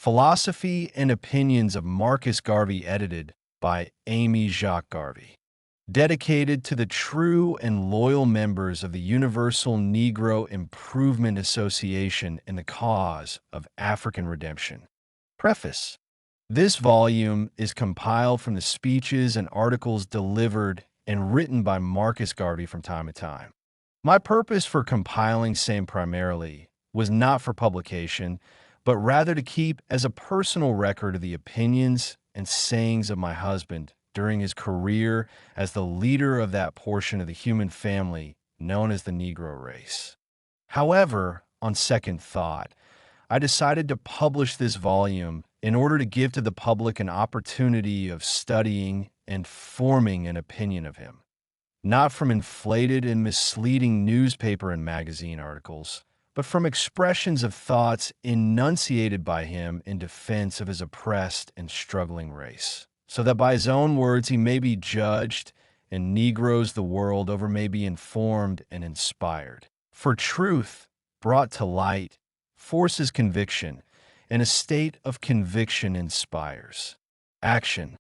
Philosophy and Opinions of Marcus Garvey, edited by Amy Jacques Garvey. Dedicated to the true and loyal members of the Universal Negro Improvement Association in the cause of African redemption. Preface. This volume is compiled from the speeches and articles delivered and written by Marcus Garvey from time to time. My purpose for compiling same primarily was not for publication, but rather to keep as a personal record of the opinions and sayings of my husband during his career as the leader of that portion of the human family known as the Negro race. However, on second thought, I decided to publish this volume in order to give to the public an opportunity of studying and forming an opinion of him, not from inflated and misleading newspaper and magazine articles, but from expressions of thoughts enunciated by him in defense of his oppressed and struggling race, so that by his own words he may be judged and Negroes the world over may be informed and inspired. For truth, brought to light, forces conviction, and a state of conviction inspires action.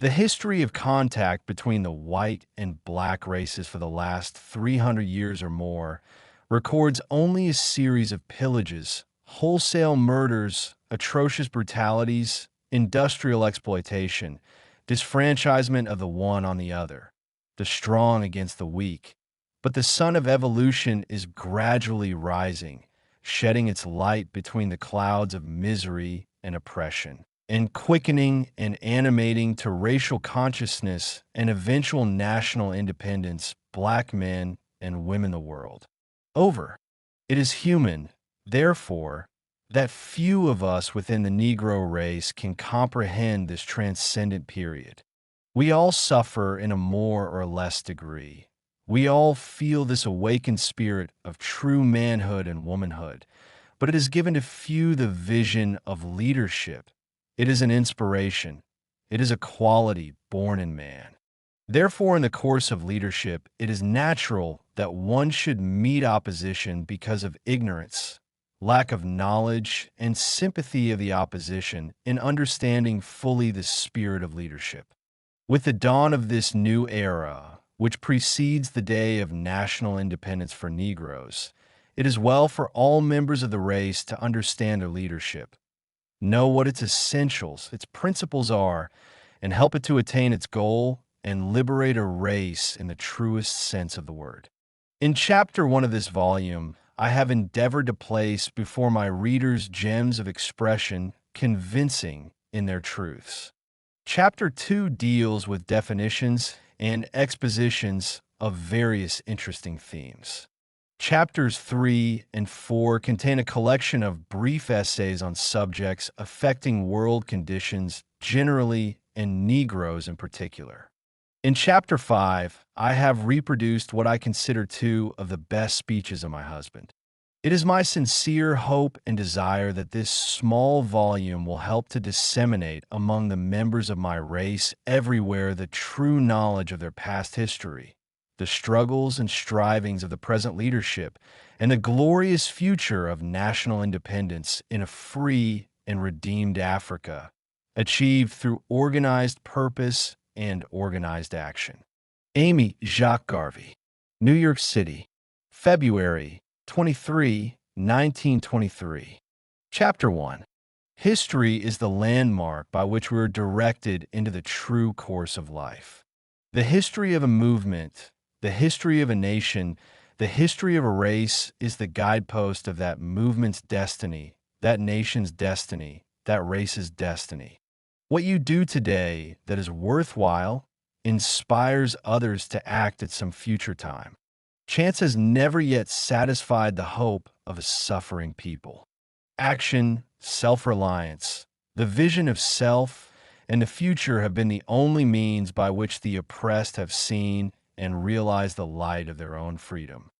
The history of contact between the white and black races for the last 300 years or more records only a series of pillages, wholesale murders, atrocious brutalities, industrial exploitation, disfranchisement of the one on the other, the strong against the weak. But the sun of evolution is gradually rising, shedding its light between the clouds of misery and oppression, and quickening and animating to racial consciousness and eventual national independence black men and women the world over. It is human, therefore, that few of us within the Negro race can comprehend this transcendent period. We all suffer in a more or less degree. We all feel this awakened spirit of true manhood and womanhood, but it is given to few the vision of leadership. It is an inspiration. It is a quality born in man. Therefore, in the course of leadership, it is natural that one should meet opposition because of ignorance, lack of knowledge, and sympathy of the opposition in understanding fully the spirit of leadership. With the dawn of this new era, which precedes the day of national independence for Negroes, it is well for all members of the race to understand their leadership, know what its essentials, its principles are, and help it to attain its goal and liberate a race in the truest sense of the word. In Chapter 1 of this volume, I have endeavored to place before my readers gems of expression convincing in their truths. Chapter 2 deals with definitions and expositions of various interesting themes. Chapters 3 and 4 contain a collection of brief essays on subjects affecting world conditions generally and Negroes in particular. In Chapter 5, I have reproduced what I consider two of the best speeches of my husband. It is my sincere hope and desire that this small volume will help to disseminate among the members of my race everywhere the true knowledge of their past history, the struggles and strivings of the present leadership, and the glorious future of national independence in a free and redeemed Africa, achieved through organized purpose and organized action. Amy Jacques Garvey, New York City, February 23, 1923. Chapter 1. History is the landmark by which we are directed into the true course of life. The history of a movement, the history of a nation, the history of a race is the guidepost of that movement's destiny, that nation's destiny, that race's destiny. What you do today that is worthwhile inspires others to act at some future time. Chance has never yet satisfied the hope of a suffering people. Action, self-reliance, the vision of self, and the future have been the only means by which the oppressed have seen and realized the light of their own freedom.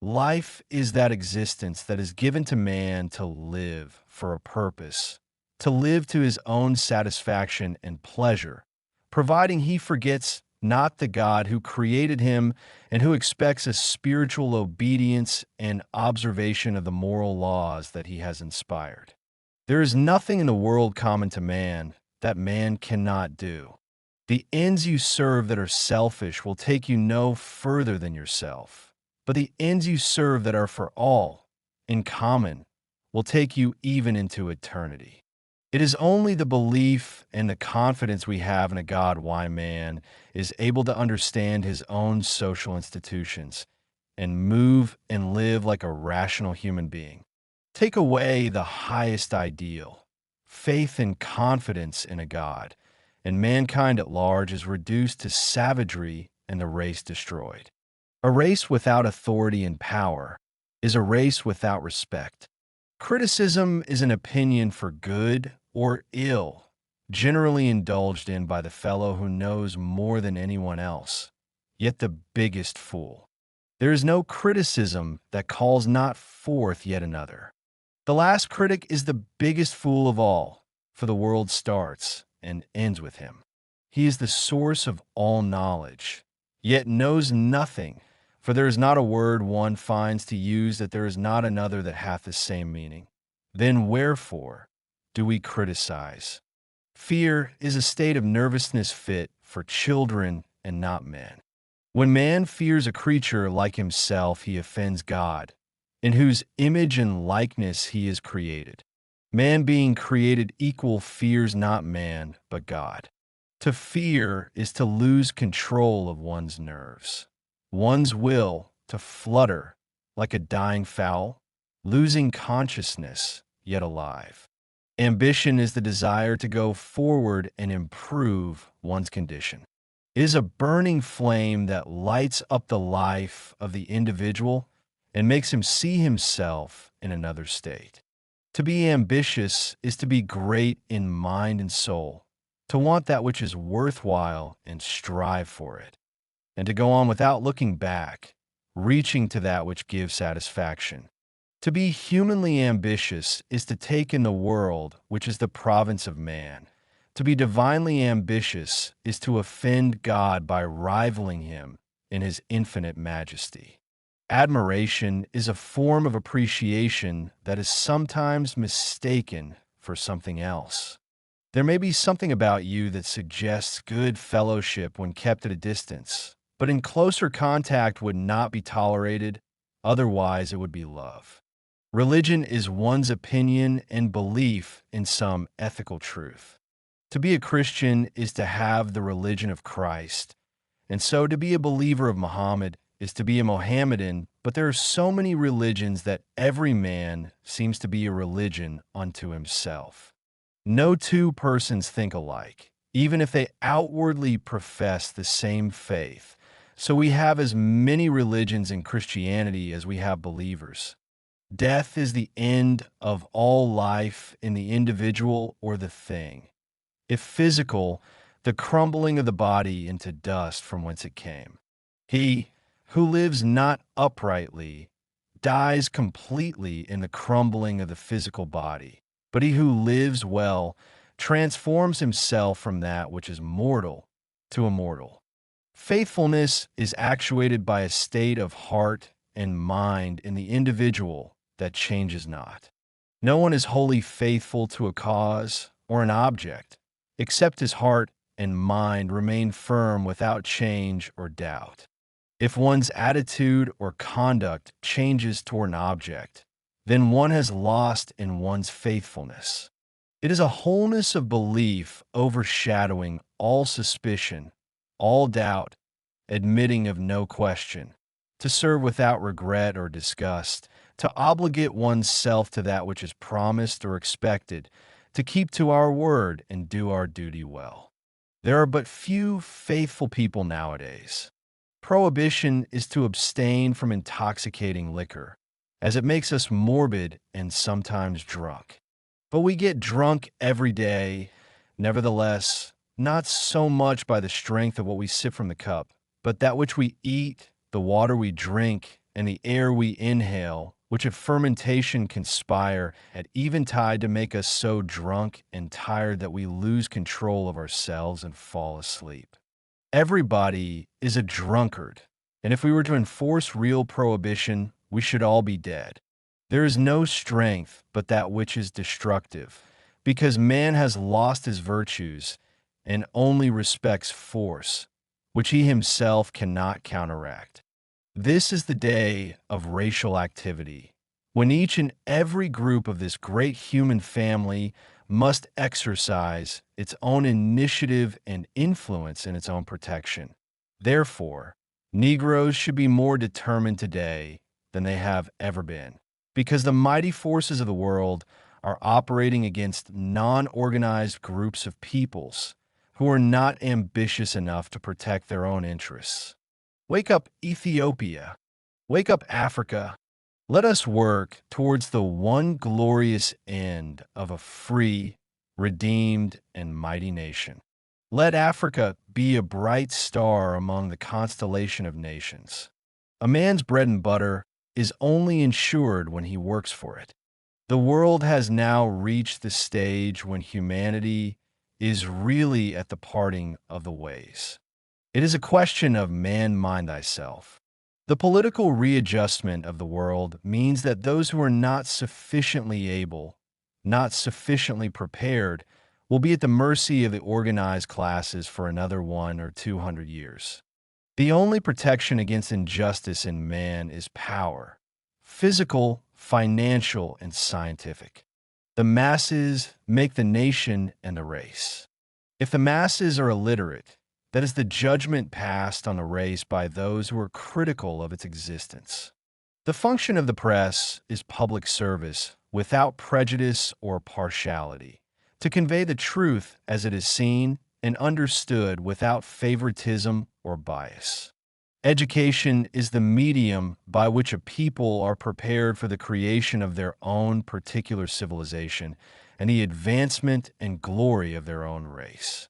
Life is that existence that is given to man to live for a purpose, to live to his own satisfaction and pleasure, providing he forgets not the God who created him and who expects a spiritual obedience and observation of the moral laws that he has inspired. There is nothing in the world common to man that man cannot do. The ends you serve that are selfish will take you no further than yourself, but the ends you serve that are for all, in common, will take you even into eternity. It is only the belief and the confidence we have in a God why man is able to understand his own social institutions and move and live like a rational human being. Take away the highest ideal, faith and confidence in a God, and mankind at large is reduced to savagery and the race destroyed. A race without authority and power is a race without respect. Criticism is an opinion for good or ill, generally indulged in by the fellow who knows more than anyone else, yet the biggest fool. There is no criticism that calls not forth yet another. The last critic is the biggest fool of all, for the world starts and ends with him. He is the source of all knowledge, yet knows nothing, for there is not a word one finds to use that there is not another that hath the same meaning. Then wherefore do we criticize? Fear is a state of nervousness fit for children and not men. When man fears a creature like himself, he offends God, in whose image and likeness he is created. Man being created equal fears not man, but God. To fear is to lose control of one's nerves, one's will to flutter like a dying fowl, losing consciousness, yet alive. Ambition is the desire to go forward and improve one's condition. It is a burning flame that lights up the life of the individual and makes him see himself in another state. To be ambitious is to be great in mind and soul, to want that which is worthwhile and strive for it, and to go on without looking back, reaching to that which gives satisfaction. To be humanly ambitious is to take in the world, which is the province of man. To be divinely ambitious is to offend God by rivaling him in his infinite majesty. Admiration is a form of appreciation that is sometimes mistaken for something else. There may be something about you that suggests good fellowship when kept at a distance, but in closer contact would not be tolerated, otherwise it would be love. Religion is one's opinion and belief in some ethical truth. To be a Christian is to have the religion of Christ, and so to be a believer of Muhammad is to be a Mohammedan, but there are so many religions that every man seems to be a religion unto himself. No two persons think alike, even if they outwardly profess the same faith, so we have as many religions in Christianity as we have believers. Death is the end of all life in the individual or the thing. If physical, the crumbling of the body into dust from whence it came. He who lives not uprightly dies completely in the crumbling of the physical body, but he who lives well transforms himself from that which is mortal to immortal. Faithfulness is actuated by a state of heart and mind in the individual that changes not. No one is wholly faithful to a cause or an object, except his heart and mind remain firm without change or doubt. If one's attitude or conduct changes toward an object, then one has lost in one's faithfulness. It is a wholeness of belief overshadowing all suspicion, all doubt, admitting of no question, to serve without regret or disgust, to obligate one's self to that which is promised or expected, to keep to our word and do our duty well. There are but few faithful people nowadays. Prohibition is to abstain from intoxicating liquor, as it makes us morbid and sometimes drunk. But we get drunk every day, nevertheless, not so much by the strength of what we sip from the cup, but that which we eat, the water we drink, and the air we inhale, which of fermentation conspire at eventide to make us so drunk and tired that we lose control of ourselves and fall asleep. Everybody is a drunkard, and if we were to enforce real prohibition, we should all be dead. There is no strength but that which is destructive, because man has lost his virtues and only respects force, which he himself cannot counteract. This is the day of racial activity, when each and every group of this great human family must exercise its own initiative and influence in its own protection. Therefore, Negroes should be more determined today than they have ever been, because the mighty forces of the world are operating against non-organized groups of peoples who are not ambitious enough to protect their own interests. Wake up, Ethiopia. Wake up, Africa. Let us work towards the one glorious end of a free, redeemed, and mighty nation. Let Africa be a bright star among the constellation of nations. A man's bread and butter is only ensured when he works for it. The world has now reached the stage when humanity is really at the parting of the ways. It is a question of man mind thyself. The political readjustment of the world means that those who are not sufficiently able, not sufficiently prepared, will be at the mercy of the organized classes for another 100 or 200 years. The only protection against injustice in man is power, physical, financial, and scientific. The masses make the nation and the race. If the masses are illiterate, that is the judgment passed on a race by those who are critical of its existence. The function of the press is public service without prejudice or partiality, to convey the truth as it is seen and understood without favoritism or bias. Education is the medium by which a people are prepared for the creation of their own particular civilization and the advancement and glory of their own race.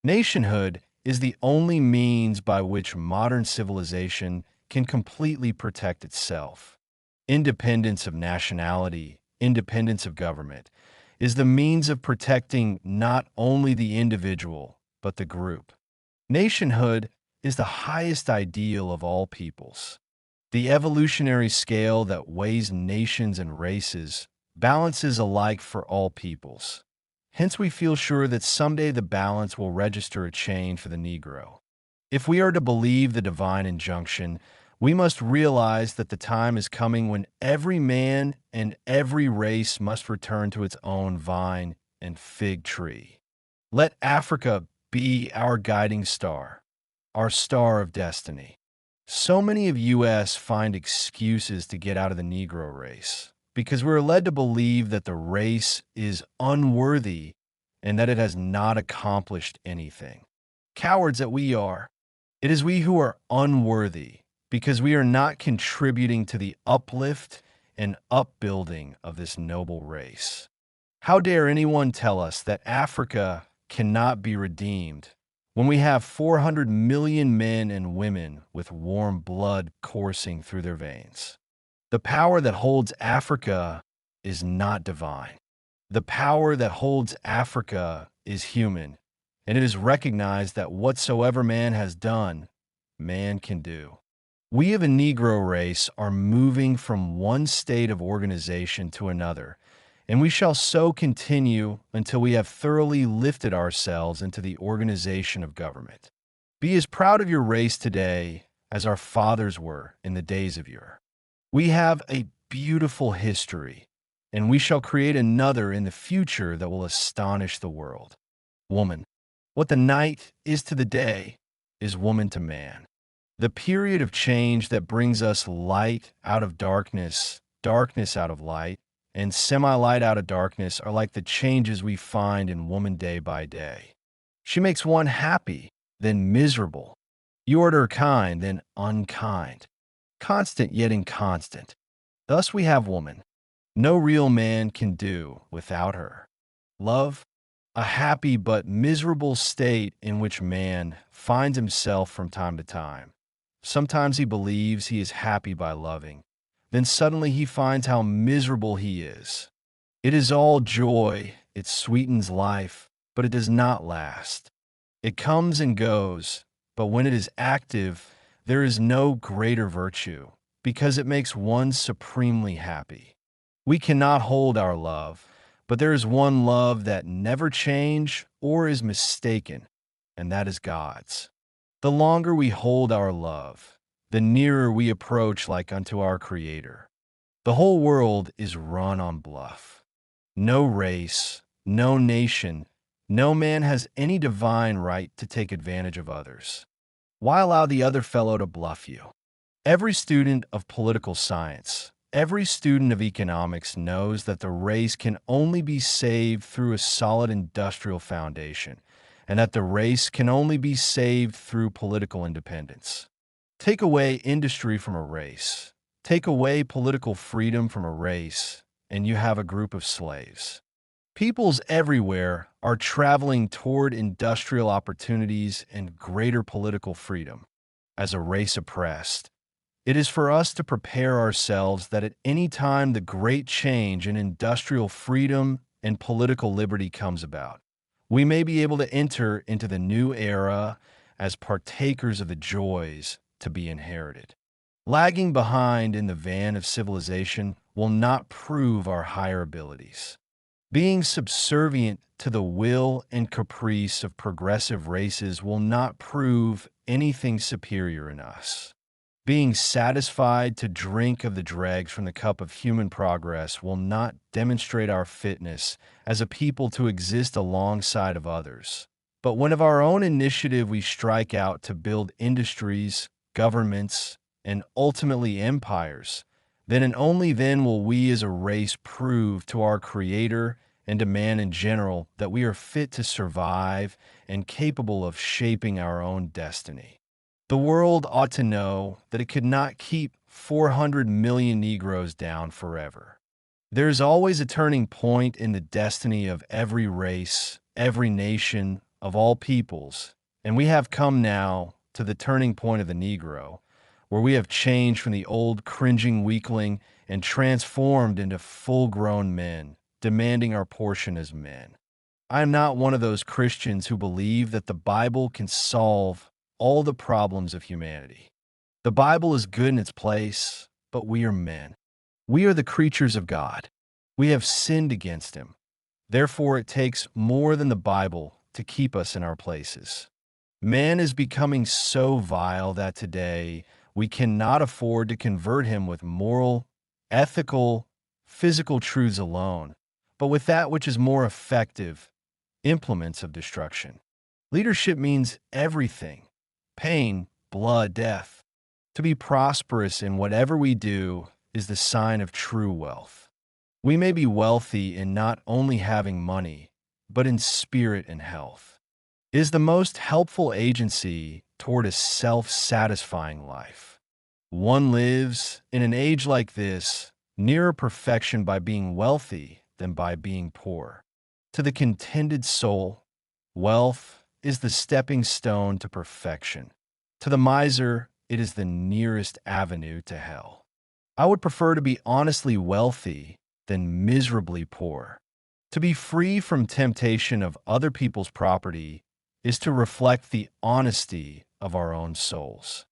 Nationhood is the only means by which modern civilization can completely protect itself. Independence of nationality, independence of government, is the means of protecting not only the individual, but the group. Nationhood is the highest ideal of all peoples. The evolutionary scale that weighs nations and races balances alike for all peoples. Hence, we feel sure that someday the balance will register a change for the Negro. If we are to believe the divine injunction, we must realize that the time is coming when every man and every race must return to its own vine and fig tree. Let Africa be our guiding star, our star of destiny. So many of us find excuses to get out of the Negro race because we are led to believe that the race is unworthy and that it has not accomplished anything. Cowards that we are, it is we who are unworthy because we are not contributing to the uplift and upbuilding of this noble race. How dare anyone tell us that Africa cannot be redeemed when we have 400 million men and women with warm blood coursing through their veins? The power that holds Africa is not divine. The power that holds Africa is human, and it is recognized that whatsoever man has done, man can do. We of a Negro race are moving from one state of organization to another, and we shall so continue until we have thoroughly lifted ourselves into the organization of government. Be as proud of your race today as our fathers were in the days of yore. We have a beautiful history, and we shall create another in the future that will astonish the world. Woman, what the night is to the day is woman to man. The period of change that brings us light out of darkness, darkness out of light, and semi-light out of darkness are like the changes we find in woman day by day. She makes one happy, then miserable. You order kind, then unkind. Constant yet inconstant. Thus we have woman. No real man can do without her. Love, a happy but miserable state in which man finds himself from time to time. Sometimes he believes he is happy by loving. Then suddenly he finds how miserable he is. It is all joy, it sweetens life, but it does not last. It comes and goes, but when it is active, there is no greater virtue, because it makes one supremely happy. We cannot hold our love, but there is one love that never changes or is mistaken, and that is God's. The longer we hold our love, the nearer we approach like unto our Creator. The whole world is run on bluff. No race, no nation, no man has any divine right to take advantage of others. Why allow the other fellow to bluff you? Every student of political science, every student of economics knows that the race can only be saved through a solid industrial foundation, and that the race can only be saved through political independence. Take away industry from a race, take away political freedom from a race, and you have a group of slaves. Peoples everywhere are traveling toward industrial opportunities and greater political freedom. As a race oppressed, it is for us to prepare ourselves that at any time the great change in industrial freedom and political liberty comes about, we may be able to enter into the new era as partakers of the joys to be inherited. Lagging behind in the van of civilization will not prove our higher abilities. Being subservient to the will and caprice of progressive races will not prove anything superior in us. Being satisfied to drink of the dregs from the cup of human progress will not demonstrate our fitness as a people to exist alongside of others. But when of our own initiative we strike out to build industries, governments, and ultimately empires, then and only then will we as a race prove to our Creator and to man in general that we are fit to survive and capable of shaping our own destiny. The world ought to know that it could not keep 400 million Negroes down forever. There is always a turning point in the destiny of every race, every nation, of all peoples, and we have come now to the turning point of the Negro, where we have changed from the old cringing weakling and transformed into full-grown men, demanding our portion as men. I am not one of those Christians who believe that the Bible can solve all the problems of humanity. The Bible is good in its place, but we are men. We are the creatures of God. We have sinned against Him. Therefore, it takes more than the Bible to keep us in our places. Man is becoming so vile that today we cannot afford to convert him with moral, ethical, physical truths alone, but with that which is more effective, implements of destruction. Leadership means everything: pain, blood, death. To be prosperous in whatever we do is the sign of true wealth. We may be wealthy in not only having money, but in spirit and health. It is the most helpful agency toward a self-satisfying life. One lives, in an age like this, nearer perfection by being wealthy than by being poor. To the contented soul, wealth is the stepping stone to perfection. To the miser, it is the nearest avenue to hell. I would prefer to be honestly wealthy than miserably poor. To be free from temptation of other people's property is to reflect the honesty of our own souls.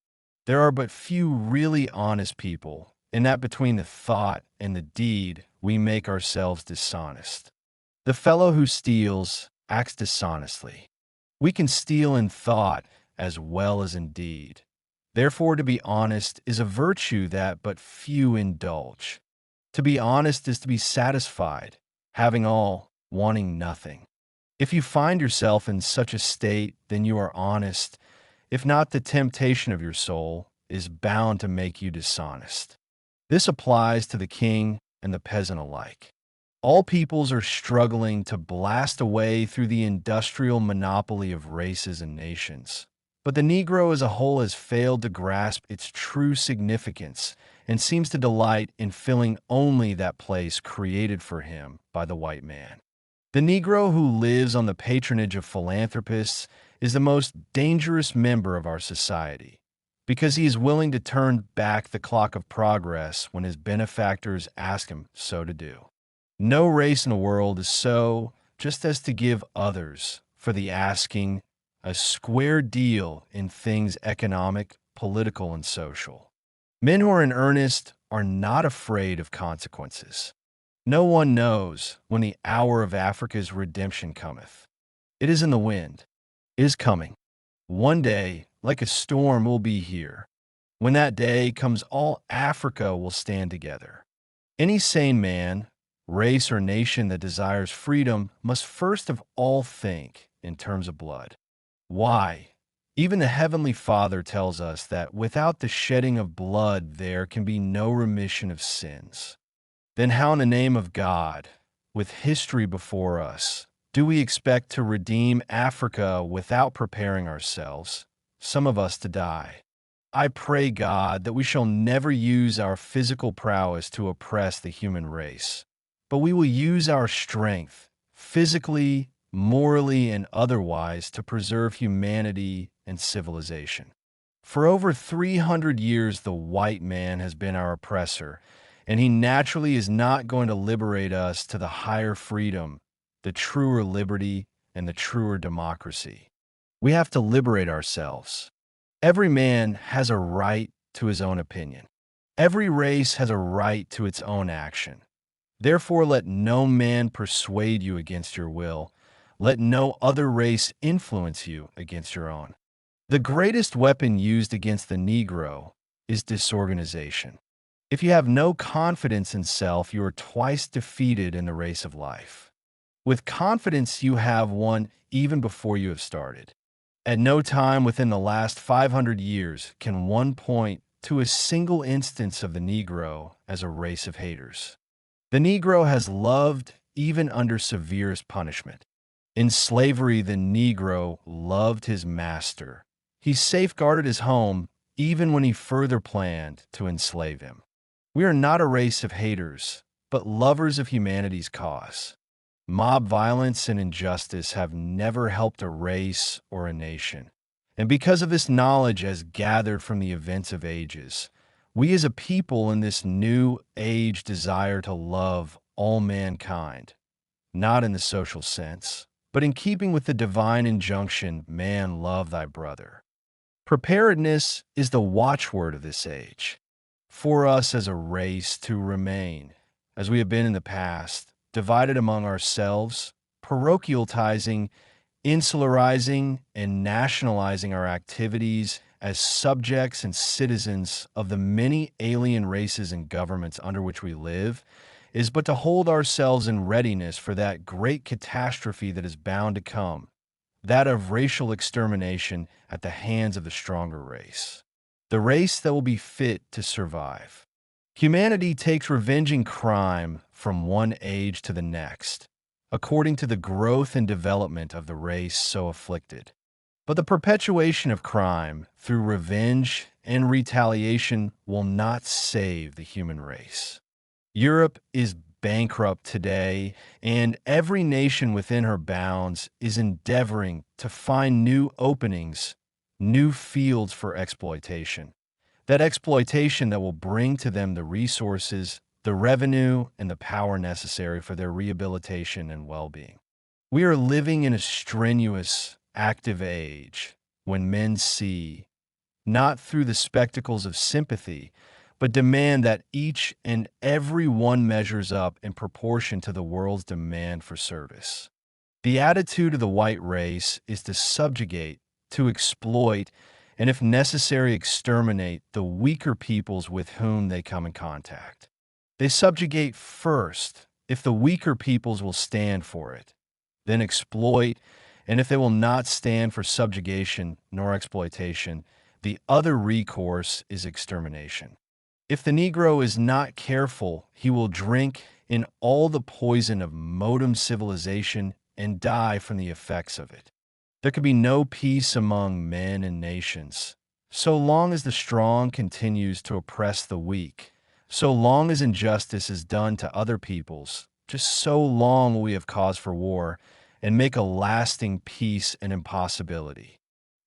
There are but few really honest people, in that between the thought and the deed we make ourselves dishonest. The fellow who steals acts dishonestly. We can steal in thought as well as in deed. Therefore, to be honest is a virtue that but few indulge. To be honest is to be satisfied, having all, wanting nothing. If you find yourself in such a state, then you are honest. If not, the temptation of your soul is bound to make you dishonest. This applies to the king and the peasant alike. All peoples are struggling to blast away through the industrial monopoly of races and nations. But the Negro as a whole has failed to grasp its true significance and seems to delight in filling only that place created for him by the white man. The Negro who lives on the patronage of philanthropists is the most dangerous member of our society, because he is willing to turn back the clock of progress when his benefactors ask him so to do. No race in the world is so just as to give others, for the asking, a square deal in things economic, political, and social. Men who are in earnest are not afraid of consequences. No one knows when the hour of Africa's redemption cometh. It is in the wind. It is coming. One day, like a storm, will be here. When that day comes, all Africa will stand together. Any sane man, race, or nation that desires freedom must first of all think in terms of blood. Why? Even the Heavenly Father tells us that without the shedding of blood, there can be no remission of sins. Then how in the name of God, with history before us, do we expect to redeem Africa without preparing ourselves, some of us to die? I pray, God, that we shall never use our physical prowess to oppress the human race, but we will use our strength, physically, morally, and otherwise, to preserve humanity and civilization. For over 300 years, the white man has been our oppressor, and he naturally is not going to liberate us to the higher freedom, the truer liberty, and the truer democracy. We have to liberate ourselves. Every man has a right to his own opinion. Every race has a right to its own action. Therefore, let no man persuade you against your will. Let no other race influence you against your own. The greatest weapon used against the Negro is disorganization. If you have no confidence in self, you are twice defeated in the race of life. With confidence, you have won even before you have started. At no time within the last 500 years can one point to a single instance of the Negro as a race of haters. The Negro has loved even under severest punishment. In slavery, the Negro loved his master. He safeguarded his home even when he further planned to enslave him. We are not a race of haters, but lovers of humanity's cause. Mob violence and injustice have never helped a race or a nation. And because of this knowledge as gathered from the events of ages, we as a people in this new age desire to love all mankind, not in the social sense, but in keeping with the divine injunction, man, love thy brother. Preparedness is the watchword of this age. For us as a race to remain, as we have been in the past, divided among ourselves, parochializing, insularizing, and nationalizing our activities as subjects and citizens of the many alien races and governments under which we live, is but to hold ourselves in readiness for that great catastrophe that is bound to come, that of racial extermination at the hands of the stronger race, the race that will be fit to survive. Humanity takes revenging crime from one age to the next, according to the growth and development of the race so afflicted. But the perpetuation of crime through revenge and retaliation will not save the human race. Europe is bankrupt today, and every nation within her bounds is endeavoring to find new openings, new fields for exploitation. That exploitation that will bring to them the resources, the revenue, and the power necessary for their rehabilitation and well-being. We are living in a strenuous, active age when men see, not through the spectacles of sympathy, but demand that each and every one measures up in proportion to the world's demand for service. The attitude of the white race is to subjugate, to exploit, and if necessary, exterminate the weaker peoples with whom they come in contact. They subjugate first if the weaker peoples will stand for it, then exploit, and if they will not stand for subjugation nor exploitation, the other recourse is extermination. If the Negro is not careful, he will drink in all the poison of modern civilization and die from the effects of it. There can be no peace among men and nations. So long as the strong continues to oppress the weak, so long as injustice is done to other peoples, just so long will we have cause for war and make a lasting peace an impossibility.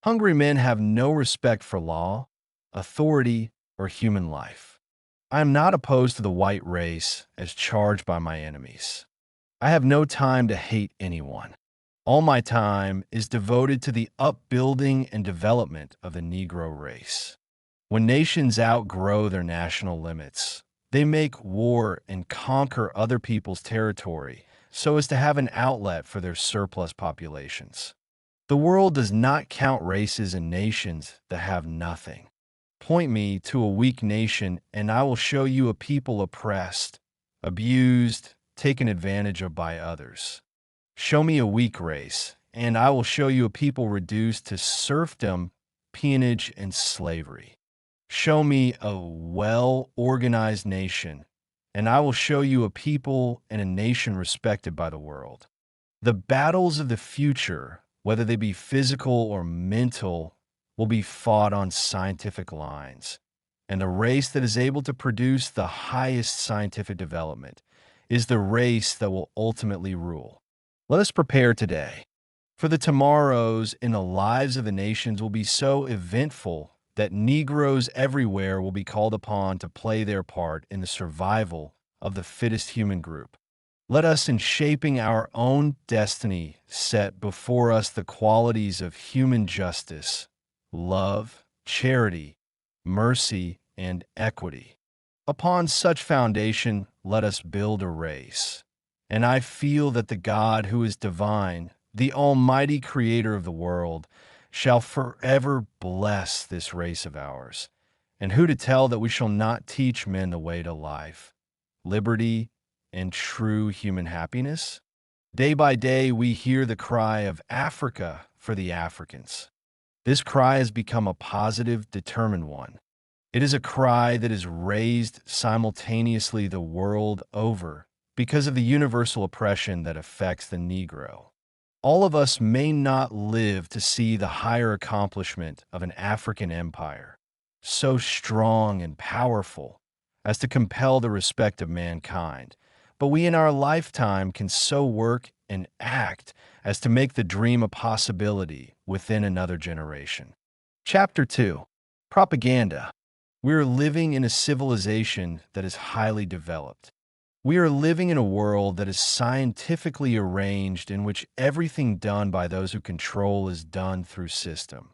Hungry men have no respect for law, authority, or human life. I am not opposed to the white race as charged by my enemies. I have no time to hate anyone. All my time is devoted to the upbuilding and development of the Negro race. When nations outgrow their national limits, They make war and conquer other people's territory so as to have an outlet for their surplus populations. The world does not count races and nations that have nothing. Point me to a weak nation, and I will show you a people oppressed, abused, taken advantage of by others. Show me a weak race, and I will show you a people reduced to serfdom, peonage, and slavery. Show me a well-organized nation, and I will show you a people and a nation respected by the world. The battles of the future, whether they be physical or mental, will be fought on scientific lines. And the race that is able to produce the highest scientific development is the race that will ultimately rule. Let us prepare today, for the tomorrows in the lives of the nations will be so eventful that Negroes everywhere will be called upon to play their part in the survival of the fittest human group. Let us, in shaping our own destiny, set before us the qualities of human justice, love, charity, mercy, and equity. Upon such foundation, let us build a race. And I feel that the God who is divine, the almighty creator of the world, shall forever bless this race of ours. And who to tell that we shall not teach men the way to life, liberty, and true human happiness? Day by day, we hear the cry of Africa for the Africans. This cry has become a positive, determined one. It is a cry that is raised simultaneously the world over because of the universal oppression that affects the Negro. All of us may not live to see the higher accomplishment of an African empire, so strong and powerful as to compel the respect of mankind, but we in our lifetime can so work and act as to make the dream a possibility within another generation. Chapter 2. Propaganda. We are living in a civilization that is highly developed. We are living in a world that is scientifically arranged in which everything done by those who control is done through system,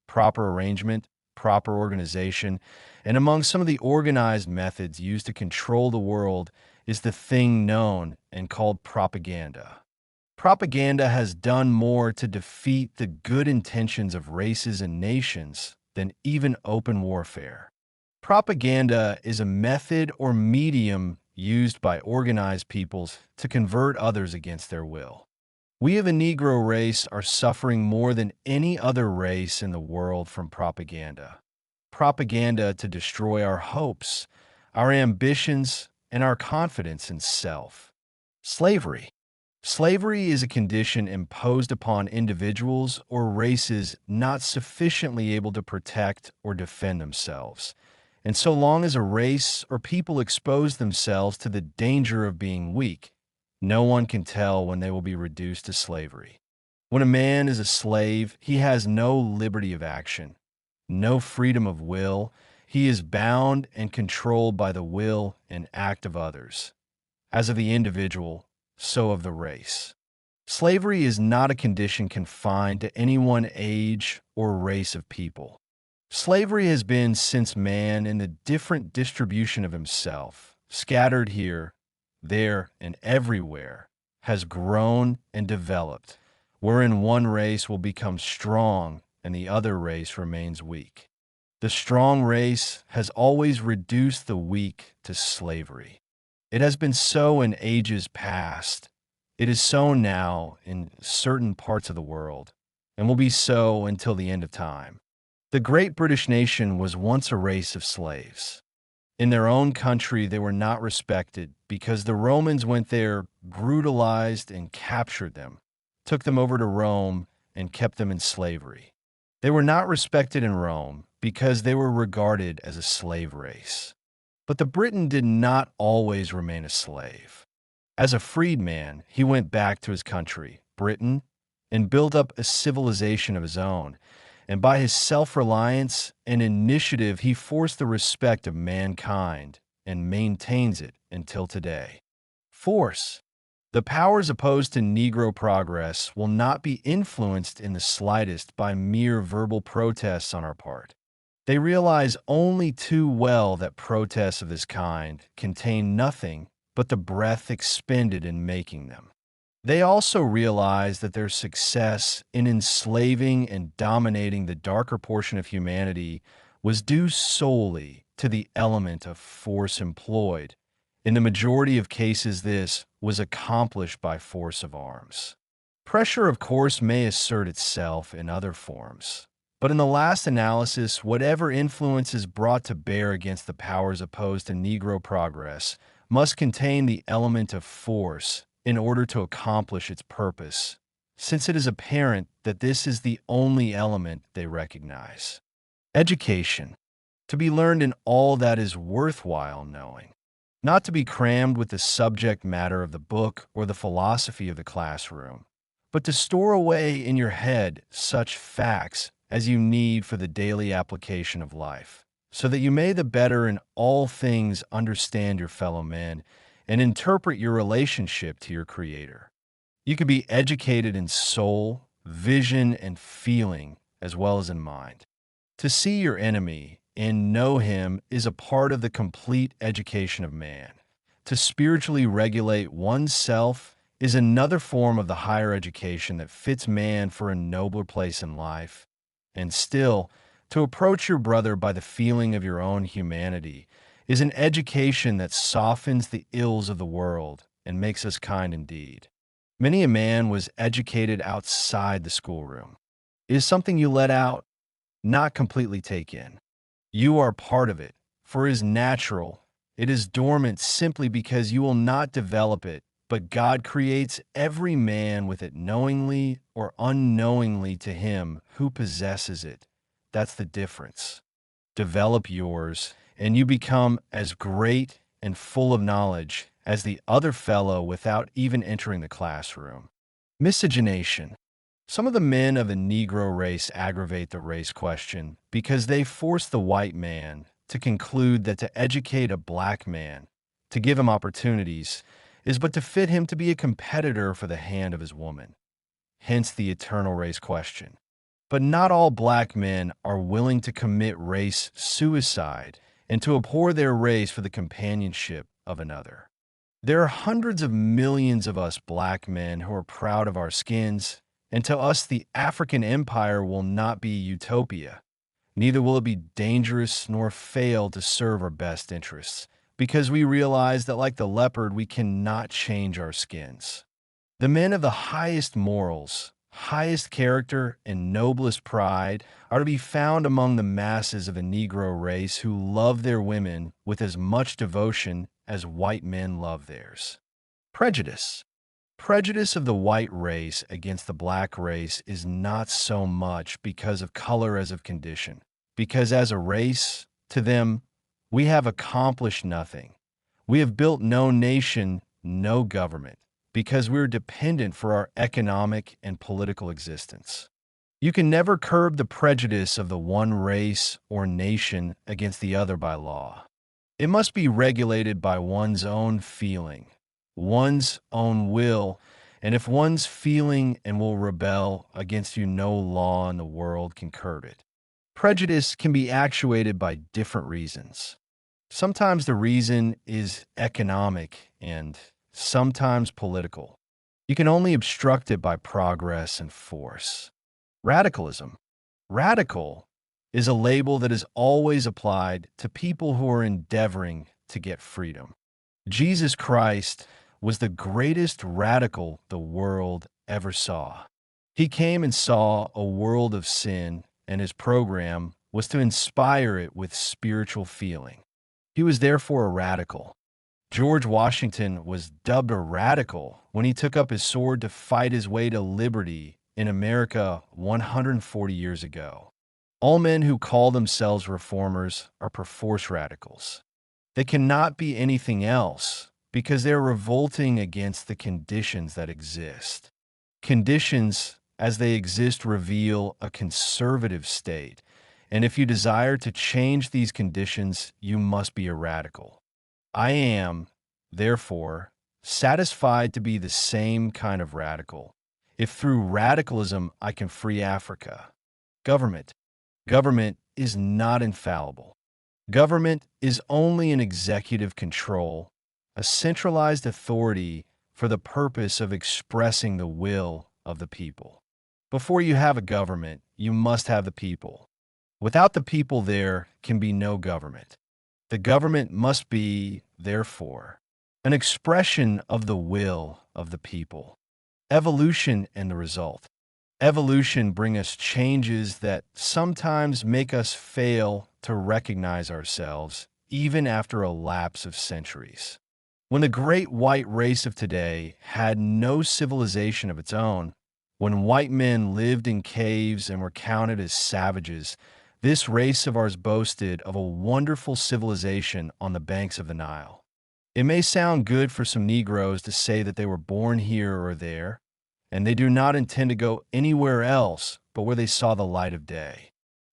proper arrangement, proper organization, and among some of the organized methods used to control the world is the thing known and called propaganda. Propaganda has done more to defeat the good intentions of races and nations than even open warfare. Propaganda is a method or medium used by organized peoples to convert others against their will. We of the Negro race are suffering more than any other race in the world from propaganda. Propaganda to destroy our hopes, our ambitions, and our confidence in self. Slavery. Slavery is a condition imposed upon individuals or races not sufficiently able to protect or defend themselves. And so long as a race or people expose themselves to the danger of being weak, no one can tell when they will be reduced to slavery. When a man is a slave, he has no liberty of action, no freedom of will. He is bound and controlled by the will and act of others. As of the individual, so of the race. Slavery is not a condition confined to any one age or race of people. Slavery has been since man in the different distribution of himself, scattered here, there, and everywhere, has grown and developed, wherein one race will become strong and the other race remains weak. The strong race has always reduced the weak to slavery. It has been so in ages past. It is so now in certain parts of the world, and will be so until the end of time. The great British nation was once a race of slaves. In their own country, they were not respected because the Romans went there, brutalized and captured them, took them over to Rome, and kept them in slavery. They were not respected in Rome because they were regarded as a slave race. But the Briton did not always remain a slave. As a freedman, he went back to his country, Britain, and built up a civilization of his own. And by his self-reliance and initiative, he forced the respect of mankind and maintains it until today. Force. The powers opposed to Negro progress will not be influenced in the slightest by mere verbal protests on our part. They realize only too well that protests of this kind contain nothing but the breath expended in making them. They also realize that their success in enslaving and dominating the darker portion of humanity was due solely to the element of force employed. In the majority of cases, this was accomplished by force of arms. Pressure, of course, may assert itself in other forms. But in the last analysis, whatever influence is brought to bear against the powers opposed to Negro progress must contain the element of force in order to accomplish its purpose, since it is apparent that this is the only element they recognize. Education, to be learned in all that is worthwhile knowing, not to be crammed with the subject matter of the book or the philosophy of the classroom, but to store away in your head such facts as you need for the daily application of life, so that you may the better in all things understand your fellow men and interpret your relationship to your Creator. You can be educated in soul, vision, and feeling, as well as in mind. To see your enemy and know him is a part of the complete education of man. To spiritually regulate oneself is another form of the higher education that fits man for a nobler place in life. And still, to approach your brother by the feeling of your own humanity is an education that softens the ills of the world and makes us kind indeed. Many a man was educated outside the schoolroom. It is something you let out, not completely take in. You are part of it, for it is natural. It is dormant simply because you will not develop it, but God creates every man with it knowingly or unknowingly to him who possesses it. That's the difference. Develop yours, and you become as great and full of knowledge as the other fellow without even entering the classroom. Miscegenation. Some of the men of the Negro race aggravate the race question because they force the white man to conclude that to educate a black man, to give him opportunities, is but to fit him to be a competitor for the hand of his woman. Hence the eternal race question. But not all black men are willing to commit race suicide and to abhor their race for the companionship of another. There are hundreds of millions of us black men who are proud of our skins, and to us the African empire will not be utopia. Neither will it be dangerous nor fail to serve our best interests, because we realize that like the leopard, we cannot change our skins. The men of the highest morals, highest character, and noblest pride are to be found among the masses of the Negro race who love their women with as much devotion as white men love theirs. Prejudice. Prejudice of the white race against the black race is not so much because of color as of condition, because as a race, to them, we have accomplished nothing. We have built no nation, no government, because we're dependent for our economic and political existence. You can never curb the prejudice of the one race or nation against the other by law. It must be regulated by one's own feeling, one's own will, and if one's feeling and will rebel against you, no law in the world can curb it. Prejudice can be actuated by different reasons. Sometimes the reason is economic and sometimes political. You can only obstruct it by progress and force. Radicalism. Radical is a label that is always applied to people who are endeavoring to get freedom. Jesus Christ was the greatest radical the world ever saw. He came and saw a world of sin, and his program was to inspire it with spiritual feeling. He was therefore a radical. George Washington was dubbed a radical when he took up his sword to fight his way to liberty in America 140 years ago. All men who call themselves reformers are perforce radicals. They cannot be anything else because they're revolting against the conditions that exist. Conditions as they exist reveal a conservative state, and if you desire to change these conditions, you must be a radical. I am, therefore, satisfied to be the same kind of radical, if through radicalism I can free Africa. Government. Government is not infallible. Government is only an executive control, a centralized authority for the purpose of expressing the will of the people. Before you have a government, you must have the people. Without the people, there can be no government. The government must be, therefore, an expression of the will of the people. Evolution and the result. Evolution brings us changes that sometimes make us fail to recognize ourselves, even after a lapse of centuries. When the great white race of today had no civilization of its own, when white men lived in caves and were counted as savages, this race of ours boasted of a wonderful civilization on the banks of the Nile. It may sound good for some Negroes to say that they were born here or there, and they do not intend to go anywhere else but where they saw the light of day.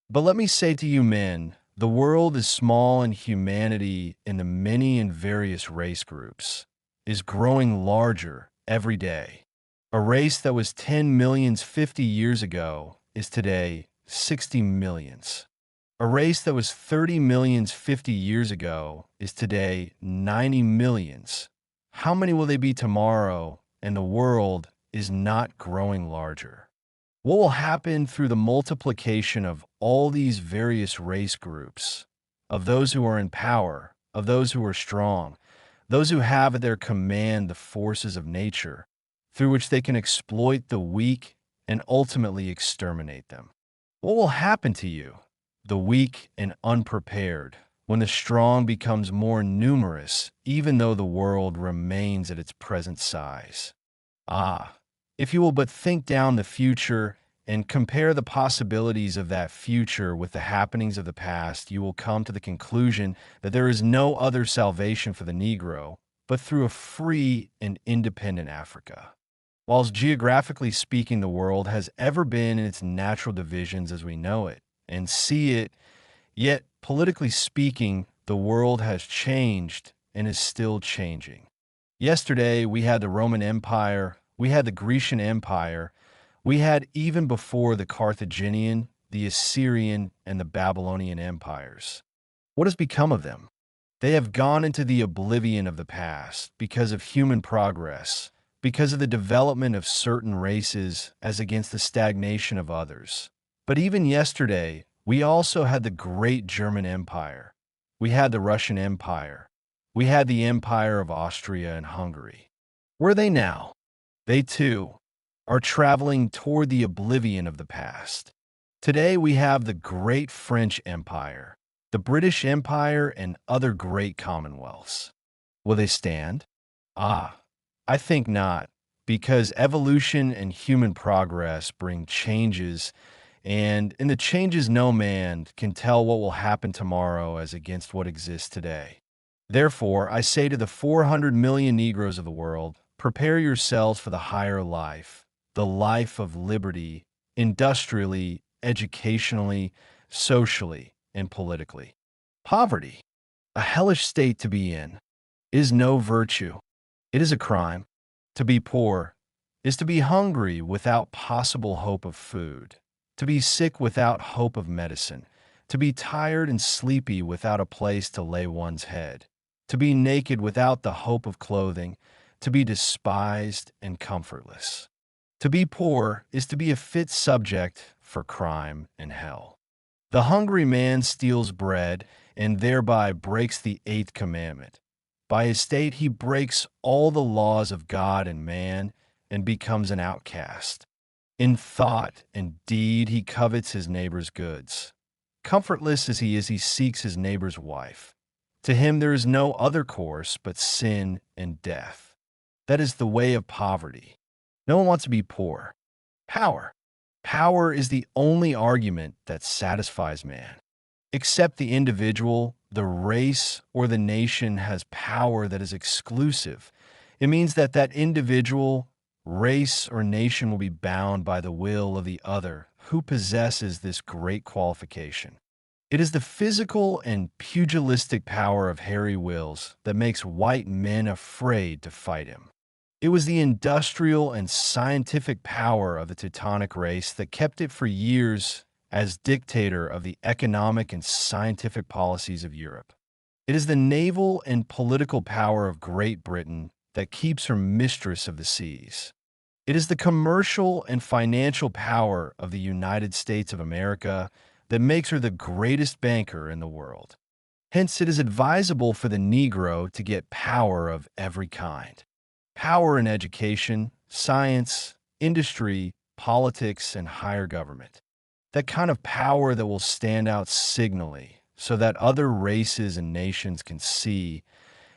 But let me say to you men, the world is small and humanity in the many and various race groups is growing larger every day. A race that was 10 millions 50 years ago is today 60 millions. A race that was 30 millions 50 years ago is today 90 millions. How many will they be tomorrow? And the world is not growing larger. What will happen through the multiplication of all these various race groups, of those who are in power, of those who are strong, those who have at their command the forces of nature, through which they can exploit the weak and ultimately exterminate them? What will happen to you, the weak and unprepared, when the strong becomes more numerous, even though the world remains at its present size? Ah, if you will but think down the future and compare the possibilities of that future with the happenings of the past, you will come to the conclusion that there is no other salvation for the Negro but through a free and independent Africa. Whilst geographically speaking, the world has ever been in its natural divisions as we know it and see it, yet politically speaking, the world has changed and is still changing. Yesterday, we had the Roman Empire, we had the Grecian Empire, we had even before the Carthaginian, the Assyrian, and the Babylonian empires. What has become of them? They have gone into the oblivion of the past because of human progress, because of the development of certain races as against the stagnation of others. But even yesterday, we also had the great German Empire. We had the Russian Empire. We had the Empire of Austria and Hungary. Where are they now? They, too, are traveling toward the oblivion of the past. Today we have the great French Empire, the British Empire, and other great commonwealths. Will they stand? Ah, I think not, because evolution and human progress bring changes, and in the changes no man can tell what will happen tomorrow as against what exists today. Therefore, I say to the 400 million Negroes of the world, prepare yourselves for the higher life, the life of liberty, industrially, educationally, socially, and politically. Poverty, a hellish state to be in, is no virtue. It is a crime. To be poor is to be hungry without possible hope of food, to be sick without hope of medicine, to be tired and sleepy without a place to lay one's head, to be naked without the hope of clothing, to be despised and comfortless. To be poor is to be a fit subject for crime and hell. The hungry man steals bread and thereby breaks the 8th commandment. By his state, he breaks all the laws of God and man and becomes an outcast. In thought and deed, he covets his neighbor's goods. Comfortless as he is, he seeks his neighbor's wife. To him there is no other course but sin and death. That is the way of poverty. No one wants to be poor. Power. Power is the only argument that satisfies man. Except the individual, the race, or the nation has power that is exclusive. It means that that individual, race, or nation will be bound by the will of the other who possesses this great qualification. It is the physical and pugilistic power of Harry Wills that makes white men afraid to fight him. It was the industrial and scientific power of the Teutonic race that kept it for years as dictator of the economic and scientific policies of Europe. It is the naval and political power of Great Britain that keeps her mistress of the seas. It is the commercial and financial power of the United States of America that makes her the greatest banker in the world. Hence, it is advisable for the Negro to get power of every kind. Power in education, science, industry, politics, and higher government. That kind of power that will stand out signally so that other races and nations can see,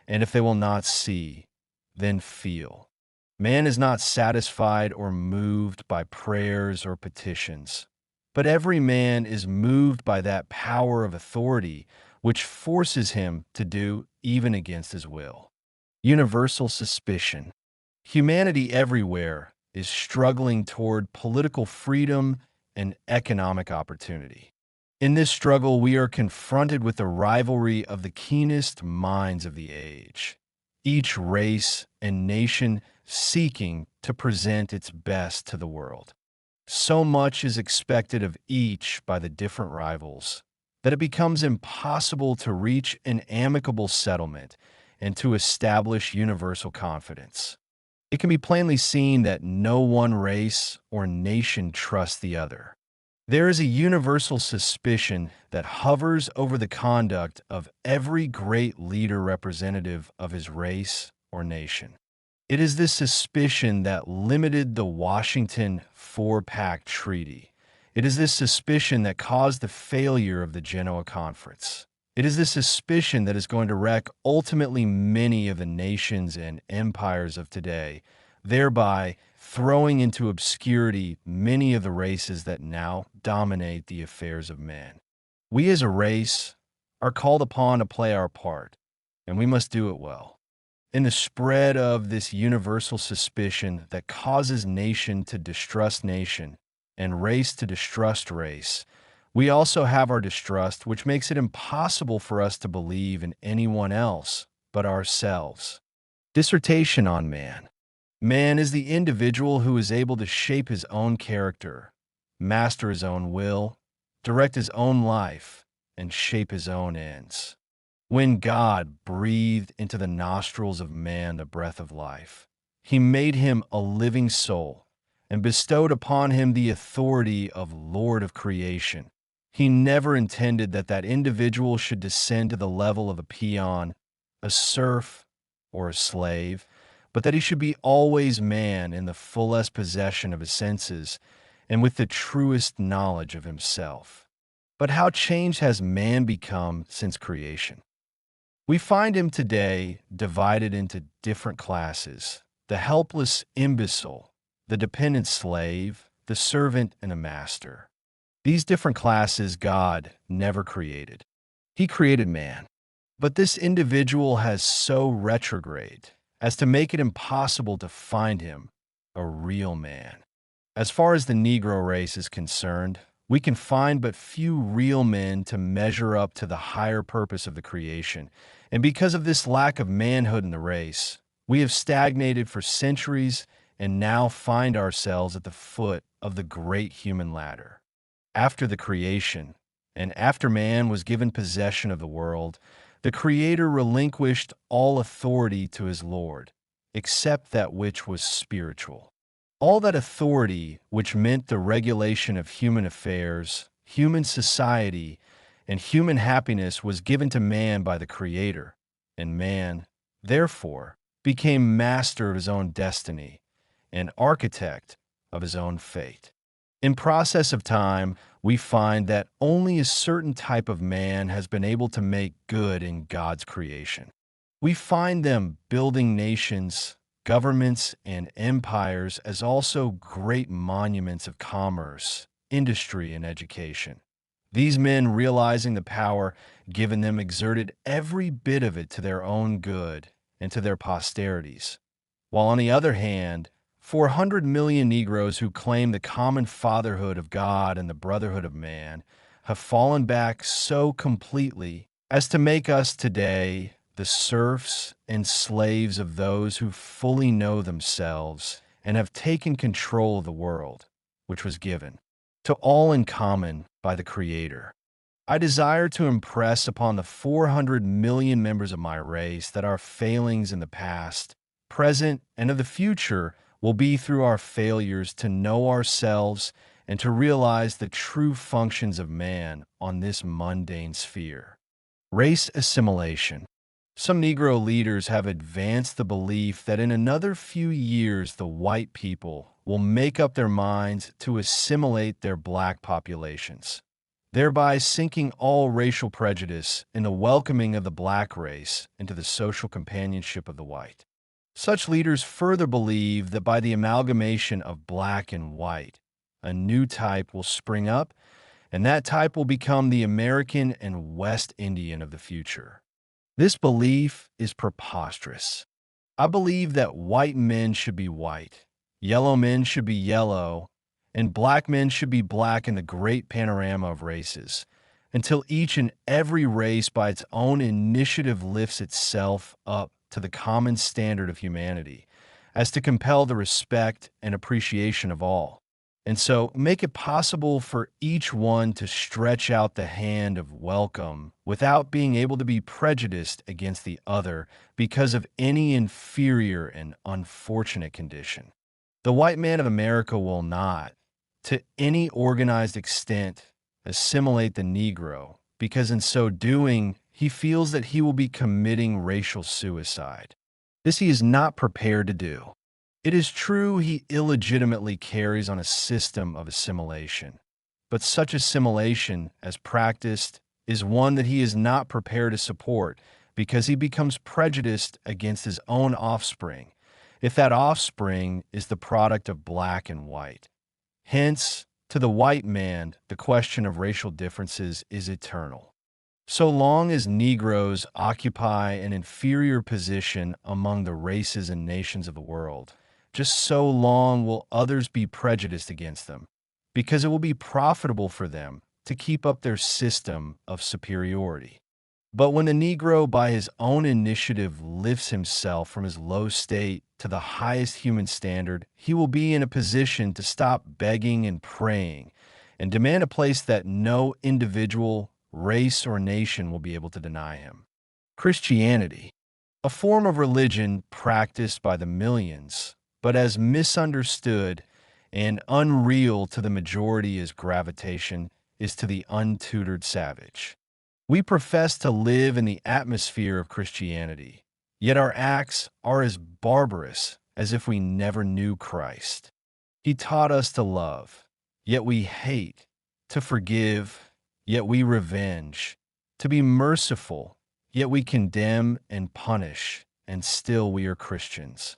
and if they will not see, then feel. Man is not satisfied or moved by prayers or petitions, but every man is moved by that power of authority which forces him to do even against his will. Universal suspicion. Humanity everywhere is struggling toward political freedom and economic opportunity. In this struggle, we are confronted with the rivalry of the keenest minds of the age, each race and nation seeking to present its best to the world. So much is expected of each by the different rivals that it becomes impossible to reach an amicable settlement and to establish universal confidence. It can be plainly seen that no one race or nation trusts the other. There is a universal suspicion that hovers over the conduct of every great leader representative of his race or nation. It is this suspicion that limited the Washington Four-Pack Treaty. It is this suspicion that caused the failure of the Genoa Conference. It is this suspicion that is going to wreck ultimately many of the nations and empires of today, thereby throwing into obscurity many of the races that now dominate the affairs of man. We as a race are called upon to play our part, and we must do it well. In the spread of this universal suspicion that causes nation to distrust nation and race to distrust race, we also have our distrust, which makes it impossible for us to believe in anyone else but ourselves. Dissertation on man. Man is the individual who is able to shape his own character, master his own will, direct his own life, and shape his own ends. When God breathed into the nostrils of man the breath of life, he made him a living soul and bestowed upon him the authority of Lord of creation. He never intended that that individual should descend to the level of a peon, a serf, or a slave, but that he should be always man in the fullest possession of his senses and with the truest knowledge of himself. But how changed has man become since creation? We find him today divided into different classes: the helpless imbecile, the dependent slave, the servant, and a master. These different classes God never created. He created man. But this individual has so retrograde as to make it impossible to find him a real man. As far as the Negro race is concerned, we can find but few real men to measure up to the higher purpose of the creation, and because of this lack of manhood in the race, we have stagnated for centuries and now find ourselves at the foot of the great human ladder. After the creation, and after man was given possession of the world, the Creator relinquished all authority to his Lord, except that which was spiritual. All that authority, which meant the regulation of human affairs, human society, and human happiness, was given to man by the Creator, and man, therefore, became master of his own destiny and architect of his own fate. In process of time, we find that only a certain type of man has been able to make good in God's creation. We find them building nations, governments, and empires, as also great monuments of commerce, industry, and education. These men, realizing the power given them, exerted every bit of it to their own good and to their posterities, while on the other hand, 400 million Negroes who claim the common fatherhood of God and the brotherhood of man have fallen back so completely as to make us today the serfs and slaves of those who fully know themselves and have taken control of the world, which was given to all in common by the Creator. I desire to impress upon the 400 million members of my race that our failings in the past, present, and of the future will be through our failures to know ourselves and to realize the true functions of man on this mundane sphere. Race assimilation. Some Negro leaders have advanced the belief that in another few years the white people will make up their minds to assimilate their black populations, thereby sinking all racial prejudice in the welcoming of the black race into the social companionship of the white. Such leaders further believe that by the amalgamation of black and white, a new type will spring up, and that type will become the American and West Indian of the future. This belief is preposterous. I believe that white men should be white, yellow men should be yellow, and black men should be black in the great panorama of races, until each and every race by its own initiative lifts itself up to the common standard of humanity, as to compel the respect and appreciation of all, and so make it possible for each one to stretch out the hand of welcome without being able to be prejudiced against the other because of any inferior and unfortunate condition. The white man of America will not, to any organized extent, assimilate the Negro, because in so doing, he feels that he will be committing racial suicide. This he is not prepared to do. It is true he illegitimately carries on a system of assimilation, but such assimilation, as practiced, is one that he is not prepared to support because he becomes prejudiced against his own offspring, if that offspring is the product of black and white. Hence, to the white man, the question of racial differences is eternal. So long as Negroes occupy an inferior position among the races and nations of the world, just so long will others be prejudiced against them, because it will be profitable for them to keep up their system of superiority. But when the Negro, by his own initiative, lifts himself from his low state to the highest human standard, he will be in a position to stop begging and praying and demand a place that no individual, race, or nation will be able to deny him. Christianity, a form of religion practiced by the millions, but as misunderstood and unreal to the majority as gravitation is to the untutored savage. We profess to live in the atmosphere of Christianity, yet our acts are as barbarous as if we never knew Christ. He taught us to love, yet we hate, to forgive, yet we revenge, to be merciful, yet we condemn and punish, and still we are Christians.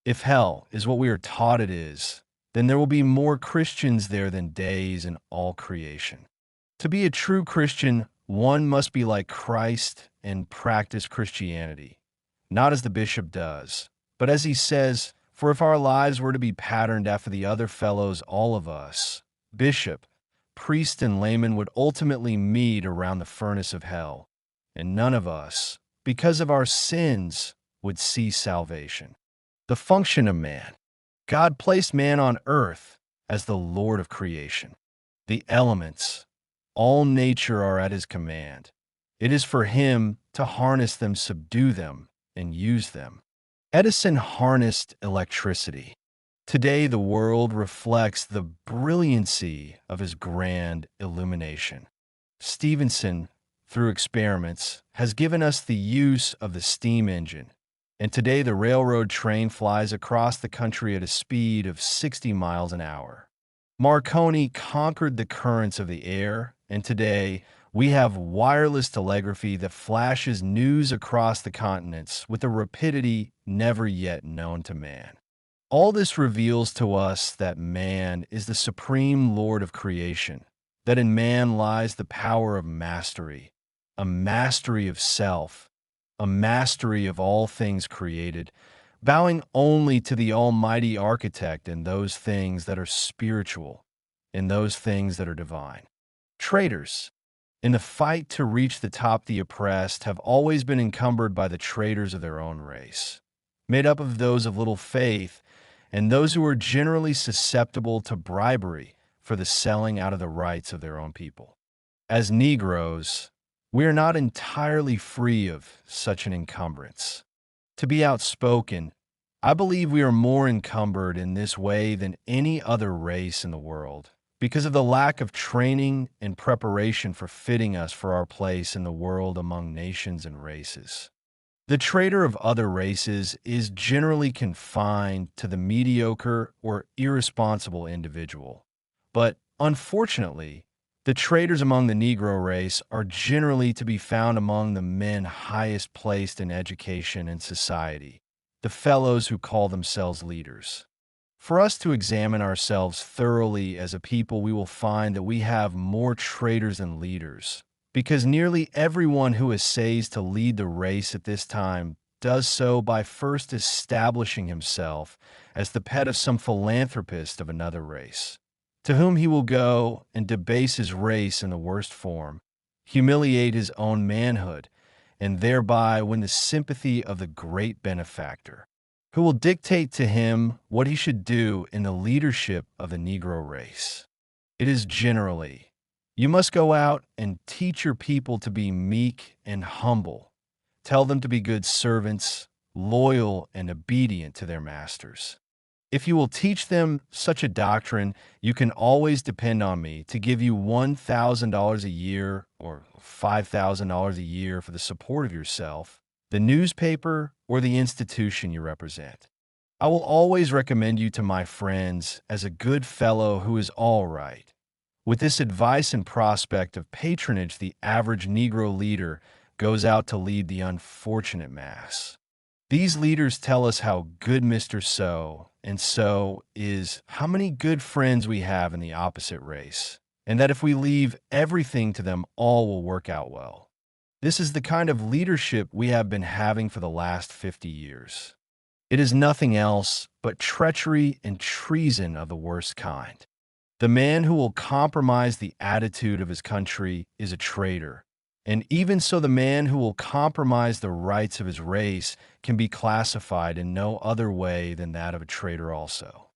If hell is what we are taught it is, then there will be more Christians there than days in all creation. To be a true Christian, one must be like Christ and practice Christianity, not as the bishop does, but as he says, for if our lives were to be patterned after the other fellows, all of us, bishop, priest, and layman would ultimately meet around the furnace of hell, and none of us, because of our sins, would see salvation. The function of man. God placed man on earth as the Lord of creation. The elements, all nature are at his command. It is for him to harness them, subdue them, and use them. Edison harnessed electricity. Today, the world reflects the brilliancy of his grand illumination. Stephenson, through experiments, has given us the use of the steam engine, and today the railroad train flies across the country at a speed of 60 miles an hour. Marconi conquered the currents of the air, and today we have wireless telegraphy that flashes news across the continents with a rapidity never yet known to man. All this reveals to us that man is the supreme Lord of creation, that in man lies the power of mastery, a mastery of self, a mastery of all things created, bowing only to the Almighty Architect in those things that are spiritual, in those things that are divine. Traitors, in the fight to reach the top, the oppressed have always been encumbered by the traitors of their own race, made up of those of little faith and those who are generally susceptible to bribery for the selling out of the rights of their own people. As Negroes, we are not entirely free of such an encumbrance. To be outspoken, I believe we are more encumbered in this way than any other race in the world because of the lack of training and preparation for fitting us for our place in the world among nations and races. The traitor of other races is generally confined to the mediocre or irresponsible individual. But unfortunately, the traitors among the Negro race are generally to be found among the men highest placed in education and society, the fellows who call themselves leaders. For us to examine ourselves thoroughly as a people, we will find that we have more traitors than leaders, because nearly everyone who essays to lead the race at this time does so by first establishing himself as the pet of some philanthropist of another race, to whom he will go and debase his race in the worst form, humiliate his own manhood, and thereby win the sympathy of the great benefactor, who will dictate to him what he should do in the leadership of the Negro race. It is generally, you must go out and teach your people to be meek and humble. Tell them to be good servants, loyal and obedient to their masters. If you will teach them such a doctrine, you can always depend on me to give you $1,000 a year or $5,000 a year for the support of yourself, the newspaper, or the institution you represent. I will always recommend you to my friends as a good fellow who is all right. With this advice and prospect of patronage, the average Negro leader goes out to lead the unfortunate mass. These leaders tell us how good Mr. So and so is, how many good friends we have in the opposite race, and that if we leave everything to them, all will work out well. This is the kind of leadership we have been having for the last 50 years. It is nothing else but treachery and treason of the worst kind. The man who will compromise the attitude of his country is a traitor, and even so the man who will compromise the rights of his race can be classified in no other way than that of a traitor also.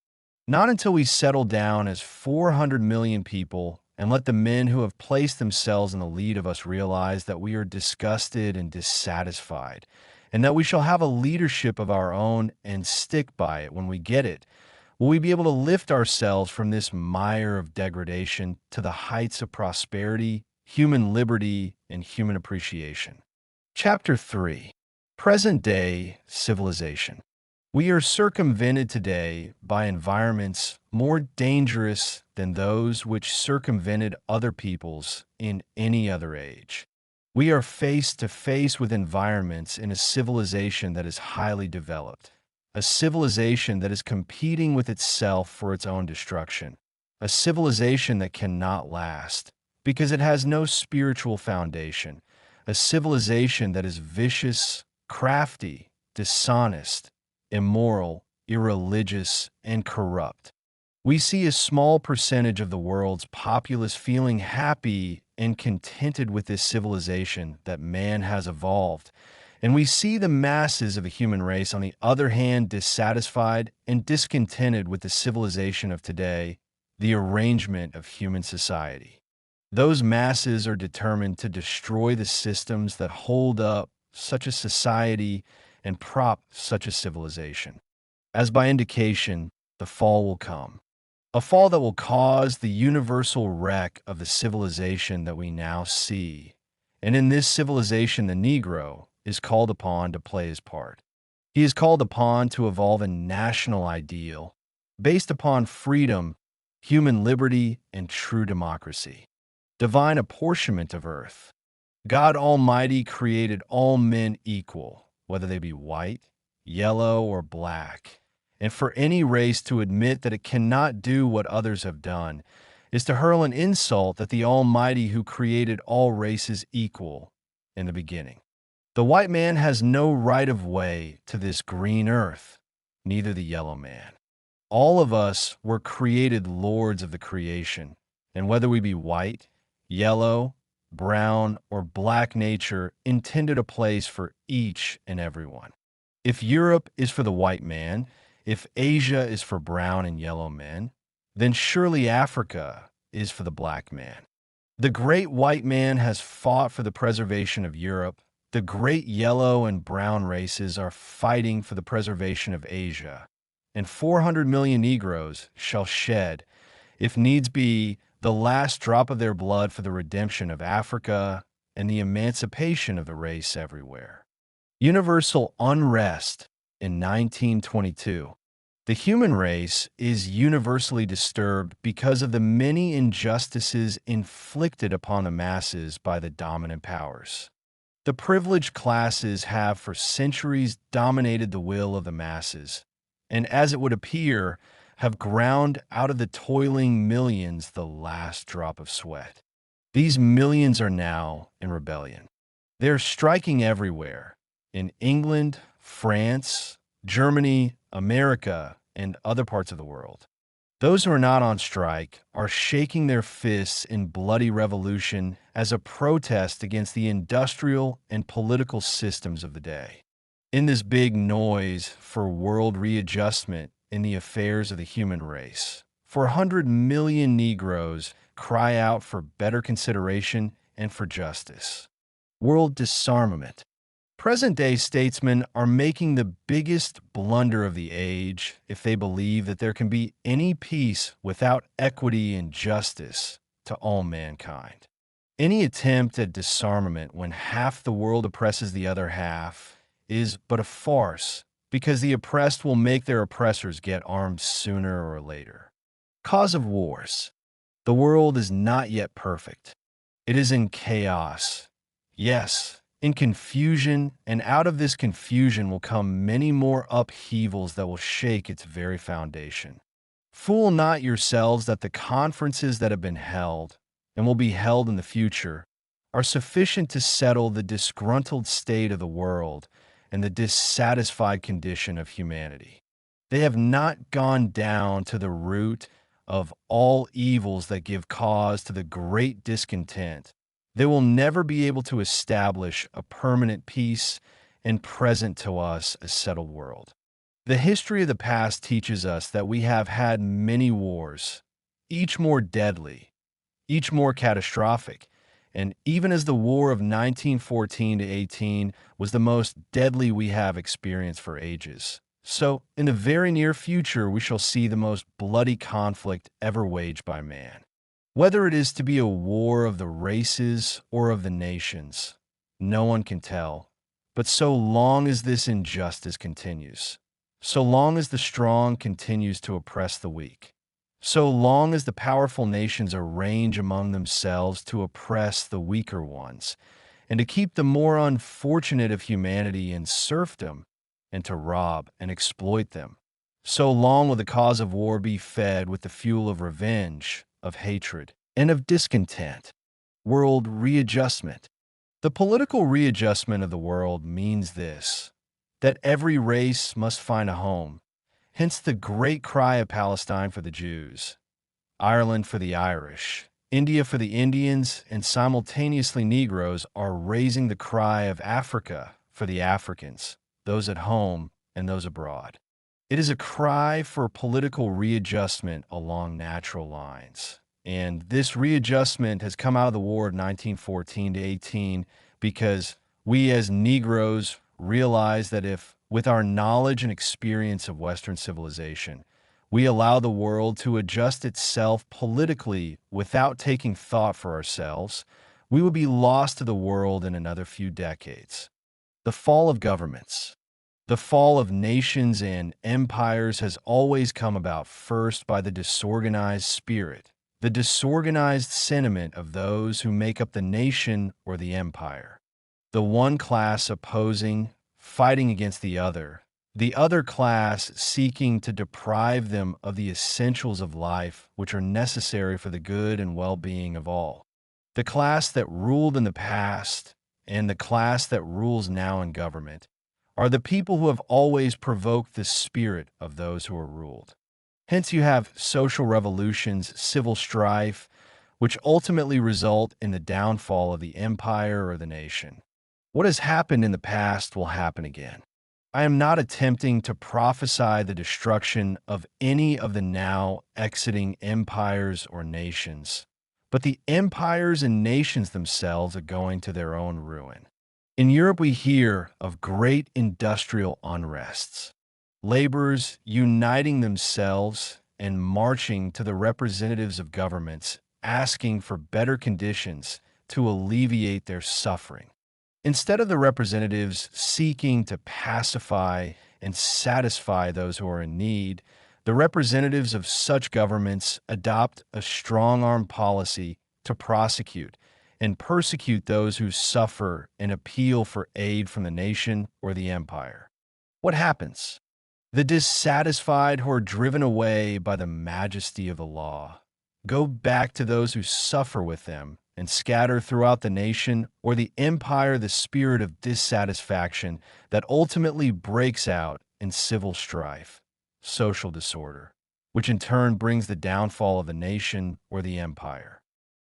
Not until we settle down as 400 million people and let the men who have placed themselves in the lead of us realize that we are disgusted and dissatisfied, and that we shall have a leadership of our own and stick by it when we get it, will we be able to lift ourselves from this mire of degradation to the heights of prosperity, human liberty, and human appreciation. Chapter 3. Present-day civilization. We are circumvented today by environments more dangerous than those which circumvented other peoples in any other age. We are face to face with environments in a civilization that is highly developed, a civilization that is competing with itself for its own destruction, a civilization that cannot last because it has no spiritual foundation, a civilization that is vicious, crafty, dishonest, immoral, irreligious, and corrupt. We see a small percentage of the world's populace feeling happy and contented with this civilization that man has evolved, and we see the masses of the human race, on the other hand, dissatisfied and discontented with the civilization of today, the arrangement of human society. Those masses are determined to destroy the systems that hold up such a society and prop such a civilization. As by indication, the fall will come. A fall that will cause the universal wreck of the civilization that we now see. And in this civilization, the Negro is called upon to play his part. He is called upon to evolve a national ideal based upon freedom, human liberty, and true democracy. Divine apportionment of earth. God Almighty created all men equal, whether they be white, yellow, or black. And for any race to admit that it cannot do what others have done is to hurl an insult at the Almighty who created all races equal in the beginning. The white man has no right of way to this green earth, neither the yellow man. All of us were created lords of the creation, and whether we be white, yellow, brown, or black, nature intended a place for each and everyone. If Europe is for the white man, if Asia is for brown and yellow men, then surely Africa is for the black man. The great white man has fought for the preservation of Europe. The great yellow and brown races are fighting for the preservation of Asia. And 400 million Negroes shall shed, if needs be, the last drop of their blood for the redemption of Africa and the emancipation of the race everywhere. Universal unrest in 1922. The human race is universally disturbed because of the many injustices inflicted upon the masses by the dominant powers. The privileged classes have for centuries dominated the will of the masses, and as it would appear, have ground out of the toiling millions the last drop of sweat. These millions are now in rebellion. They are striking everywhere, in England, France, Germany, America, and other parts of the world. Those who are not on strike are shaking their fists in bloody revolution as a protest against the industrial and political systems of the day. In this big noise for world readjustment in the affairs of the human race, 400 million Negroes cry out for better consideration and for justice. World disarmament. Present-day statesmen are making the biggest blunder of the age if they believe that there can be any peace without equity and justice to all mankind. Any attempt at disarmament when half the world oppresses the other half is but a farce, because the oppressed will make their oppressors get armed sooner or later. Cause of wars. The world is not yet perfect. It is in chaos. Yes, in confusion, and out of this confusion will come many more upheavals that will shake its very foundation. Fool not yourselves that the conferences that have been held, and will be held in the future, are sufficient to settle the disgruntled state of the world and the dissatisfied condition of humanity. They have not gone down to the root of all evils that give cause to the great discontent. They will never be able to establish a permanent peace and present to us a settled world. The history of the past teaches us that we have had many wars, each more deadly, each more catastrophic, and even as the War of 1914 to 18 was the most deadly we have experienced for ages, so in the very near future we shall see the most bloody conflict ever waged by man. Whether it is to be a war of the races or of the nations, no one can tell. But so long as this injustice continues, so long as the strong continues to oppress the weak, so long as the powerful nations arrange among themselves to oppress the weaker ones, and to keep the more unfortunate of humanity in serfdom, and to rob and exploit them, so long will the cause of war be fed with the fuel of revenge, of hatred, and of discontent. World readjustment. The political readjustment of the world means this, that every race must find a home, hence the great cry of Palestine for the Jews, Ireland for the Irish, India for the Indians, and simultaneously Negroes are raising the cry of Africa for the Africans, those at home and those abroad. It is a cry for political readjustment along natural lines. And this readjustment has come out of the war of 1914 to 18 because we as Negroes realize that if, with our knowledge and experience of Western civilization, we allow the world to adjust itself politically without taking thought for ourselves, we will be lost to the world in another few decades. The fall of governments. The fall of nations and empires has always come about first by the disorganized spirit, the disorganized sentiment of those who make up the nation or the empire. The one class opposing, fighting against the other class seeking to deprive them of the essentials of life which are necessary for the good and well-being of all. The class that ruled in the past and the class that rules now in government are the people who have always provoked the spirit of those who are ruled. Hence you have social revolutions, civil strife, which ultimately result in the downfall of the empire or the nation. What has happened in the past will happen again. I am not attempting to prophesy the destruction of any of the now exiting empires or nations, but the empires and nations themselves are going to their own ruin. In Europe, we hear of great industrial unrests, laborers uniting themselves and marching to the representatives of governments, asking for better conditions to alleviate their suffering. Instead of the representatives seeking to pacify and satisfy those who are in need, the representatives of such governments adopt a strong-arm policy to prosecute and persecute those who suffer and appeal for aid from the nation or the empire. What happens? The dissatisfied who are driven away by the majesty of the law go back to those who suffer with them and scatter throughout the nation or the empire the spirit of dissatisfaction that ultimately breaks out in civil strife, social disorder, which in turn brings the downfall of the nation or the empire.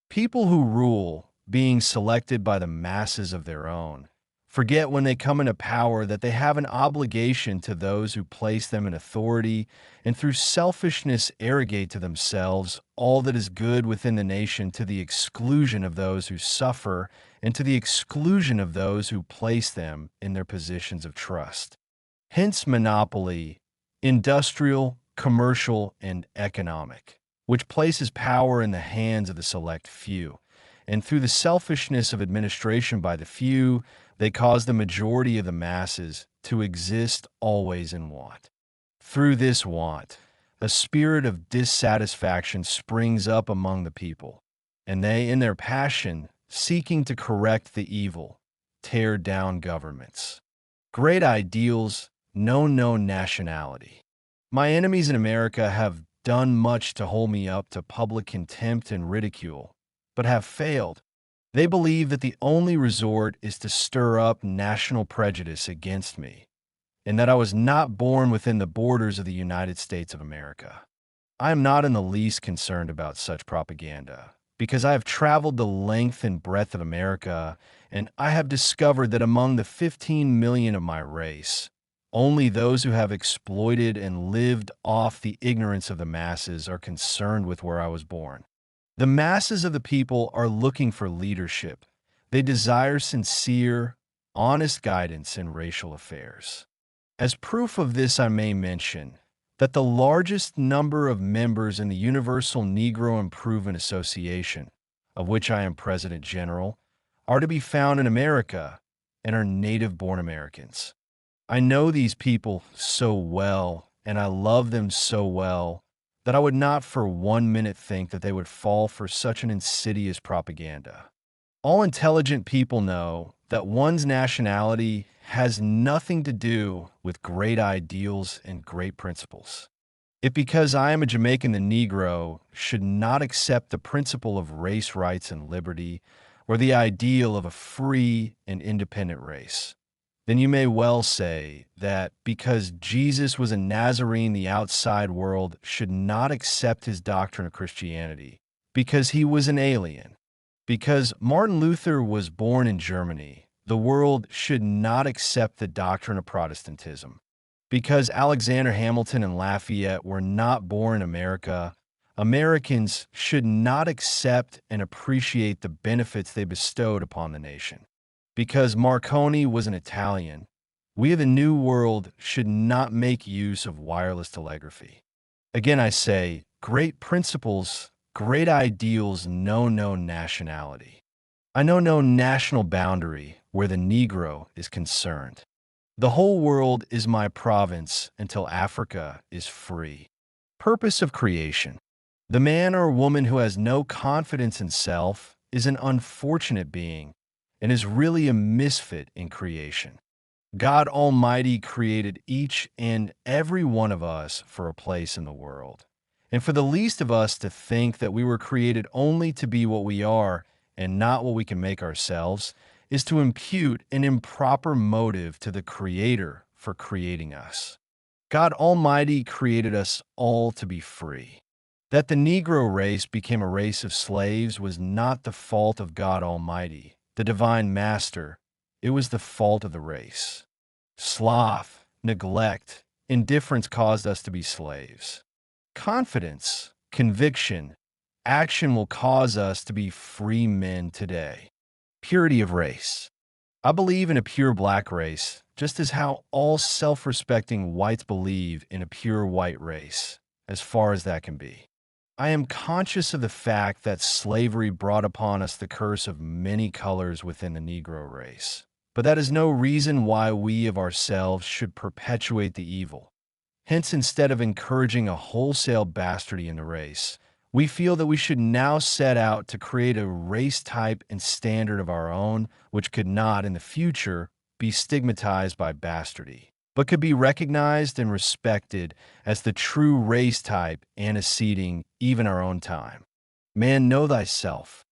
People who rule, being selected by the masses of their own, forget when they come into power that they have an obligation to those who place them in authority, and through selfishness arrogate to themselves all that is good within the nation to the exclusion of those who suffer and to the exclusion of those who place them in their positions of trust. Hence monopoly, industrial, commercial, and economic, which places power in the hands of the select few. And through the selfishness of administration by the few, they cause the majority of the masses to exist always in want. Through this want, a spirit of dissatisfaction springs up among the people, and they, in their passion, seeking to correct the evil, tear down governments. Great ideals know no nationality. My enemies in America have done much to hold me up to public contempt and ridicule, but have failed. They believe that the only resort is to stir up national prejudice against me, and that I was not born within the borders of the United States of America. I am not in the least concerned about such propaganda, because I have traveled the length and breadth of America, and I have discovered that among the 15 million of my race, only those who have exploited and lived off the ignorance of the masses are concerned with where I was born. The masses of the people are looking for leadership. They desire sincere, honest guidance in racial affairs. As proof of this, I may mention that the largest number of members in the Universal Negro Improvement Association, of which I am President General, are to be found in America and are native-born Americans. I know these people so well, and I love them so well, that I would not for 1 minute think that they would fall for such an insidious propaganda. All intelligent people know that one's nationality has nothing to do with great ideals and great principles. If because I am a Jamaican, the Negro should not accept the principle of race rights and liberty, or the ideal of a free and independent race, then you may well say that because Jesus was a Nazarene, the outside world should not accept his doctrine of Christianity, because he was an alien. Because Martin Luther was born in Germany, the world should not accept the doctrine of Protestantism. Because Alexander Hamilton and Lafayette were not born in America, Americans should not accept and appreciate the benefits they bestowed upon the nation. Because Marconi was an Italian, we of the New World should not make use of wireless telegraphy. Again, I say, great principles, great ideals know no nationality. I know no national boundary where the Negro is concerned. The whole world is my province until Africa is free. Purpose of creation. The man or woman who has no confidence in self is an unfortunate being and is really a misfit in creation. God Almighty created each and every one of us for a place in the world, and for the least of us to think that we were created only to be what we are and not what we can make ourselves is to impute an improper motive to the Creator for creating us. God Almighty created us all to be free. That the Negro race became a race of slaves was not the fault of God Almighty, the divine master. It was the fault of the race. Sloth, neglect, indifference caused us to be slaves. Confidence, conviction, action will cause us to be free men today. Purity of race. I believe in a pure black race, just as how all self-respecting whites believe in a pure white race, as far as that can be. I am conscious of the fact that slavery brought upon us the curse of many colors within the Negro race. But that is no reason why we of ourselves should perpetuate the evil. Hence, instead of encouraging a wholesale bastardy in the race, we feel that we should now set out to create a race type and standard of our own, which could not, in the future, be stigmatized by bastardy, but could be recognized and respected as the true race type anteceding even our own time. Man, know thyself.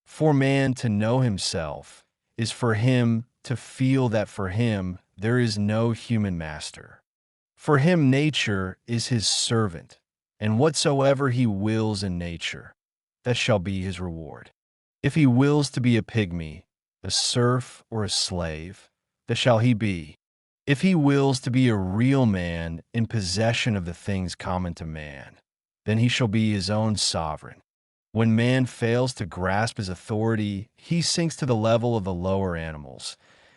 For man to know himself is for him to feel that for him there is no human master. For him nature is his servant, and whatsoever he wills in nature, that shall be his reward. If he wills to be a pygmy, a serf, or a slave, that shall he be. If he wills to be a real man in possession of the things common to man, then he shall be his own sovereign. When man fails to grasp his authority, he sinks to the level of the lower animals,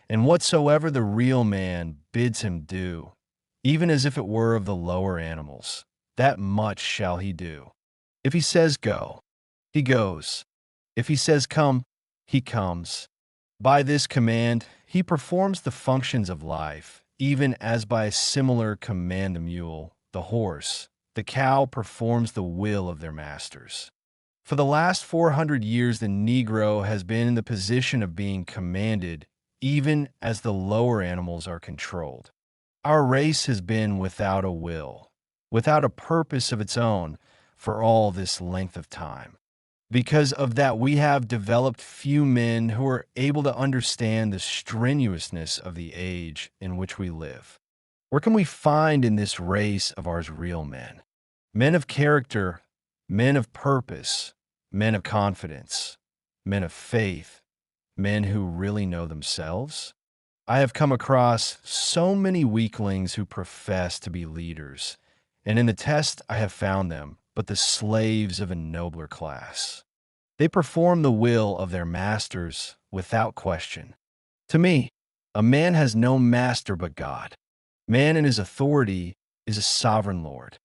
and whatsoever the real man bids him do, even as if it were of the lower animals, that much shall he do. If he says go, he goes. If he says come, he comes. By this command, he performs the functions of life, even as by a similar command the mule, the horse, the cow performs the will of their masters. For the last 400 years, the Negro has been in the position of being commanded, even as the lower animals are controlled. Our race has been without a will, without a purpose of its own, for all this length of time. Because of that, we have developed few men who are able to understand the strenuousness of the age in which we live. Where can we find in this race of ours real men? Men of character, men of purpose, men of confidence, men of faith, men who really know themselves? I have come across so many weaklings who profess to be leaders, and in the test I have found them but the slaves of a nobler class. They perform the will of their masters without question. To me, a man has no master but God. Man in his authority is a sovereign lord.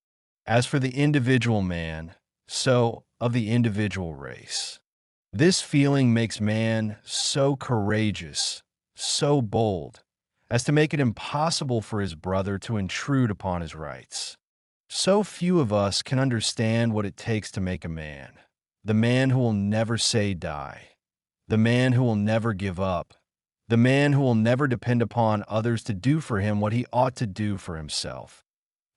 As for the individual man, so of the individual race. This feeling makes man so courageous, so bold, as to make it impossible for his brother to intrude upon his rights. So few of us can understand what it takes to make a man, the man who will never say die, the man who will never give up, the man who will never depend upon others to do for him what he ought to do for himself,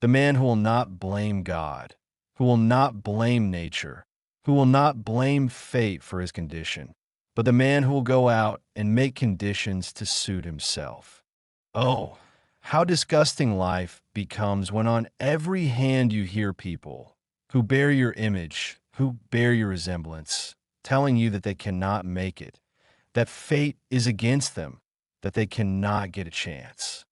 the man who will not blame God, who will not blame nature, who will not blame fate for his condition, but the man who will go out and make conditions to suit himself. Oh, how disgusting life becomes when on every hand you hear people who bear your image, who bear your resemblance, telling you that they cannot make it, that fate is against them, that they cannot get a chance.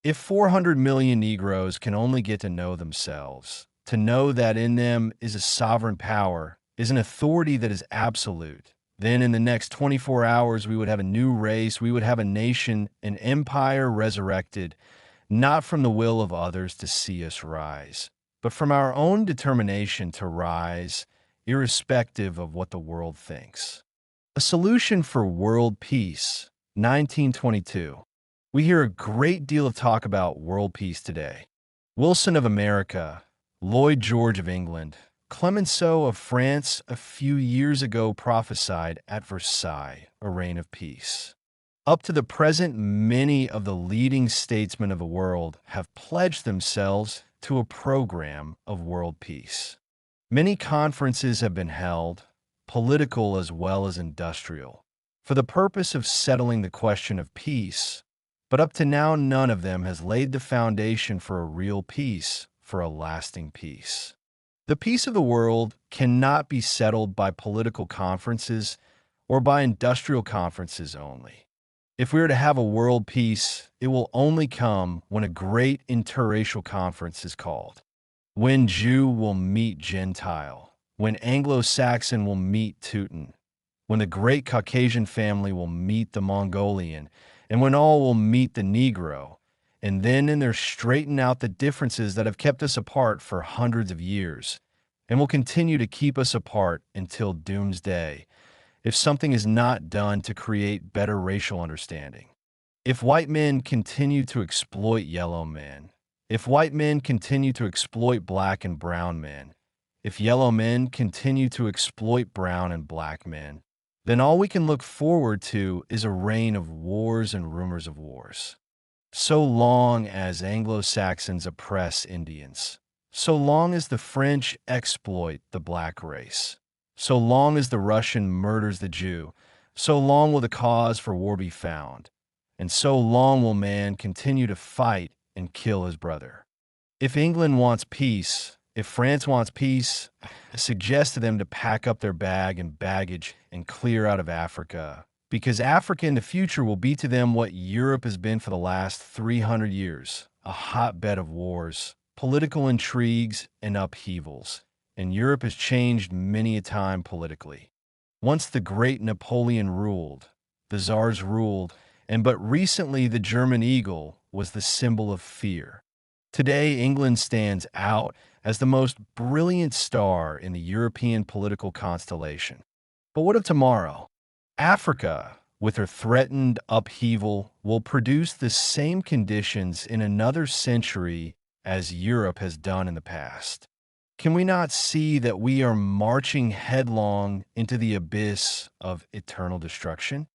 If 400 million Negroes can only get to know themselves, to know that in them is a sovereign power, is an authority that is absolute, then in the next 24 hours we would have a new race, we would have a nation, an empire resurrected, not from the will of others to see us rise, but from our own determination to rise, irrespective of what the world thinks. A solution for world peace, 1922. We hear a great deal of talk about world peace today. Wilson of America, Lloyd George of England, Clemenceau of France a few years ago prophesied at Versailles a reign of peace. Up to the present, many of the leading statesmen of the world have pledged themselves to a program of world peace. Many conferences have been held, political as well as industrial, for the purpose of settling the question of peace, but up to now none of them has laid the foundation for a real peace, for a lasting peace. The peace of the world cannot be settled by political conferences or by industrial conferences only. If we are to have a world peace, it will only come when a great interracial conference is called. When Jew will meet Gentile, when Anglo-Saxon will meet Teuton, when the great Caucasian family will meet the Mongolian, and when all will meet the Negro, and then in there straighten out the differences that have kept us apart for hundreds of years, and will continue to keep us apart until doomsday, if something is not done to create better racial understanding. If white men continue to exploit yellow men, if white men continue to exploit black and brown men, if yellow men continue to exploit brown and black men, then all we can look forward to is a reign of wars and rumors of wars. So long as Anglo-Saxons oppress Indians, so long as the French exploit the black race, so long as the Russian murders the Jew, so long will the cause for war be found, and so long will man continue to fight and kill his brother. If England wants peace, if France wants peace, suggest to them to pack up their bag and baggage and clear out of Africa, because Africa in the future will be to them what Europe has been for the last 300 years, a hotbed of wars, political intrigues, and upheavals. And Europe has changed many a time politically. Once the great Napoleon ruled, the czars ruled, and but recently the German eagle was the symbol of fear. Today, England stands out as the most brilliant star in the European political constellation. But what of tomorrow? Africa, with her threatened upheaval, will produce the same conditions in another century as Europe has done in the past. Can we not see that we are marching headlong into the abyss of eternal destruction?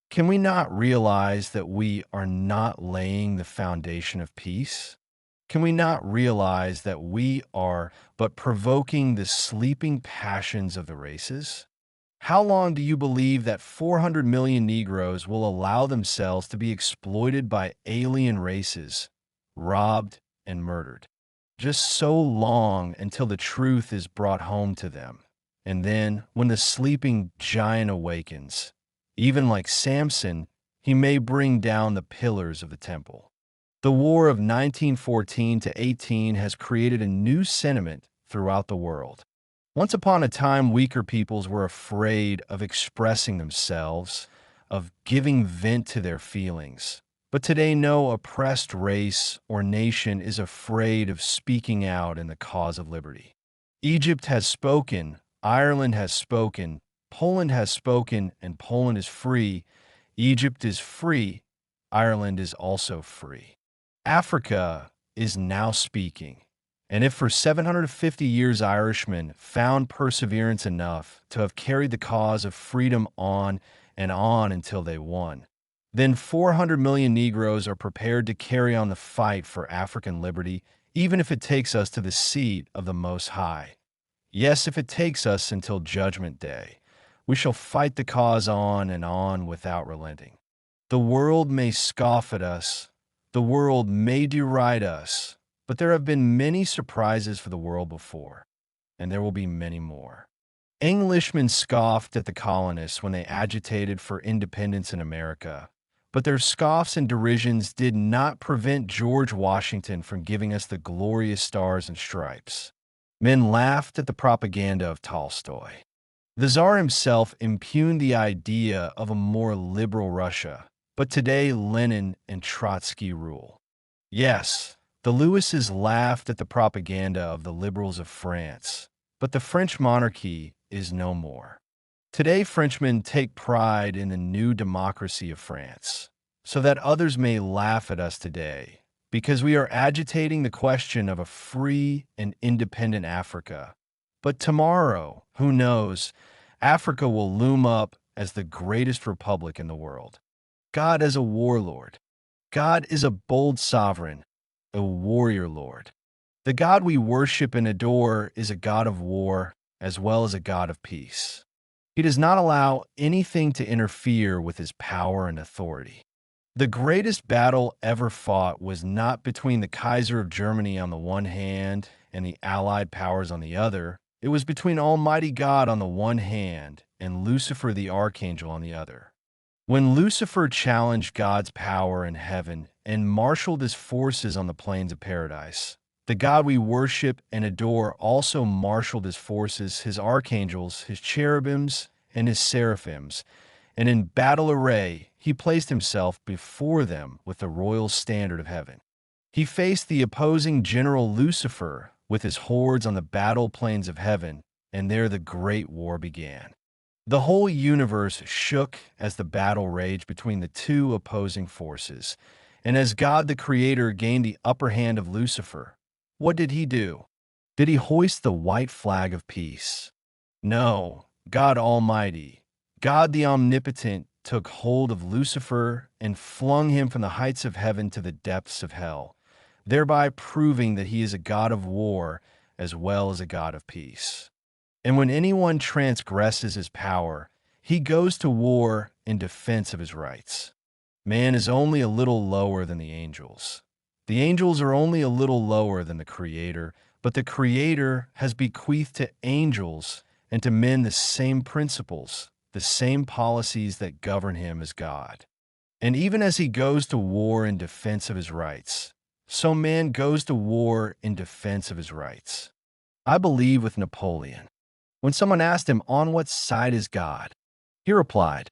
Can we not realize that we are not laying the foundation of peace? Can we not realize that we are but provoking the sleeping passions of the races? How long do you believe that 400 million Negroes will allow themselves to be exploited by alien races, robbed and murdered? Just so long until the truth is brought home to them. And then, when the sleeping giant awakens, even like Samson, he may bring down the pillars of the temple. The war of 1914 to 18 has created a new sentiment throughout the world. Once upon a time, weaker peoples were afraid of expressing themselves, of giving vent to their feelings. But today, no oppressed race or nation is afraid of speaking out in the cause of liberty. Egypt has spoken, Ireland has spoken, Poland has spoken, and Poland is free. Egypt is free, Ireland is also free. Africa is now speaking. And if for 750 years Irishmen found perseverance enough to have carried the cause of freedom on and on until they won, then 400 million Negroes are prepared to carry on the fight for African liberty, even if it takes us to the seat of the Most High. Yes, if it takes us until Judgment Day, we shall fight the cause on and on without relenting. The world may scoff at us, the world may deride us, but there have been many surprises for the world before, and there will be many more. Englishmen scoffed at the colonists when they agitated for independence in America, but their scoffs and derisions did not prevent George Washington from giving us the glorious stars and stripes. Men laughed at the propaganda of Tolstoy. The Tsar himself impugned the idea of a more liberal Russia, but today Lenin and Trotsky rule. Yes, the Lewises laughed at the propaganda of the liberals of France, but the French monarchy is no more. Today, Frenchmen take pride in the new democracy of France, so that others may laugh at us today, because we are agitating the question of a free and independent Africa. But tomorrow, who knows, Africa will loom up as the greatest republic in the world. God is a warlord. God is a bold sovereign, a warrior lord. The God we worship and adore is a God of war as well as a God of peace. He does not allow anything to interfere with his power and authority. The greatest battle ever fought was not between the Kaiser of Germany on the one hand and the Allied powers on the other. It was between Almighty God on the one hand and Lucifer the Archangel on the other. When Lucifer challenged God's power in heaven and marshaled his forces on the plains of paradise, the God we worship and adore also marshaled his forces, his archangels, his cherubims, and his seraphims, and in battle array he placed himself before them with the royal standard of heaven. He faced the opposing general Lucifer with his hordes on the battle plains of heaven, and there the great war began. The whole universe shook as the battle raged between the two opposing forces, and as God the Creator gained the upper hand of Lucifer, what did he do? Did he hoist the white flag of peace? No, God Almighty, God the Omnipotent, took hold of Lucifer and flung him from the heights of heaven to the depths of hell, thereby proving that he is a God of war as well as a God of peace. And when anyone transgresses his power, he goes to war in defense of his rights. Man is only a little lower than the angels. The angels are only a little lower than the Creator, but the Creator has bequeathed to angels and to men the same principles, the same policies that govern him as God. And even as he goes to war in defense of his rights, so man goes to war in defense of his rights. I believe with Napoleon. When someone asked him, "On what side is God?" he replied,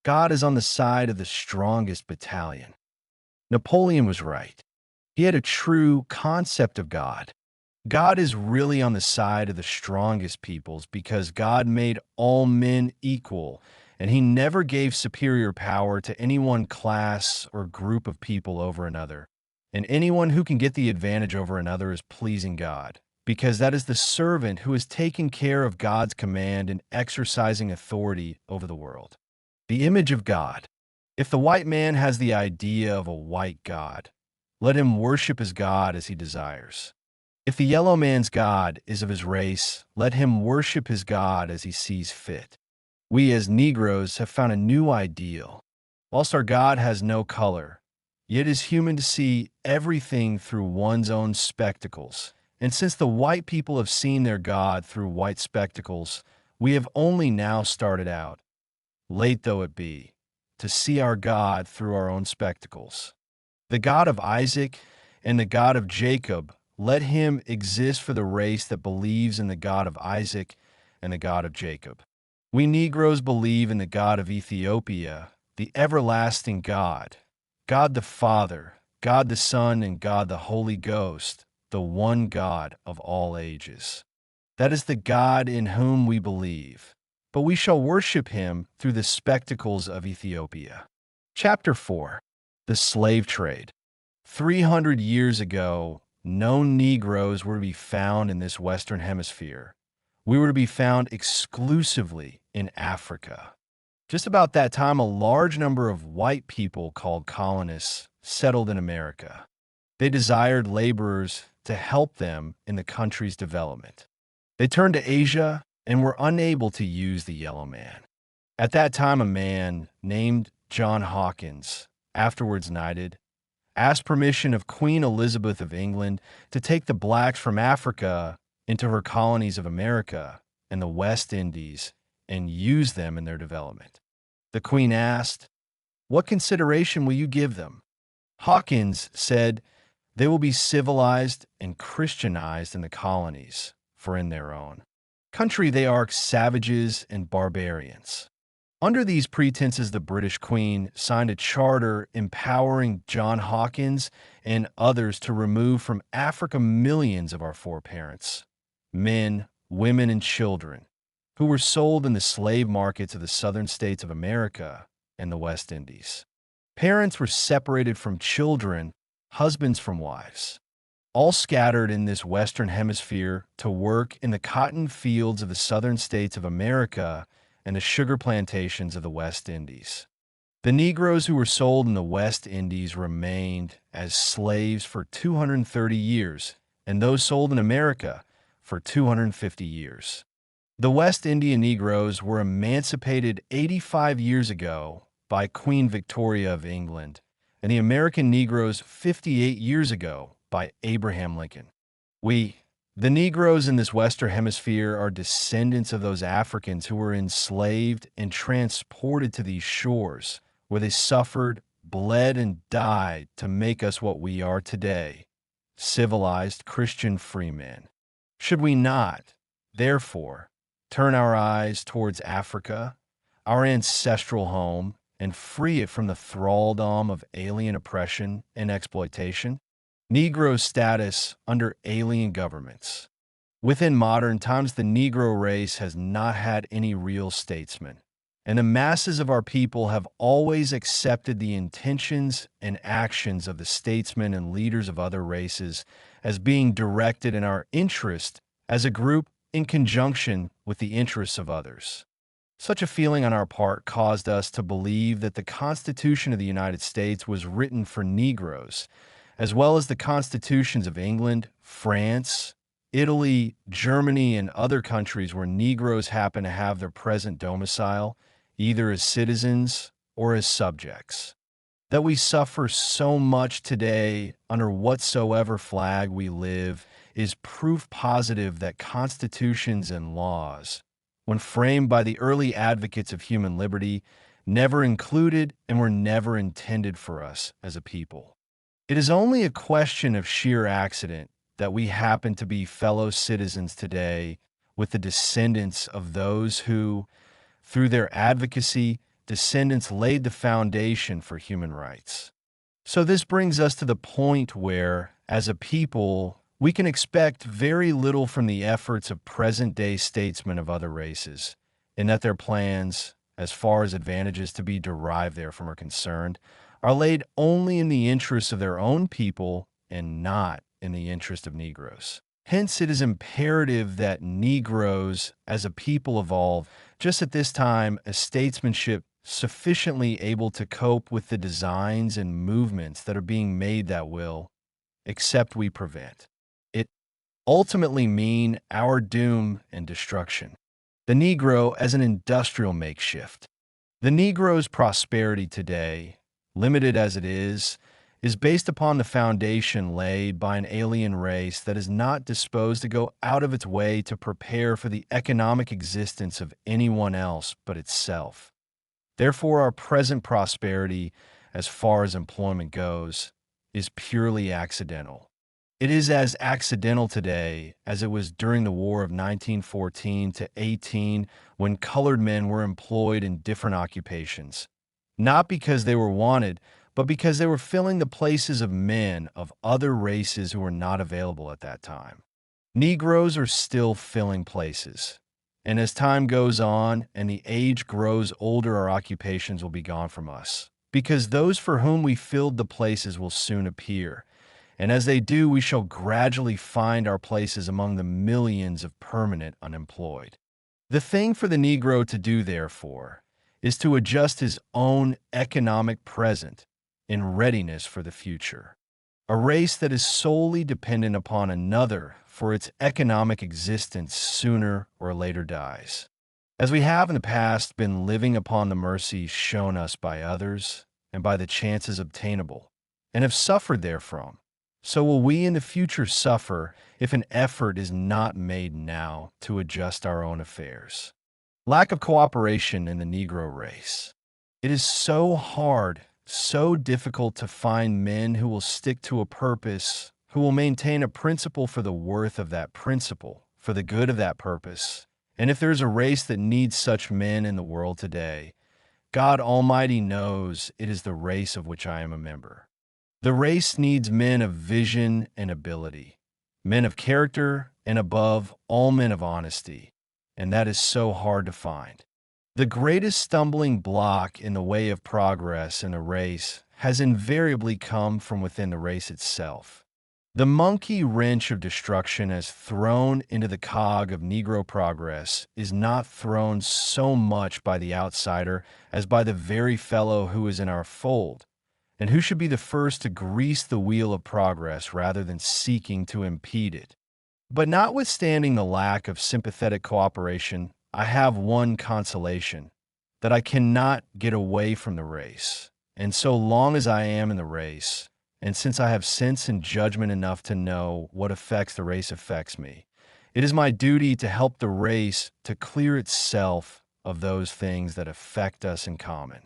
"God is on the side of the strongest battalion." Napoleon was right. He had a true concept of God. God is really on the side of the strongest peoples because God made all men equal, and he never gave superior power to any one class or group of people over another. And anyone who can get the advantage over another is pleasing God, because that is the servant who is taking care of God's command and exercising authority over the world. The image of God. If the white man has the idea of a white God, let him worship his God as he desires. If the yellow man's God is of his race, let him worship his God as he sees fit. We as Negroes have found a new ideal. Whilst our God has no color, yet it is human to see everything through one's own spectacles. And since the white people have seen their God through white spectacles, we have only now started out, late though it be, to see our God through our own spectacles. The God of Isaac and the God of Jacob, let him exist for the race that believes in the God of Isaac and the God of Jacob. We Negroes believe in the God of Ethiopia, the everlasting God, God the Father, God the Son, and God the Holy Ghost, the one God of all ages. That is the God in whom we believe, but we shall worship him through the spectacles of Ethiopia. Chapter 4. The Slave Trade. 300 years ago, no Negroes were to be found in this Western Hemisphere. We were to be found exclusively in Africa. Just about that time, a large number of white people called colonists settled in America. They desired laborers to help them in the country's development. They turned to Asia and were unable to use the yellow man. At that time, a man named John Hawkins, afterwards knighted, asked permission of Queen Elizabeth of England to take the blacks from Africa into her colonies of America and the West Indies and use them in their development. The Queen asked, "What consideration will you give them?" Hawkins said, "They will be civilized and Christianized in the colonies, for in their own country they are savages and barbarians." Under these pretenses, the British Queen signed a charter empowering John Hawkins and others to remove from Africa millions of our foreparents, men, women, and children, who were sold in the slave markets of the southern states of America and the West Indies. Parents were separated from children, husbands from wives, all scattered in this Western Hemisphere to work in the cotton fields of the southern states of America and the sugar plantations of the West Indies. The Negroes who were sold in the West Indies remained as slaves for 230 years, and those sold in America for 250 years. The West Indian Negroes were emancipated 85 years ago by Queen Victoria of England, and the American Negroes 58 years ago by Abraham Lincoln. We, the Negroes in this Western Hemisphere, are descendants of those Africans who were enslaved and transported to these shores, where they suffered, bled, and died to make us what we are today, civilized Christian free men. Should we not, therefore, turn our eyes towards Africa, our ancestral home, and free it from the thraldom of alien oppression and exploitation? Negro status under alien governments. Within modern times, the Negro race has not had any real statesmen, and the masses of our people have always accepted the intentions and actions of the statesmen and leaders of other races as being directed in our interest as a group in conjunction with the interests of others. Such a feeling on our part caused us to believe that the Constitution of the United States was written for Negroes, as well as the constitutions of England, France, Italy, Germany, and other countries where Negroes happen to have their present domicile, either as citizens or as subjects. That we suffer so much today under whatsoever flag we live is proof positive that constitutions and laws, when framed by the early advocates of human liberty, never included and were never intended for us as a people. It is only a question of sheer accident that we happen to be fellow citizens today with the descendants of those who, through their advocacy, descendants laid the foundation for human rights. So this brings us to the point where, as a people, we can expect very little from the efforts of present-day statesmen of other races, in that their plans, as far as advantages to be derived therefrom are concerned, are laid only in the interests of their own people and not in the interest of Negroes. Hence, it is imperative that Negroes, as a people, evolve, just at this time, a statesmanship sufficiently able to cope with the designs and movements that are being made that will, except we prevent it, ultimately mean our doom and destruction. The Negro as an industrial makeshift. The Negro's prosperity today, limited as it is based upon the foundation laid by an alien race that is not disposed to go out of its way to prepare for the economic existence of anyone else but itself. Therefore, our present prosperity, as far as employment goes, is purely accidental. It is as accidental today as it was during the War of 1914 to 18 when colored men were employed in different occupations, not because they were wanted, but because they were filling the places of men of other races who were not available at that time. Negroes are still filling places, and as time goes on and the age grows older, our occupations will be gone from us, because those for whom we filled the places will soon appear, and as they do, we shall gradually find our places among the millions of permanent unemployed. The thing for the Negro to do, therefore, is to adjust his own economic present in readiness for the future. A race that is solely dependent upon another for its economic existence sooner or later dies. As we have in the past been living upon the mercies shown us by others and by the chances obtainable, and have suffered therefrom, so will we in the future suffer if an effort is not made now to adjust our own affairs. Lack of cooperation in the Negro race. It is so hard, so difficult to find men who will stick to a purpose, who will maintain a principle for the worth of that principle, for the good of that purpose. And if there is a race that needs such men in the world today, God Almighty knows it is the race of which I am a member. The race needs men of vision and ability, men of character, and above all, men of honesty, and that is so hard to find. The greatest stumbling block in the way of progress in a race has invariably come from within the race itself. The monkey wrench of destruction as thrown into the cog of Negro progress is not thrown so much by the outsider as by the very fellow who is in our fold, and who should be the first to grease the wheel of progress rather than seeking to impede it. But notwithstanding the lack of sympathetic cooperation, I have one consolation, that I cannot get away from the race. And so long as I am in the race, and since I have sense and judgment enough to know what effects the race affects me, it is my duty to help the race to clear itself of those things that affect us in common.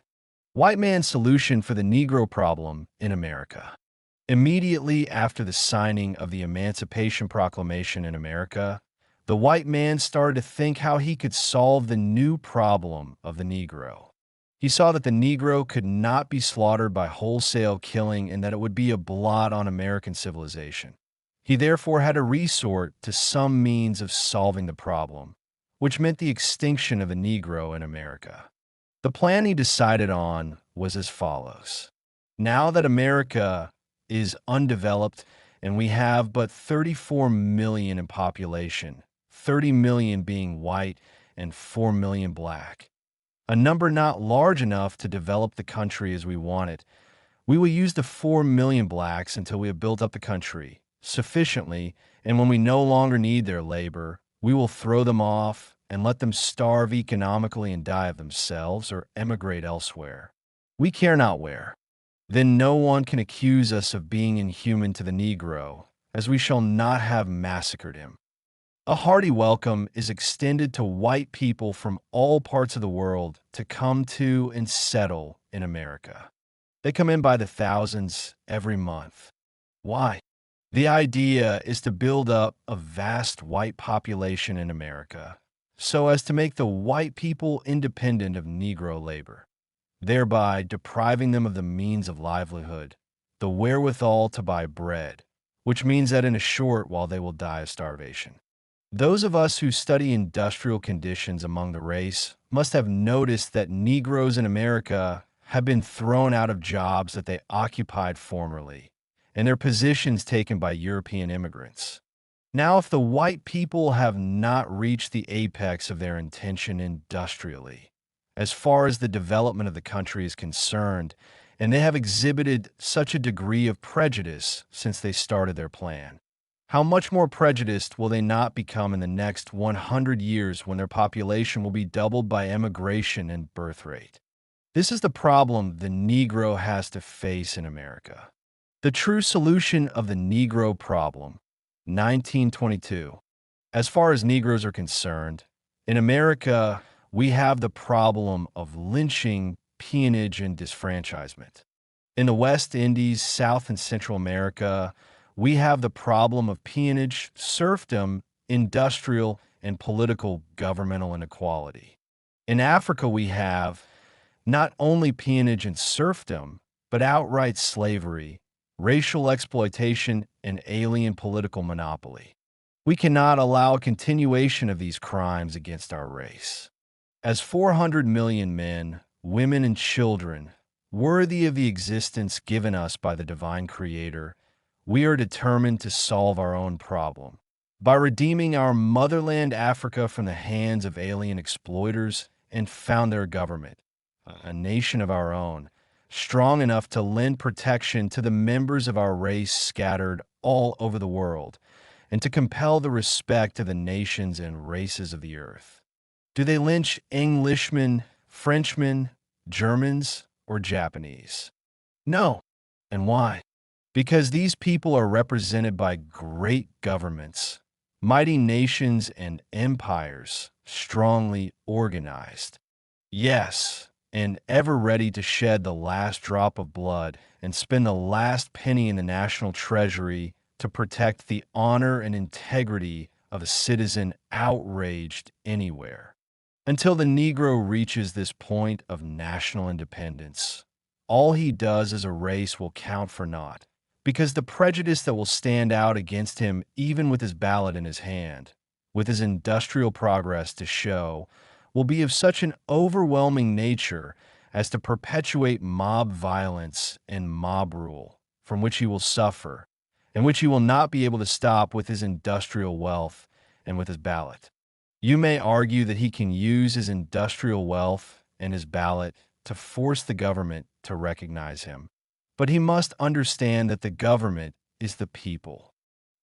White man's solution for the Negro problem in America. Immediately after the signing of the Emancipation Proclamation in America, the white man started to think how he could solve the new problem of the Negro. He saw that the Negro could not be slaughtered by wholesale killing and that it would be a blot on American civilization. He therefore had to resort to some means of solving the problem, which meant the extinction of the Negro in America. The plan he decided on was as follows. Now that America is undeveloped and we have but 34 million in population, 30 million being white and 4 million black, a number not large enough to develop the country as we want it, we will use the 4 million blacks until we have built up the country sufficiently, and when we no longer need their labor, we will throw them off and let them starve economically and die of themselves or emigrate elsewhere. We care not where. Then no one can accuse us of being inhuman to the Negro, as we shall not have massacred him. A hearty welcome is extended to white people from all parts of the world to come to and settle in America. They come in by the thousands every month. Why? The idea is to build up a vast white population in America, so as to make the white people independent of Negro labor, thereby depriving them of the means of livelihood, the wherewithal to buy bread, which means that in a short while they will die of starvation. Those of us who study industrial conditions among the race must have noticed that Negroes in America have been thrown out of jobs that they occupied formerly, and their positions taken by European immigrants. Now, if the white people have not reached the apex of their intention industrially, as far as the development of the country is concerned, and they have exhibited such a degree of prejudice since they started their plan, how much more prejudiced will they not become in the next 100 years when their population will be doubled by emigration and birth rate? This is the problem the Negro has to face in America. The true solution of the Negro problem, 1922. As far as Negroes are concerned, in America, we have the problem of lynching, peonage, and disfranchisement. In the West Indies, South and Central America, we have the problem of peonage, serfdom, industrial, and political governmental inequality. In Africa, we have not only peonage and serfdom, but outright slavery, racial exploitation, and alien political monopoly. We cannot allow a continuation of these crimes against our race. As 400 million men, women, and children, worthy of the existence given us by the divine Creator, we are determined to solve our own problem by redeeming our motherland Africa from the hands of alien exploiters and found their government, a nation of our own, strong enough to lend protection to the members of our race scattered all over the world, and to compel the respect of the nations and races of the earth. Do they lynch Englishmen, Frenchmen, Germans, or Japanese? No. And why? Because these people are represented by great governments, mighty nations and empires, strongly organized. Yes, and ever ready to shed the last drop of blood and spend the last penny in the national treasury to protect the honor and integrity of a citizen outraged anywhere. Until the Negro reaches this point of national independence, all he does as a race will count for naught, because the prejudice that will stand out against him even with his ballot in his hand, with his industrial progress to show, will be of such an overwhelming nature as to perpetuate mob violence and mob rule, from which he will suffer, and which he will not be able to stop with his industrial wealth and with his ballot. You may argue that he can use his industrial wealth and his ballot to force the government to recognize him, but he must understand that the government is the people,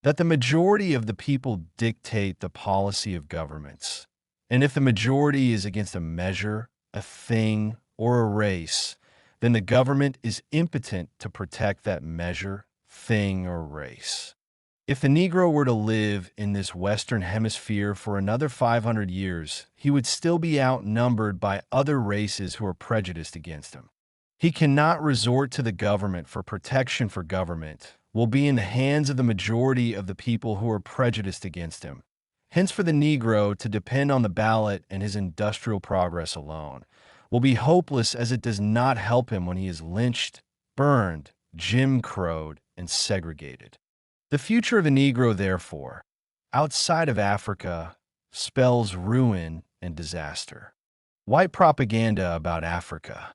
that the majority of the people dictate the policy of governments. And if the majority is against a measure, a thing, or a race, then the government is impotent to protect that measure, thing, or race. If the Negro were to live in this Western Hemisphere for another 500 years, he would still be outnumbered by other races who are prejudiced against him. He cannot resort to the government for protection, for government will be in the hands of the majority of the people who are prejudiced against him. Hence, for the Negro to depend on the ballot and his industrial progress alone will be hopeless, as it does not help him when he is lynched, burned, Jim Crowed, and segregated. The future of the Negro, therefore, outside of Africa, spells ruin and disaster. White propaganda about Africa.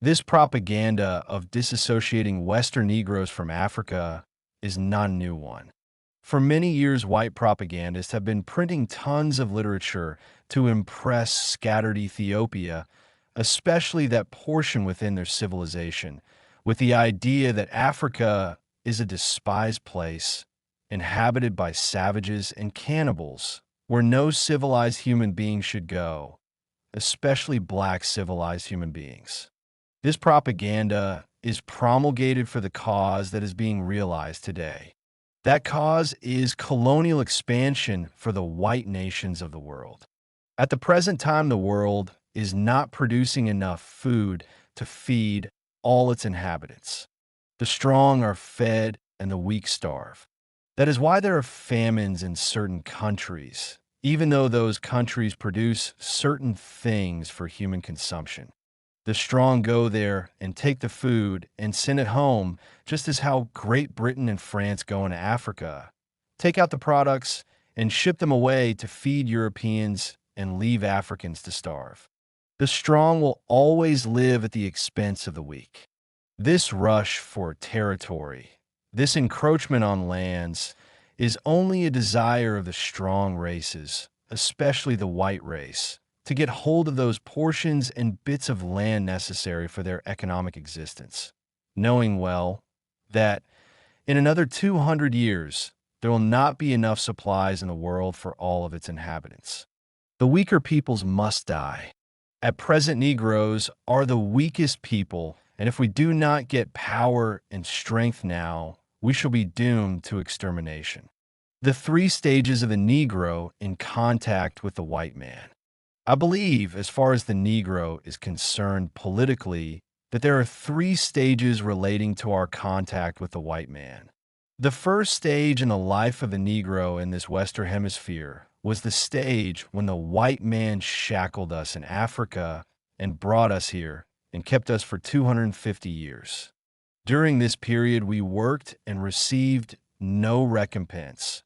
This propaganda of disassociating Western Negroes from Africa is not a new one. For many years, white propagandists have been printing tons of literature to impress scattered Ethiopia, especially that portion within their civilization, with the idea that Africa is a despised place, inhabited by savages and cannibals, where no civilized human being should go, especially black civilized human beings. This propaganda is promulgated for the cause that is being realized today. That cause is colonial expansion for the white nations of the world. At the present time, the world is not producing enough food to feed all its inhabitants. The strong are fed and the weak starve. That is why there are famines in certain countries, even though those countries produce certain things for human consumption. The strong go there and take the food and send it home, just as how Great Britain and France go into Africa, take out the products and ship them away to feed Europeans and leave Africans to starve. The strong will always live at the expense of the weak. This rush for territory, this encroachment on lands, is only a desire of the strong races, especially the white race, to get hold of those portions and bits of land necessary for their economic existence, knowing well that in another 200 years, there will not be enough supplies in the world for all of its inhabitants. The weaker peoples must die. At present, Negroes are the weakest people, and if we do not get power and strength now, we shall be doomed to extermination. The three stages of the Negro in contact with the white man. I believe, as far as the Negro is concerned politically, that there are three stages relating to our contact with the white man. The first stage in the life of the Negro in this Western Hemisphere was the stage when the white man shackled us in Africa and brought us here and kept us for 250 years. During this period, we worked and received no recompense,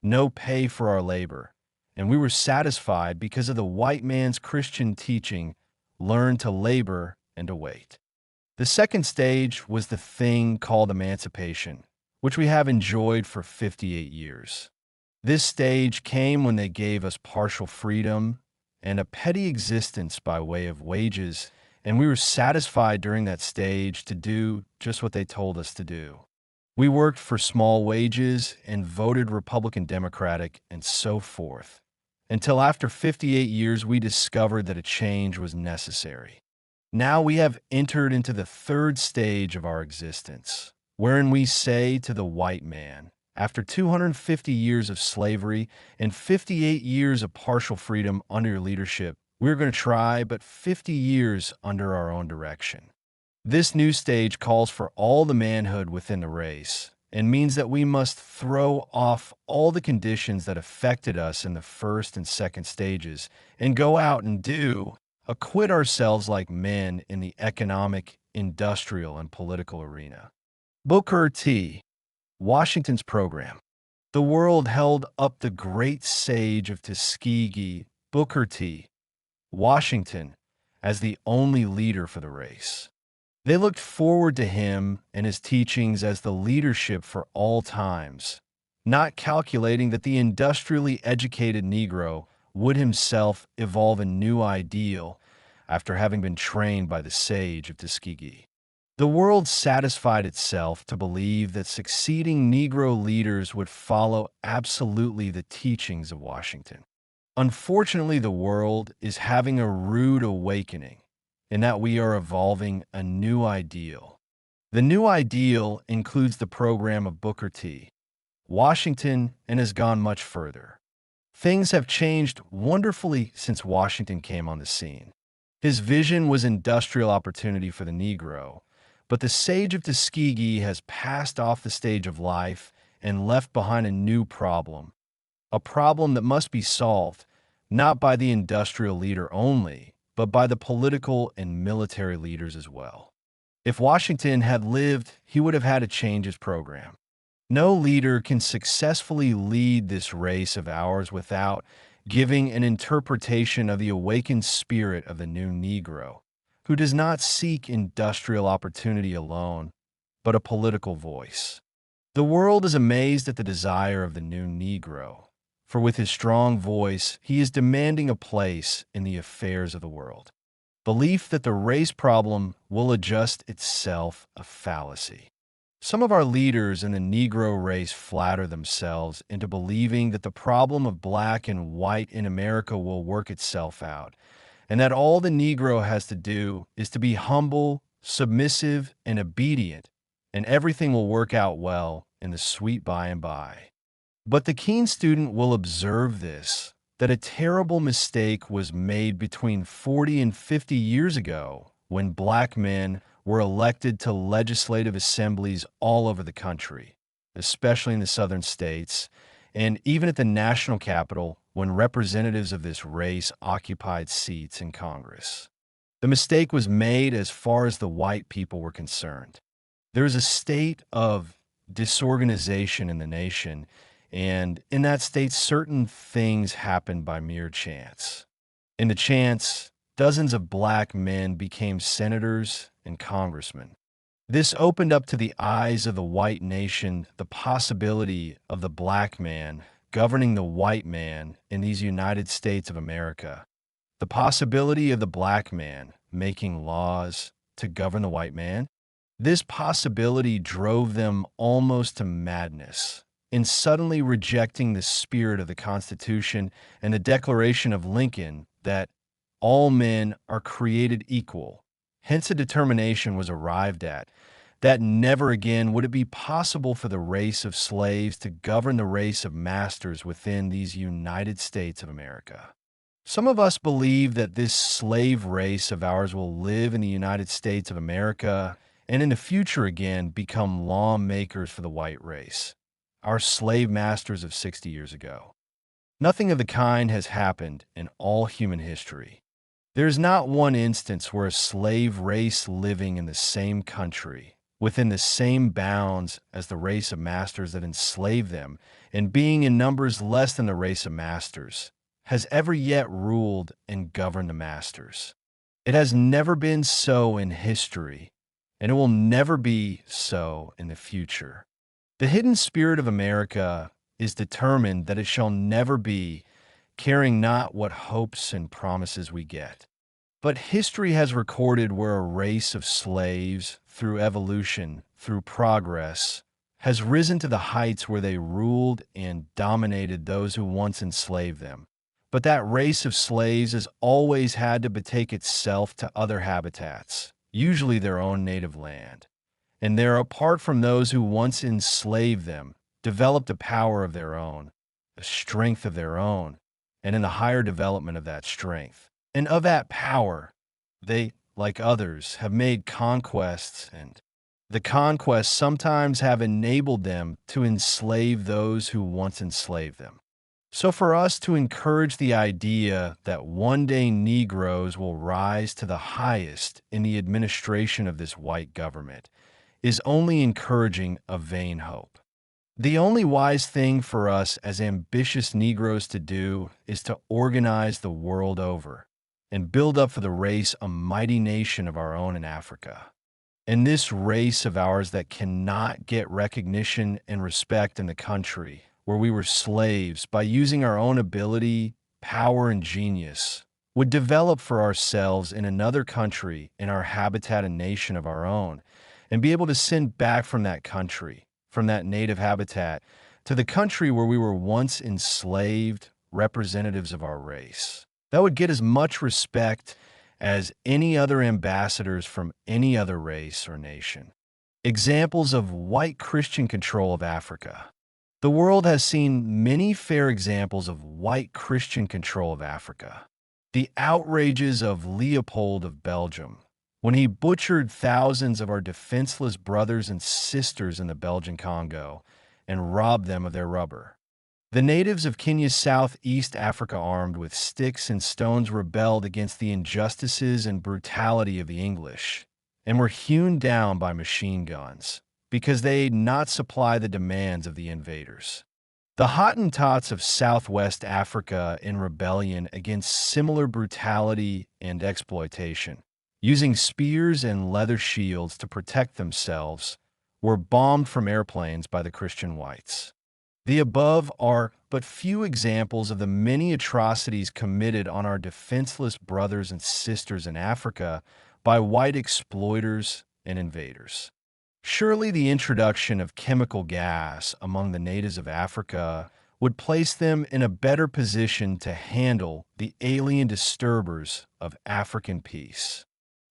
no pay for our labor, and we were satisfied because of the white man's Christian teaching, learn to labor and to wait. The second stage was the thing called emancipation, which we have enjoyed for 58 years. This stage came when they gave us partial freedom and a petty existence by way of wages, and we were satisfied during that stage to do just what they told us to do. We worked for small wages and voted Republican, Democratic, and so forth, until after 58 years we discovered that a change was necessary. Now we have entered into the third stage of our existence, wherein we say to the white man, after 250 years of slavery and 58 years of partial freedom under your leadership, we're going to try but 50 years under our own direction. This new stage calls for all the manhood within the race and means that we must throw off all the conditions that affected us in the first and second stages and go out and acquit ourselves like men in the economic, industrial, and political arena. Booker T. Washington's program. The world held up the great sage of Tuskegee, Booker T. Washington, as the only leader for the race. They looked forward to him and his teachings as the leadership for all times, not calculating that the industrially educated Negro would himself evolve a new ideal after having been trained by the sage of Tuskegee. The world satisfied itself to believe that succeeding Negro leaders would follow absolutely the teachings of Washington. Unfortunately, the world is having a rude awakening in that we are evolving a new ideal. The new ideal includes the program of Booker T. Washington and has gone much further. Things have changed wonderfully since Washington came on the scene. His vision was industrial opportunity for the Negro, but the sage of Tuskegee has passed off the stage of life and left behind a new problem, a problem that must be solved not by the industrial leader only, but by the political and military leaders as well. If Washington had lived, he would have had to change his program. No leader can successfully lead this race of ours without giving an interpretation of the awakened spirit of the new Negro, who does not seek industrial opportunity alone, but a political voice. The world is amazed at the desire of the new Negro, for with his strong voice, he is demanding a place in the affairs of the world. Belief that the race problem will adjust itself a fallacy. Some of our leaders in the Negro race flatter themselves into believing that the problem of black and white in America will work itself out, and that all the Negro has to do is to be humble, submissive, and obedient, and everything will work out well in the sweet by and by. But the keen student will observe this, that a terrible mistake was made between 40 and 50 years ago when black men were elected to legislative assemblies all over the country, especially in the southern states, and even at the national capital when representatives of this race occupied seats in Congress. The mistake was made as far as the white people were concerned. There is a state of disorganization in the nation, and in that state, certain things happened by mere chance. In the chance, dozens of black men became senators and congressmen. This opened up to the eyes of the white nation the possibility of the black man governing the white man in these United States of America, the possibility of the black man making laws to govern the white man. This possibility drove them almost to madness in suddenly rejecting the spirit of the Constitution and the Declaration of Lincoln that all men are created equal. Hence a determination was arrived at that never again would it be possible for the race of slaves to govern the race of masters within these United States of America. Some of us believe that this slave race of ours will live in the United States of America and in the future again become lawmakers for the white race, our slave masters of 60 years ago. Nothing of the kind has happened in all human history. There is not one instance where a slave race living in the same country, within the same bounds as the race of masters that enslaved them, and being in numbers less than the race of masters, has ever yet ruled and governed the masters. It has never been so in history, and it will never be so in the future. The hidden spirit of America is determined that it shall never be, caring not what hopes and promises we get. But history has recorded where a race of slaves, through evolution, through progress, has risen to the heights where they ruled and dominated those who once enslaved them. But that race of slaves has always had to betake itself to other habitats, usually their own native land. And there, apart from those who once enslaved them, developed a power of their own, a strength of their own, and in the higher development of that strength. And of that power, they, like others, have made conquests, and the conquests sometimes have enabled them to enslave those who once enslaved them. So for us to encourage the idea that one day Negroes will rise to the highest in the administration of this white government is only encouraging a vain hope. The only wise thing for us as ambitious Negroes to do is to organize the world over and build up for the race a mighty nation of our own in Africa. And this race of ours that cannot get recognition and respect in the country where we were slaves by using our own ability, power, and genius, would develop for ourselves in another country in our habitat and nation of our own, and be able to send back from that country, from that native habitat, to the country where we were once enslaved representatives of our race. That would get as much respect as any other ambassadors from any other race or nation. Examples of white Christian control of Africa. The world has seen many fair examples of white Christian control of Africa. The outrages of Leopold of Belgium, when he butchered thousands of our defenseless brothers and sisters in the Belgian Congo and robbed them of their rubber. The natives of Kenya's Southeast Africa, armed with sticks and stones, rebelled against the injustices and brutality of the English and were hewn down by machine guns because they did not supply the demands of the invaders. The Hottentots of Southwest Africa, in rebellion against similar brutality and exploitation, using spears and leather shields to protect themselves, were bombed from airplanes by the Christian whites. The above are but few examples of the many atrocities committed on our defenseless brothers and sisters in Africa by white exploiters and invaders. Surely the introduction of chemical gas among the natives of Africa would place them in a better position to handle the alien disturbers of African peace.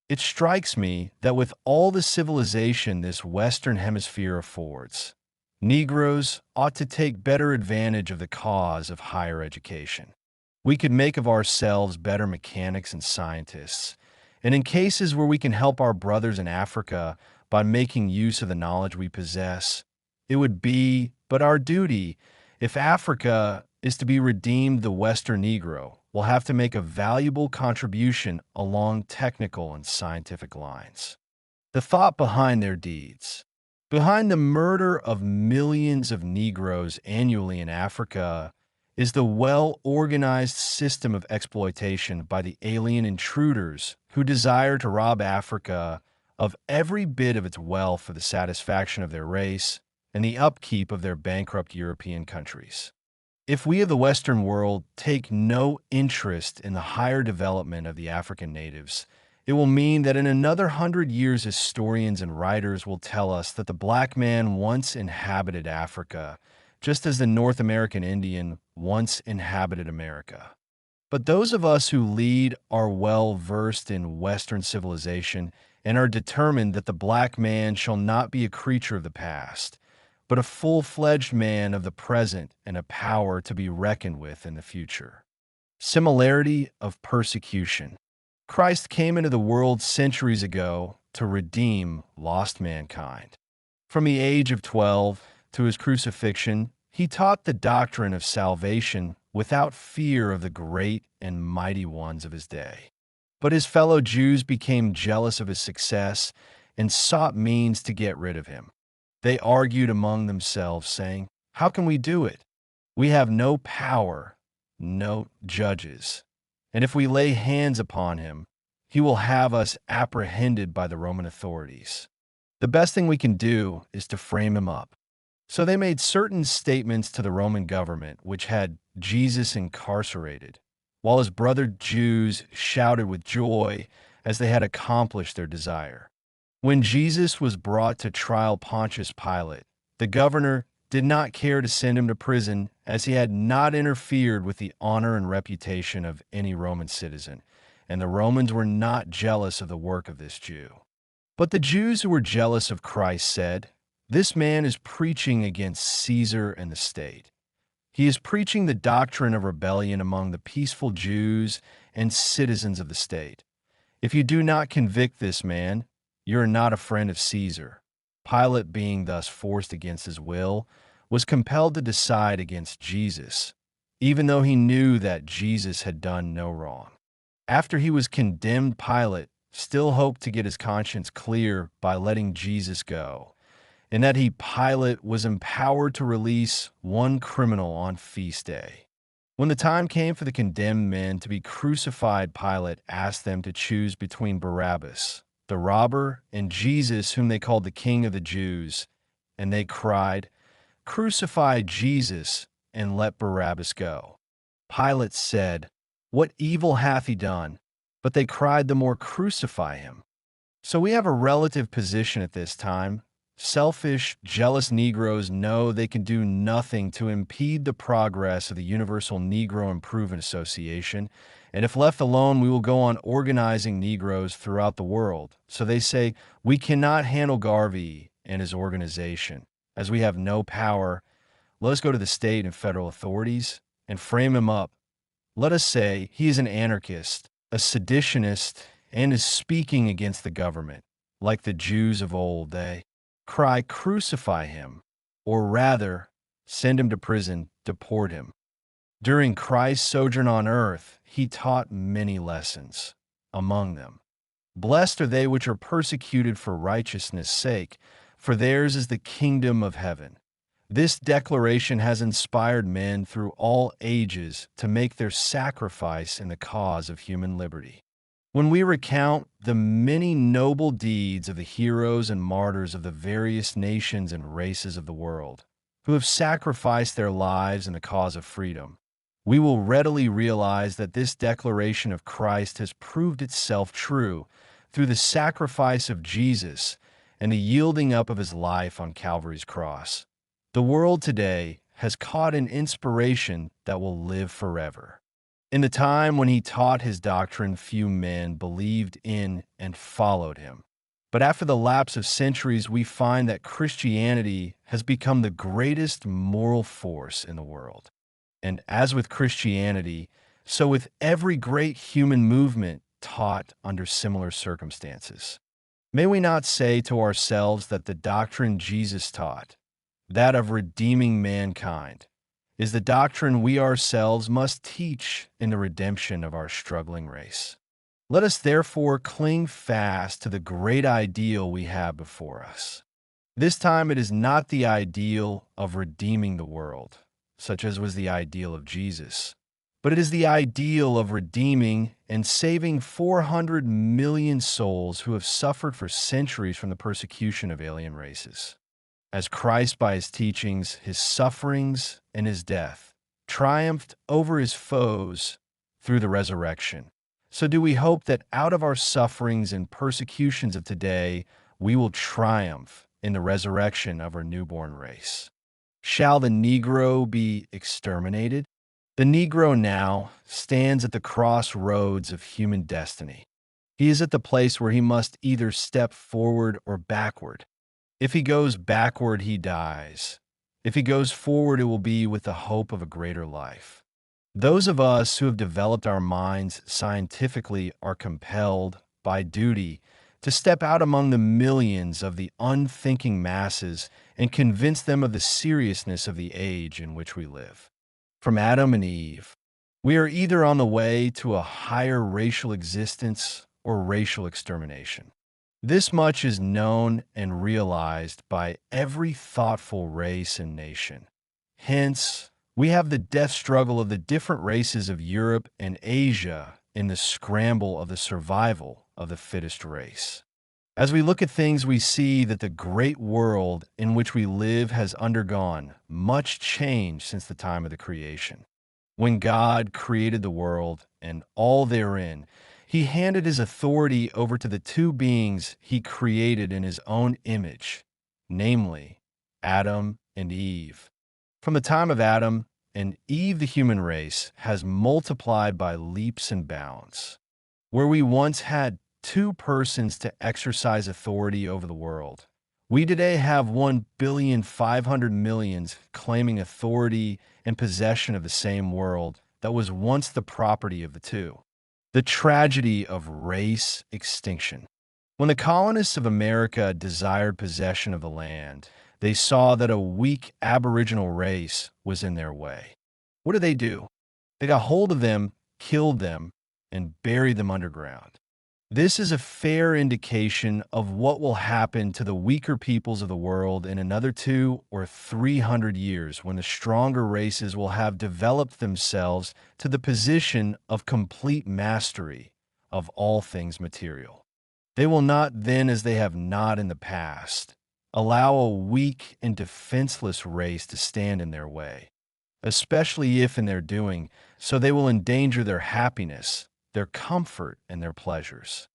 It strikes me that with all the civilization this Western Hemisphere affords, Negroes ought to take better advantage of the cause of higher education. We could make of ourselves better mechanics and scientists, and in cases where we can help our brothers in Africa by making use of the knowledge we possess, it would be but our duty. If Africa is to be redeemed, the Western Negro will have to make a valuable contribution along technical and scientific lines. The thought behind their deeds, behind the murder of millions of Negroes annually in Africa, is the well-organized system of exploitation by the alien intruders who desire to rob Africa of every bit of its wealth for the satisfaction of their race and the upkeep of their bankrupt European countries. If we of the Western world take no interest in the higher development of the African natives, it will mean that in another 100 years, historians and writers will tell us that the black man once inhabited Africa, just as the North American Indian once inhabited America. But those of us who lead are well versed in Western civilization and are determined that the black man shall not be a creature of the past, but a full-fledged man of the present and a power to be reckoned with in the future. Similarity of persecution. Christ came into the world centuries ago to redeem lost mankind. From the age of 12 to his crucifixion, he taught the doctrine of salvation without fear of the great and mighty ones of his day. But his fellow Jews became jealous of his success and sought means to get rid of him. They argued among themselves, saying, "How can we do it? We have no power, no judges. And if we lay hands upon him, he will have us apprehended by the Roman authorities. The best thing we can do is to frame him up." So they made certain statements to the Roman government which had Jesus incarcerated, while his brother Jews shouted with joy as they had accomplished their desire. When Jesus was brought to trial Pontius Pilate, the governor did not care to send him to prison, as he had not interfered with the honor and reputation of any Roman citizen, and the Romans were not jealous of the work of this Jew. But the Jews who were jealous of Christ said, "This man is preaching against Caesar and the state. He is preaching the doctrine of rebellion among the peaceful Jews and citizens of the state. If you do not convict this man, you are not a friend of Caesar." Pilate, being thus forced against his will, was compelled to decide against Jesus, even though he knew that Jesus had done no wrong. After he was condemned, Pilate still hoped to get his conscience clear by letting Jesus go, and that Pilate was empowered to release one criminal on feast day. When the time came for the condemned men to be crucified, Pilate asked them to choose between Barabbas, the robber, and Jesus, whom they called the King of the Jews. And they cried, "Crucify Jesus and let Barabbas go." Pilate said, "What evil hath he done?" But they cried the more, "Crucify him." So we have a relative position at this time. Selfish, jealous Negroes know they can do nothing to impede the progress of the Universal Negro Improvement Association, and if left alone, we will go on organizing Negroes throughout the world. So they say, "We cannot handle Garvey and his organization. As we have no power, let us go to the state and federal authorities and frame him up Let us say he is an anarchist, a seditionist, and is speaking against the government. Like the Jews of old, they cry, "Crucify him," or rather, send him to prison, deport him. During Christ's sojourn on earth, he taught many lessons. Among them, "Blessed are they which are persecuted for righteousness' sake, for theirs is the kingdom of heaven." This declaration has inspired men through all ages to make their sacrifice in the cause of human liberty. When we recount the many noble deeds of the heroes and martyrs of the various nations and races of the world, who have sacrificed their lives in the cause of freedom, we will readily realize that this declaration of Christ has proved itself true through the sacrifice of Jesus and the yielding up of his life on Calvary's cross. The world today has caught an inspiration that will live forever. In the time when he taught his doctrine, few men believed in and followed him. But after the lapse of centuries, we find that Christianity has become the greatest moral force in the world. And as with Christianity, so with every great human movement taught under similar circumstances. May we not say to ourselves that the doctrine Jesus taught, that of redeeming mankind, is the doctrine we ourselves must teach in the redemption of our struggling race. Let us therefore cling fast to the great ideal we have before us. This time it is not the ideal of redeeming the world, such as was the ideal of Jesus, but it is the ideal of redeeming and saving 400 million souls who have suffered for centuries from the persecution of alien races. As Christ, by his teachings, his sufferings, and his death, triumphed over his foes through the resurrection, so do we hope that out of our sufferings and persecutions of today, we will triumph in the resurrection of our newborn race. Shall the Negro be exterminated? The Negro now stands at the crossroads of human destiny. He is at the place where he must either step forward or backward. If he goes backward, he dies. If he goes forward, it will be with the hope of a greater life. Those of us who have developed our minds scientifically are compelled, by duty, to step out among the millions of the unthinking masses and convince them of the seriousness of the age in which we live. From Adam and Eve, we are either on the way to a higher racial existence or racial extermination. This much is known and realized by every thoughtful race and nation. Hence, we have the death struggle of the different races of Europe and Asia in the scramble of the survival of the fittest race. As we look at things, we see that the great world in which we live has undergone much change since the time of the creation. When God created the world and all therein, he handed his authority over to the two beings he created in his own image, namely Adam and Eve. From the time of Adam and Eve, the human race has multiplied by leaps and bounds. Where we once had two persons to exercise authority over the world, we today have 1,500,000,000 claiming authority and possession of the same world that was once the property of the two. The tragedy of race extinction. When the colonists of America desired possession of the land, they saw that a weak aboriginal race was in their way. What did they do? They got hold of them, killed them, and buried them underground. This is a fair indication of what will happen to the weaker peoples of the world in another 200 or 300 years when the stronger races will have developed themselves to the position of complete mastery of all things material. They will not then, as they have not in the past, allow a weak and defenseless race to stand in their way, especially if in their doing so they will endanger their happiness, their comfort, and their pleasures.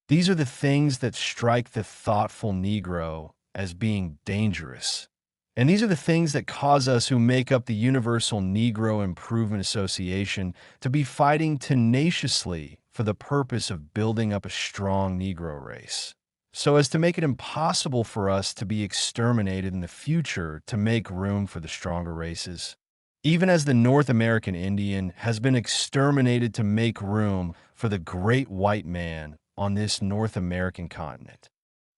These are the things that strike the thoughtful Negro as being dangerous. And these are the things that cause us who make up the Universal Negro Improvement Association to be fighting tenaciously for the purpose of building up a strong Negro race, so as to make it impossible for us to be exterminated in the future to make room for the stronger races. even as the North American Indian has been exterminated to make room for the great white man on this North American continent.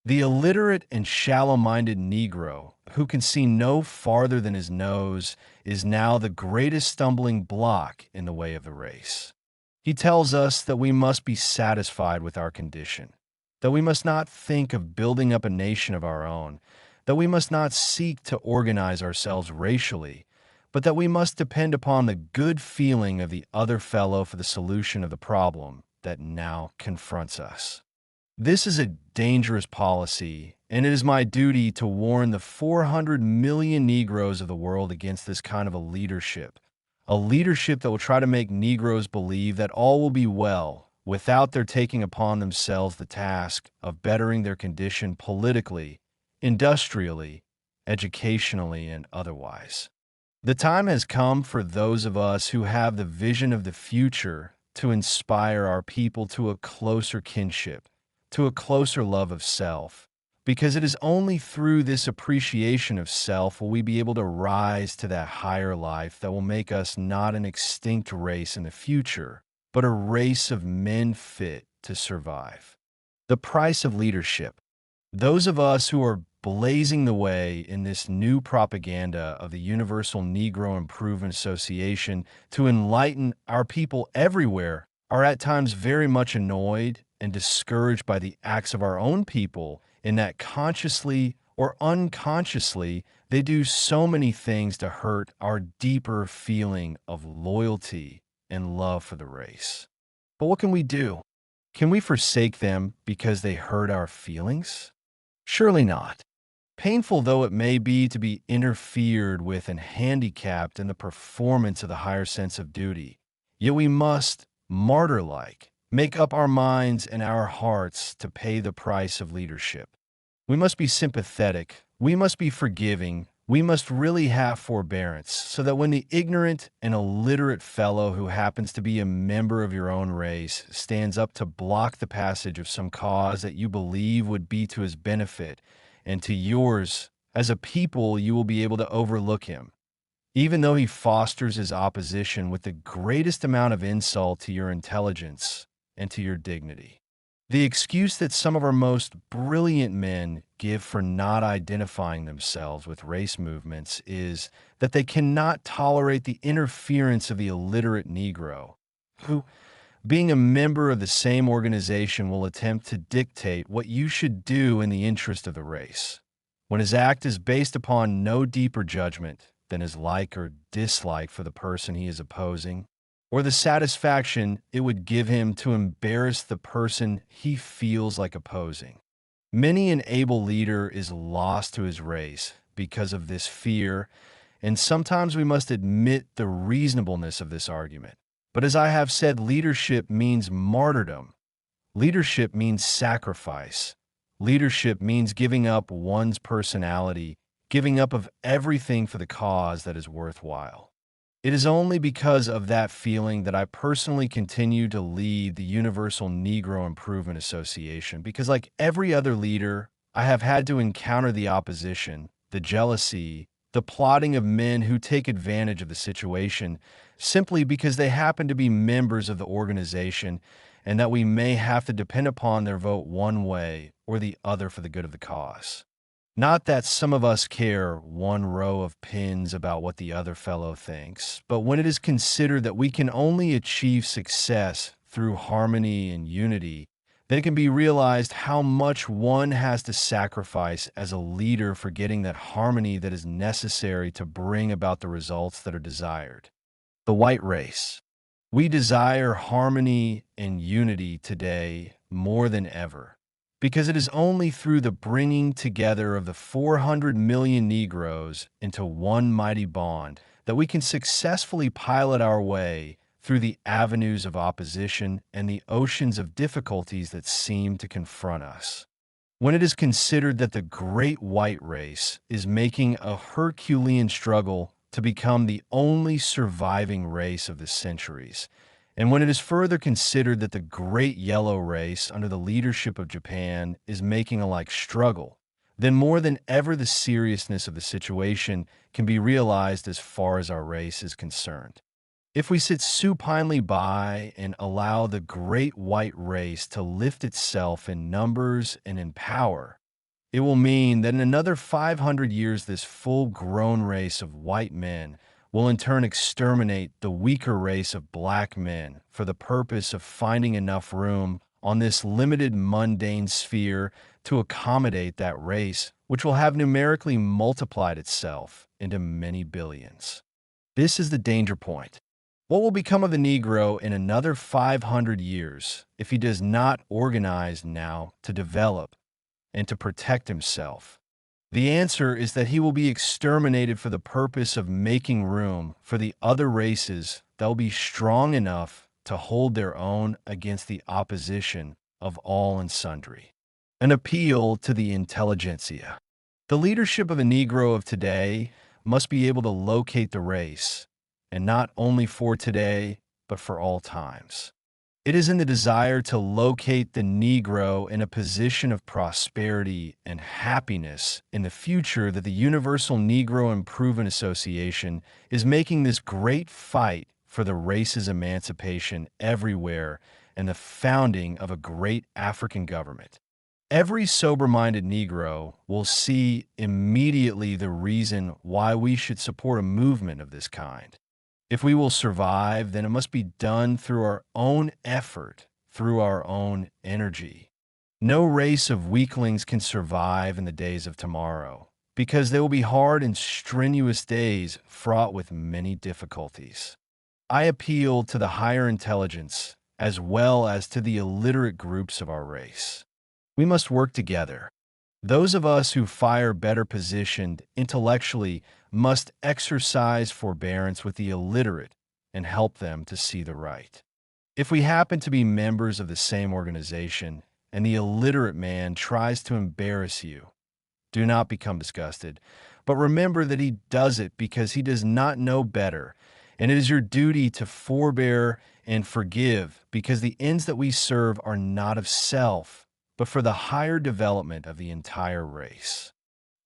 The illiterate and shallow-minded Negro, who can see no farther than his nose, is now the greatest stumbling block in the way of the race. He tells us that we must be satisfied with our condition, that we must not think of building up a nation of our own, that we must not seek to organize ourselves racially, but that we must depend upon the good feeling of the other fellow for the solution of the problem that now confronts us. This is a dangerous policy, and it is my duty to warn the 400 million Negroes of the world against this kind of a leadership that will try to make Negroes believe that all will be well without their taking upon themselves the task of bettering their condition politically, industrially, educationally, and otherwise. The time has come for those of us who have the vision of the future to inspire our people to a closer kinship, to a closer love of self, because it is only through this appreciation of self will we be able to rise to that higher life that will make us not an extinct race in the future, but a race of men fit to survive. The price of leadership. Those of us who are blazing the way in this new propaganda of the Universal Negro Improvement Association to enlighten our people everywhere are at times very much annoyed and discouraged by the acts of our own people in that consciously or unconsciously they do so many things to hurt our deeper feeling of loyalty and love for the race. But what can we do? Can we forsake them because they hurt our feelings? Surely not. Painful though it may be to be interfered with and handicapped in the performance of the higher sense of duty, yet we must, martyr-like, make up our minds and our hearts to pay the price of leadership. We must be sympathetic, we must be forgiving, we must really have forbearance, so that when the ignorant and illiterate fellow who happens to be a member of your own race stands up to block the passage of some cause that you believe would be to his benefit and to yours, as a people you will be able to overlook him, even though he fosters his opposition with the greatest amount of insult to your intelligence and to your dignity. The excuse that some of our most brilliant men give for not identifying themselves with race movements is that they cannot tolerate the interference of the illiterate Negro, who, being a member of the same organization, will attempt to dictate what you should do in the interest of the race, when his act is based upon no deeper judgment than his like or dislike for the person he is opposing, or the satisfaction it would give him to embarrass the person he feels like opposing. Many an able leader is lost to his race because of this fear, and sometimes we must admit the reasonableness of this argument. But as I have said, leadership means martyrdom. Leadership means sacrifice. Leadership means giving up one's personality, giving up of everything for the cause that is worthwhile. It is only because of that feeling that I personally continue to lead the Universal Negro Improvement Association, because like every other leader, I have had to encounter the opposition, the jealousy, the plotting of men who take advantage of the situation simply because they happen to be members of the organization and that we may have to depend upon their vote one way or the other for the good of the cause. Not that some of us care one row of pins about what the other fellow thinks, but when it is considered that we can only achieve success through harmony and unity, then it can be realized how much one has to sacrifice as a leader for getting that harmony that is necessary to bring about the results that are desired. The white race. We desire harmony and unity today more than ever, because it is only through the bringing together of the 400 million Negroes into one mighty bond that we can successfully pilot our way through the avenues of opposition and the oceans of difficulties that seem to confront us. When it is considered that the great white race is making a Herculean struggle to become the only surviving race of the centuries, and when it is further considered that the great yellow race under the leadership of Japan is making a like struggle, then more than ever the seriousness of the situation can be realized as far as our race is concerned. If we sit supinely by and allow the great white race to lift itself in numbers and in power, it will mean that in another 500 years, this full-grown race of white men will in turn exterminate the weaker race of black men for the purpose of finding enough room on this limited mundane sphere to accommodate that race, which will have numerically multiplied itself into many billions. This is the danger point. What will become of the Negro in another 500 years if he does not organize now to develop and to protect himself? The answer is that he will be exterminated for the purpose of making room for the other races that will be strong enough to hold their own against the opposition of all and sundry. An appeal to the intelligentsia. The leadership of a Negro of today must be able to locate the race, and not only for today, but for all times. It is in the desire to locate the Negro in a position of prosperity and happiness in the future that the Universal Negro Improvement Association is making this great fight for the race's emancipation everywhere and the founding of a great African government. Every sober-minded Negro will see immediately the reason why we should support a movement of this kind. If we will survive, then it must be done through our own effort, through our own energy. No race of weaklings can survive in the days of tomorrow, because they will be hard and strenuous days fraught with many difficulties. I appeal to the higher intelligence as well as to the illiterate groups of our race. We must work together. Those of us who fire better positioned intellectually must exercise forbearance with the illiterate and help them to see the right. If we happen to be members of the same organization and the illiterate man tries to embarrass you, do not become disgusted, but remember that he does it because he does not know better, and it is your duty to forbear and forgive because the ends that we serve are not of self, but for the higher development of the entire race.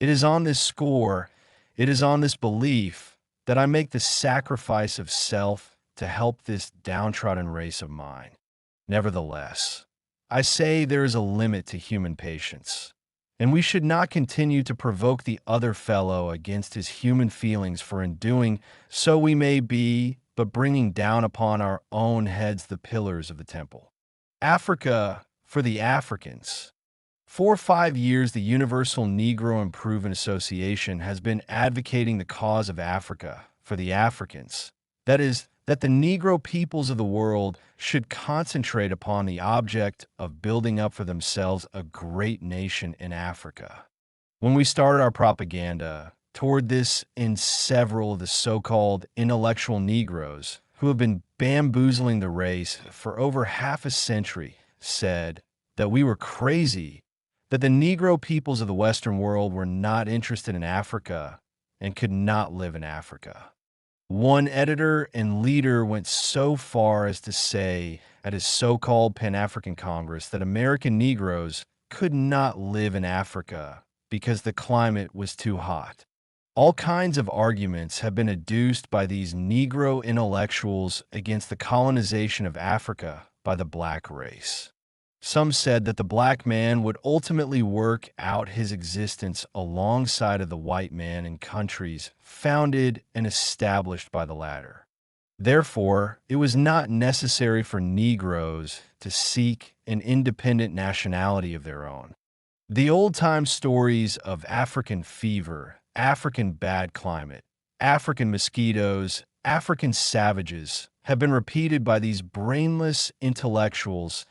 It is on this score, it is on this belief that I make the sacrifice of self to help this downtrodden race of mine. Nevertheless, I say there is a limit to human patience, and we should not continue to provoke the other fellow against his human feelings, for in doing so we may be but bringing down upon our own heads the pillars of the temple. Africa for the Africans. For 5 years, the Universal Negro Improvement Association has been advocating the cause of Africa for the Africans. That is, that the Negro peoples of the world should concentrate upon the object of building up for themselves a great nation in Africa. When we started our propaganda toward this in several of the so-called intellectual Negroes who have been bamboozling the race for over half a century said that we were crazy, that the Negro peoples of the Western world were not interested in Africa and could not live in Africa. One editor and leader went so far as to say at his so-called Pan-African Congress that American Negroes could not live in Africa because the climate was too hot. All kinds of arguments have been adduced by these Negro intellectuals against the colonization of Africa by the black race. Some said that the black man would ultimately work out his existence alongside of the white man in countries founded and established by the latter. Therefore, it was not necessary for Negroes to seek an independent nationality of their own. The old-time stories of African fever, African bad climate, African mosquitoes, African savages have been repeated by these brainless intellectuals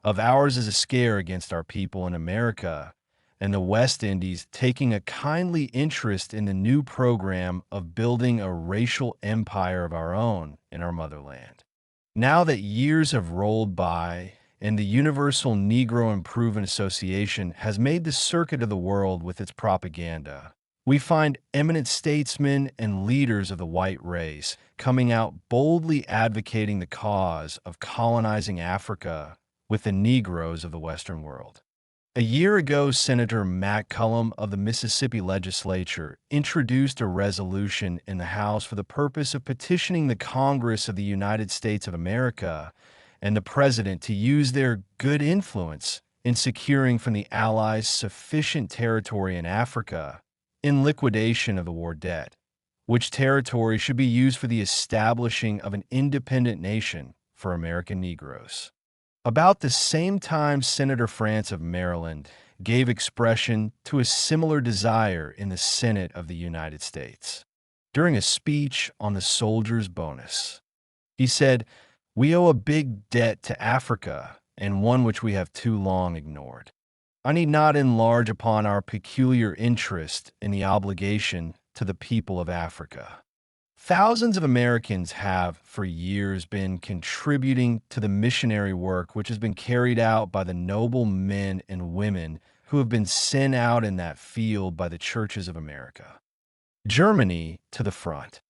of ours as a scare against our people in America and the West Indies taking a kindly interest in the new program of building a racial empire of our own in our motherland. Now that years have rolled by and the Universal Negro Improvement Association has made the circuit of the world with its propaganda, we find eminent statesmen and leaders of the white race coming out boldly advocating the cause of colonizing Africa with the Negroes of the Western world. A year ago, Senator Matt Cullum of the Mississippi legislature introduced a resolution in the House for the purpose of petitioning the Congress of the United States of America and the President to use their good influence in securing from the Allies sufficient territory in Africa in liquidation of the war debt, which territory should be used for the establishing of an independent nation for American Negroes. About the same time, Senator France of Maryland gave expression to a similar desire in the Senate of the United States. During a speech on the soldier's bonus, he said, "We owe a big debt to Africa, and one which we have too long ignored. I need not enlarge upon our peculiar interest in the obligation to the people of Africa. Thousands of Americans have, for years, been contributing to the missionary work which has been carried out by the noble men and women who have been sent out in that field by the churches of America. Germany to the front.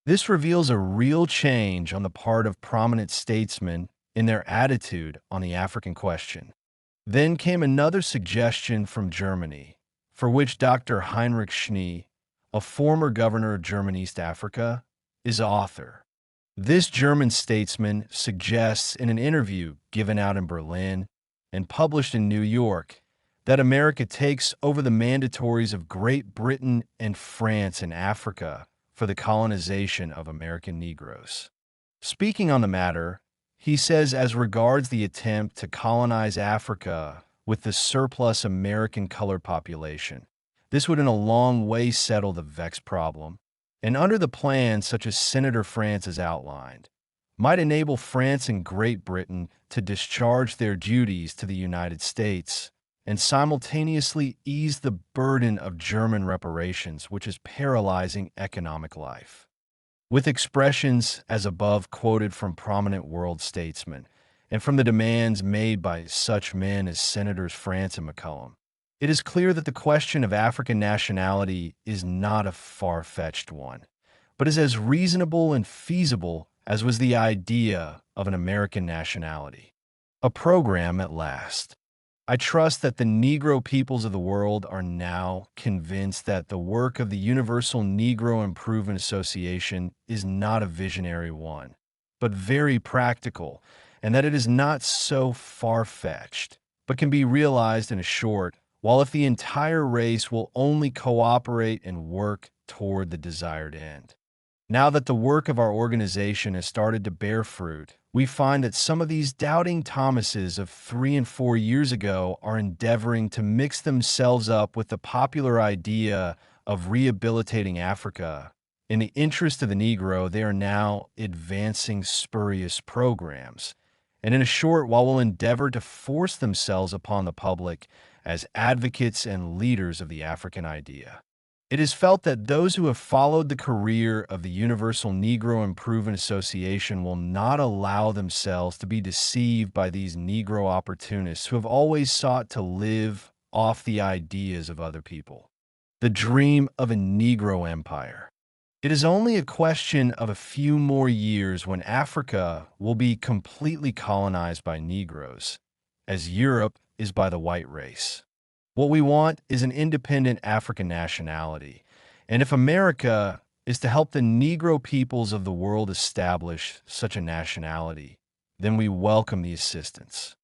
This reveals a real change on the part of prominent statesmen in their attitude on the African question. Then came another suggestion from Germany, for which Dr. Heinrich Schnee, a former governor of German East Africa, is author. This German statesman suggests in an interview given out in Berlin and published in New York that America takes over the mandatories of Great Britain and France in Africa for the colonization of American Negroes. Speaking on the matter, he says as regards the attempt to colonize Africa with the surplus American colored population, this would in a long way settle the vexed problem, and under the plan such as Senator France has outlined, might enable France and Great Britain to discharge their duties to the United States and simultaneously ease the burden of German reparations, which is paralyzing economic life. With expressions as above quoted from prominent world statesmen and from the demands made by such men as Senators France and McCollum, it is clear that the question of African nationality is not a far-fetched one, but is as reasonable and feasible as was the idea of an American nationality. A program at last. I trust that the Negro peoples of the world are now convinced that the work of the Universal Negro Improvement Association is not a visionary one, but very practical, and that it is not so far-fetched, but can be realized in a short, while if the entire race will only cooperate and work toward the desired end. Now that the work of our organization has started to bear fruit, we find that some of these doubting Thomases of 3 and 4 years ago are endeavoring to mix themselves up with the popular idea of rehabilitating Africa. In the interest of the Negro, they are now advancing spurious programs, and in a short while will endeavor to force themselves upon the public as advocates and leaders of the African idea. It is felt that those who have followed the career of the Universal Negro Improvement Association will not allow themselves to be deceived by these Negro opportunists who have always sought to live off the ideas of other people. The dream of a Negro empire. It is only a question of a few more years when Africa will be completely colonized by Negroes, as Europe is by the white race. What we want is an independent African nationality, and if America is to help the Negro peoples of the world establish such a nationality, then we welcome the assistance.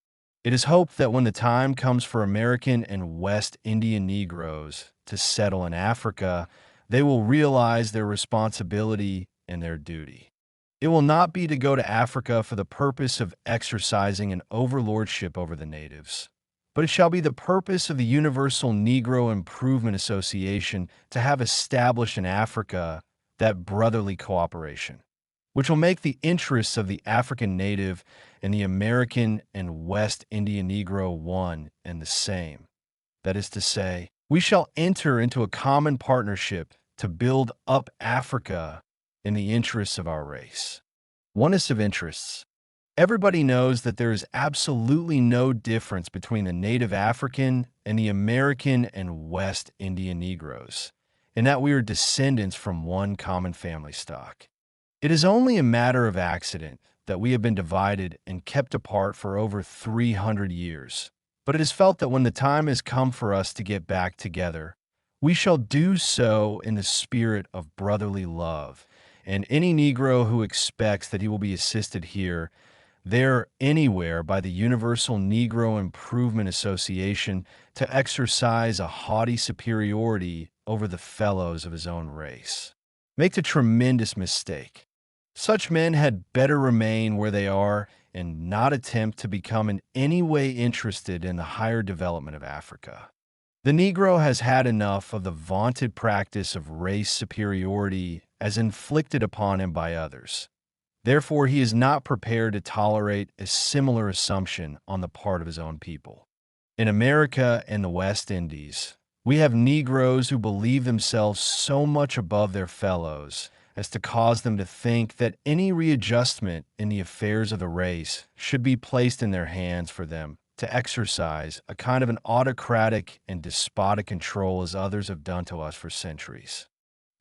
It is hoped that when the time comes for American and West Indian Negroes to settle in Africa, they will realize their responsibility and their duty. It will not be to go to Africa for the purpose of exercising an overlordship over the natives, but it shall be the purpose of the Universal Negro Improvement Association to have established in Africa that brotherly cooperation, which will make the interests of the African native and the American and West Indian Negro one and the same. That is to say, we shall enter into a common partnership to build up Africa in the interests of our race. Oneness of interests. Everybody knows that there is absolutely no difference between the native African and the American and West Indian Negroes, and that we are descendants from one common family stock. It is only a matter of accident that we have been divided and kept apart for over 300 years, But it is felt that when the time has come for us to get back together, we shall do so in the spirit of brotherly love. And any Negro who expects that he will be assisted here, there, anywhere by the Universal Negro Improvement Association to exercise a haughty superiority over the fellows of his own race, make a tremendous mistake. Such men had better remain where they are and not attempt to become in any way interested in the higher development of Africa. The Negro has had enough of the vaunted practice of race superiority as inflicted upon him by others. Therefore, he is not prepared to tolerate a similar assumption on the part of his own people. In America and the West Indies, we have Negroes who believe themselves so much above their fellows as to cause them to think that any readjustment in the affairs of the race should be placed in their hands for them to exercise a kind of an autocratic and despotic control as others have done to us for centuries.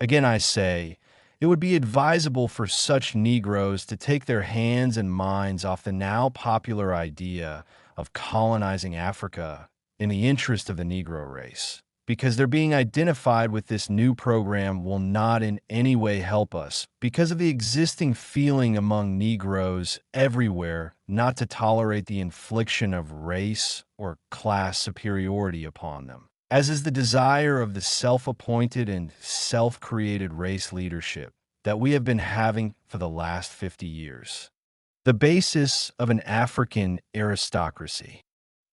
Again, I say, it would be advisable for such Negroes to take their hands and minds off the now popular idea of colonizing Africa in the interest of the Negro race, because their being identified with this new program will not in any way help us because of the existing feeling among Negroes everywhere not to tolerate the infliction of race or class superiority upon them, as is the desire of the self-appointed and self-created race leadership that we have been having for the last 50 years. The basis of an African aristocracy.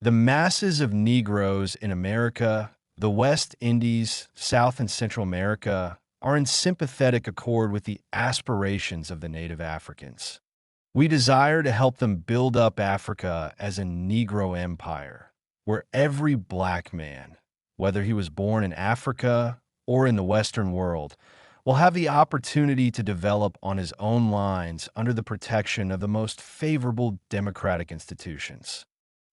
The masses of Negroes in America, the West Indies, South and Central America are in sympathetic accord with the aspirations of the native Africans. We desire to help them build up Africa as a Negro empire, where every black man, whether he was born in Africa or in the Western world, will have the opportunity to develop on his own lines under the protection of the most favorable democratic institutions.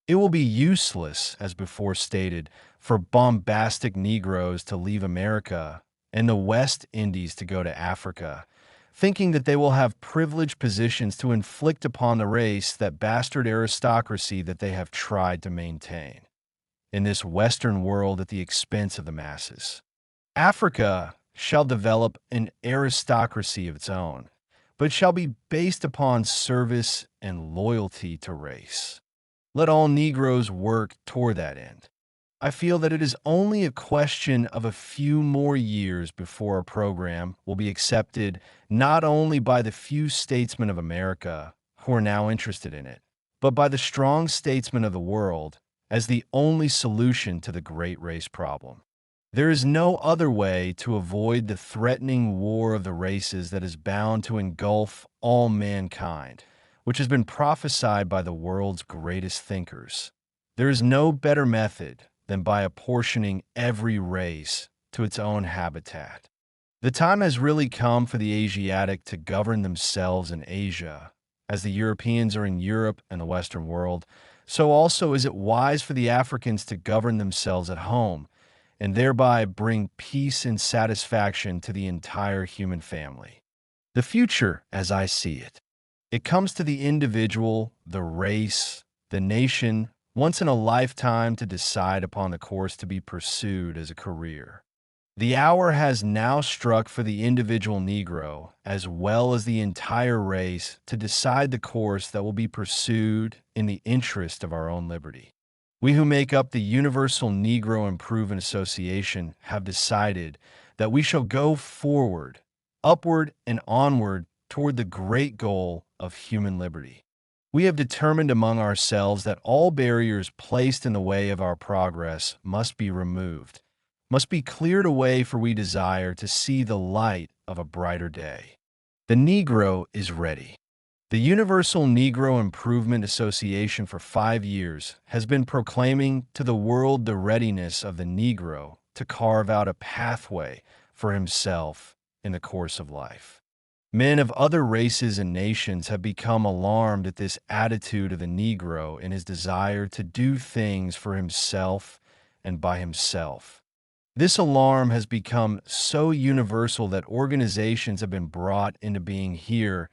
It will be useless, as before stated, for bombastic Negroes to leave America and the West Indies to go to Africa, thinking that they will have privileged positions to inflict upon the race that bastard aristocracy that they have tried to maintain in this Western world at the expense of the masses. Africa shall develop an aristocracy of its own, but shall be based upon service and loyalty to race. Let all Negroes work toward that end. I feel that it is only a question of a few more years before our program will be accepted not only by the few statesmen of America who are now interested in it, but by the strong statesmen of the world as the only solution to the great race problem. There is no other way to avoid the threatening war of the races that is bound to engulf all mankind, which has been prophesied by the world's greatest thinkers. There is no better method than by apportioning every race to its own habitat. The time has really come for the Asiatic to govern themselves in Asia. As the Europeans are in Europe and the Western world, so also is it wise for the Africans to govern themselves at home, and thereby bring peace and satisfaction to the entire human family. The future, as I see it, it comes to the individual, the race, the nation, once in a lifetime to decide upon the course to be pursued as a career. The hour has now struck for the individual Negro, as well as the entire race, to decide the course that will be pursued in the interest of our own liberty. We who make up the Universal Negro Improvement Association have decided that we shall go forward, upward and onward toward the great goal of human liberty. We have determined among ourselves that all barriers placed in the way of our progress must be removed, must be cleared away, for we desire to see the light of a brighter day. The Negro is ready. The Universal Negro Improvement Association for 5 years has been proclaiming to the world the readiness of the Negro to carve out a pathway for himself in the course of life. Men of other races and nations have become alarmed at this attitude of the Negro in his desire to do things for himself and by himself. This alarm has become so universal that organizations have been brought into being here,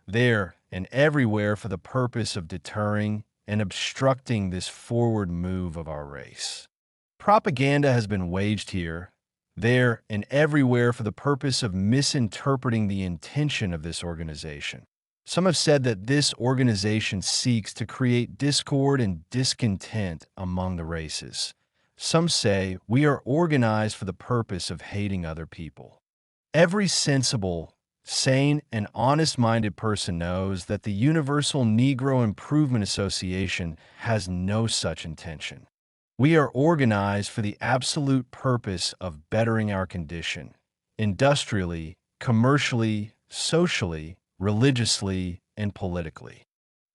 there, and everywhere for the purpose of deterring and obstructing this forward move of our race. Propaganda has been waged here, there, and everywhere for the purpose of misinterpreting the intention of this organization. Some have said that this organization seeks to create discord and discontent among the races. Some say we are organized for the purpose of hating other people. Every sensible, sane, and honest-minded person knows that the Universal Negro Improvement Association has no such intention. We are organized for the absolute purpose of bettering our condition, industrially, commercially, socially, religiously, and politically.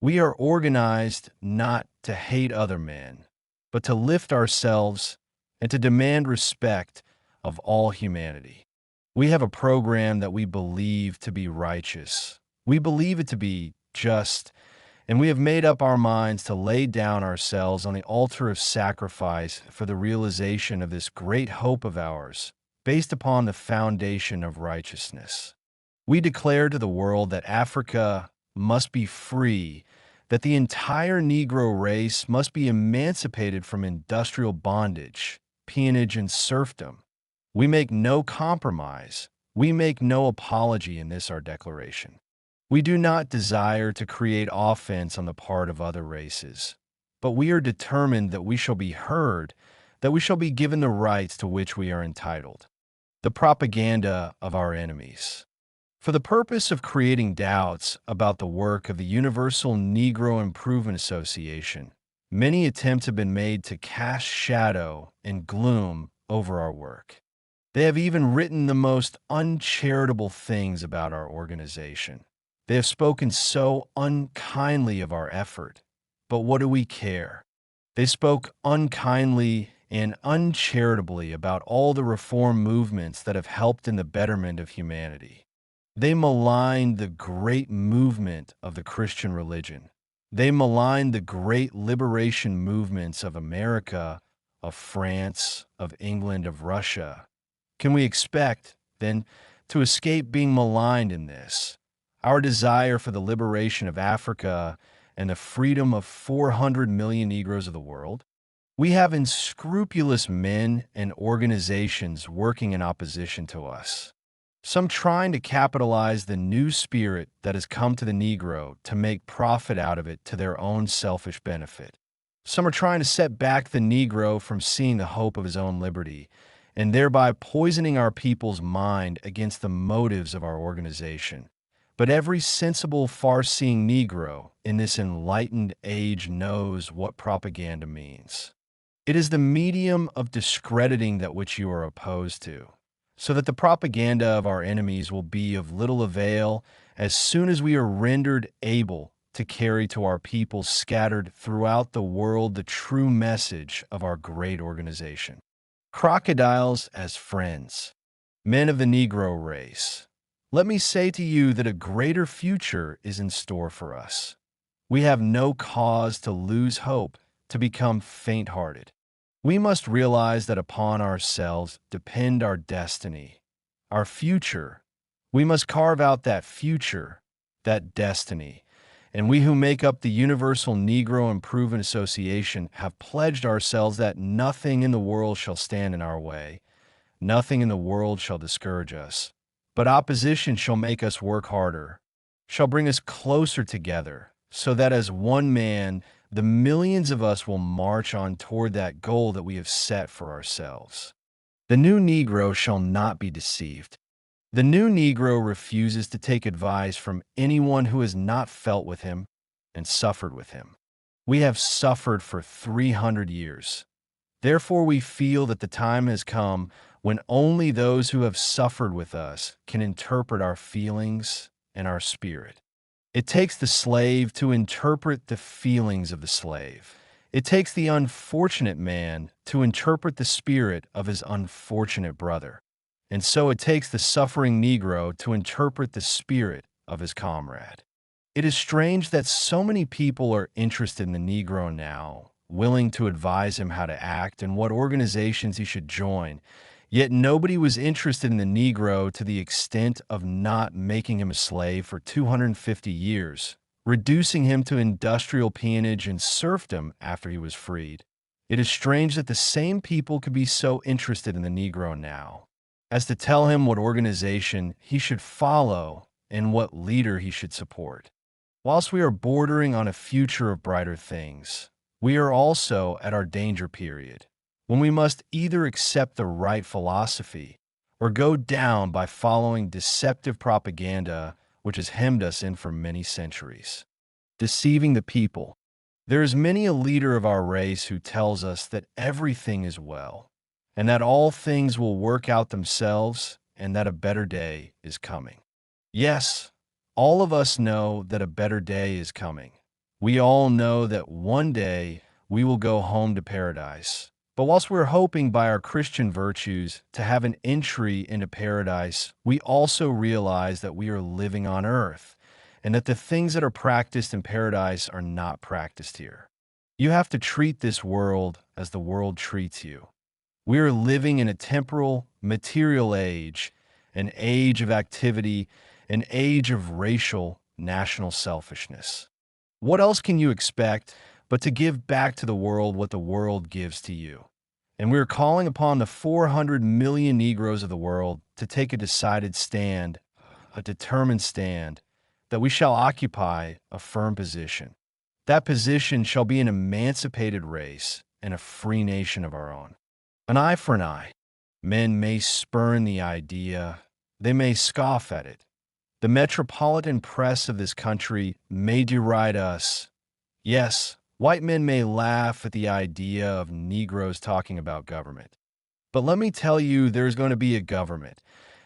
We are organized not to hate other men, but to lift ourselves and to demand respect of all humanity. We have a program that we believe to be righteous. We believe it to be just, and we have made up our minds to lay down ourselves on the altar of sacrifice for the realization of this great hope of ours, based upon the foundation of righteousness. We declare to the world that Africa must be free, that the entire Negro race must be emancipated from industrial bondage, peonage, and serfdom. We make no compromise. We make no apology in this our declaration. We do not desire to create offense on the part of other races, but we are determined that we shall be heard, that we shall be given the rights to which we are entitled. The propaganda of our enemies. For the purpose of creating doubts about the work of the Universal Negro Improvement Association, many attempts have been made to cast shadow and gloom over our work. They have even written the most uncharitable things about our organization. They have spoken so unkindly of our effort, but what do we care? They spoke unkindly and uncharitably about all the reform movements that have helped in the betterment of humanity. They maligned the great movement of the Christian religion. They maligned the great liberation movements of America, of France, of England, of Russia. Can we expect, then, to escape being maligned in this? Our desire for the liberation of Africa and the freedom of 400 million Negroes of the world? We have unscrupulous men and organizations working in opposition to us. Some trying to capitalize the new spirit that has come to the Negro to make profit out of it to their own selfish benefit. Some are trying to set back the Negro from seeing the hope of his own liberty, and thereby poisoning our people's mind against the motives of our organization. But every sensible, far-seeing Negro in this enlightened age knows what propaganda means. It is the medium of discrediting that which you are opposed to, so that the propaganda of our enemies will be of little avail as soon as we are rendered able to carry to our people scattered throughout the world the true message of our great organization. Crocodiles as friends, men of the Negro race, let me say to you that a greater future is in store for us. We have no cause to lose hope, to become faint-hearted. We must realize that upon ourselves depend our destiny, our future. We must carve out that future, that destiny. And we who make up the Universal Negro Improvement Association have pledged ourselves that nothing in the world shall stand in our way, nothing in the world shall discourage us. But opposition shall make us work harder, shall bring us closer together, so that as one man, the millions of us will march on toward that goal that we have set for ourselves. The new Negro shall not be deceived. The new Negro refuses to take advice from anyone who has not felt with him and suffered with him. We have suffered for 300 years. Therefore, we feel that the time has come when only those who have suffered with us can interpret our feelings and our spirit. It takes the slave to interpret the feelings of the slave. It takes the unfortunate man to interpret the spirit of his unfortunate brother. And so it takes the suffering Negro to interpret the spirit of his comrade. It is strange that so many people are interested in the Negro now, willing to advise him how to act and what organizations he should join, yet nobody was interested in the Negro to the extent of not making him a slave for 250 years, reducing him to industrial peonage and serfdom after he was freed. It is strange that the same people could be so interested in the Negro now, as to tell him what organization he should follow and what leader he should support. Whilst we are bordering on a future of brighter things, we are also at our danger period, when we must either accept the right philosophy or go down by following deceptive propaganda which has hemmed us in for many centuries. Deceiving the people. There is many a leader of our race who tells us that everything is well, and that all things will work out themselves, and that a better day is coming. Yes, all of us know that a better day is coming. We all know that one day we will go home to paradise. But whilst we're hoping by our Christian virtues to have an entry into paradise, we also realize that we are living on earth, and that the things that are practiced in paradise are not practiced here. You have to treat this world as the world treats you. We are living in a temporal, material age, an age of activity, an age of racial, national selfishness. What else can you expect but to give back to the world what the world gives to you? And we are calling upon the 400 million Negroes of the world to take a decided stand, a determined stand, that we shall occupy a firm position. That position shall be an emancipated race and a free nation of our own. An eye for an eye. Men may spurn the idea, they may scoff at it. The metropolitan press of this country may deride us. Yes, white men may laugh at the idea of Negroes talking about government. But let me tell you, there's going to be a government.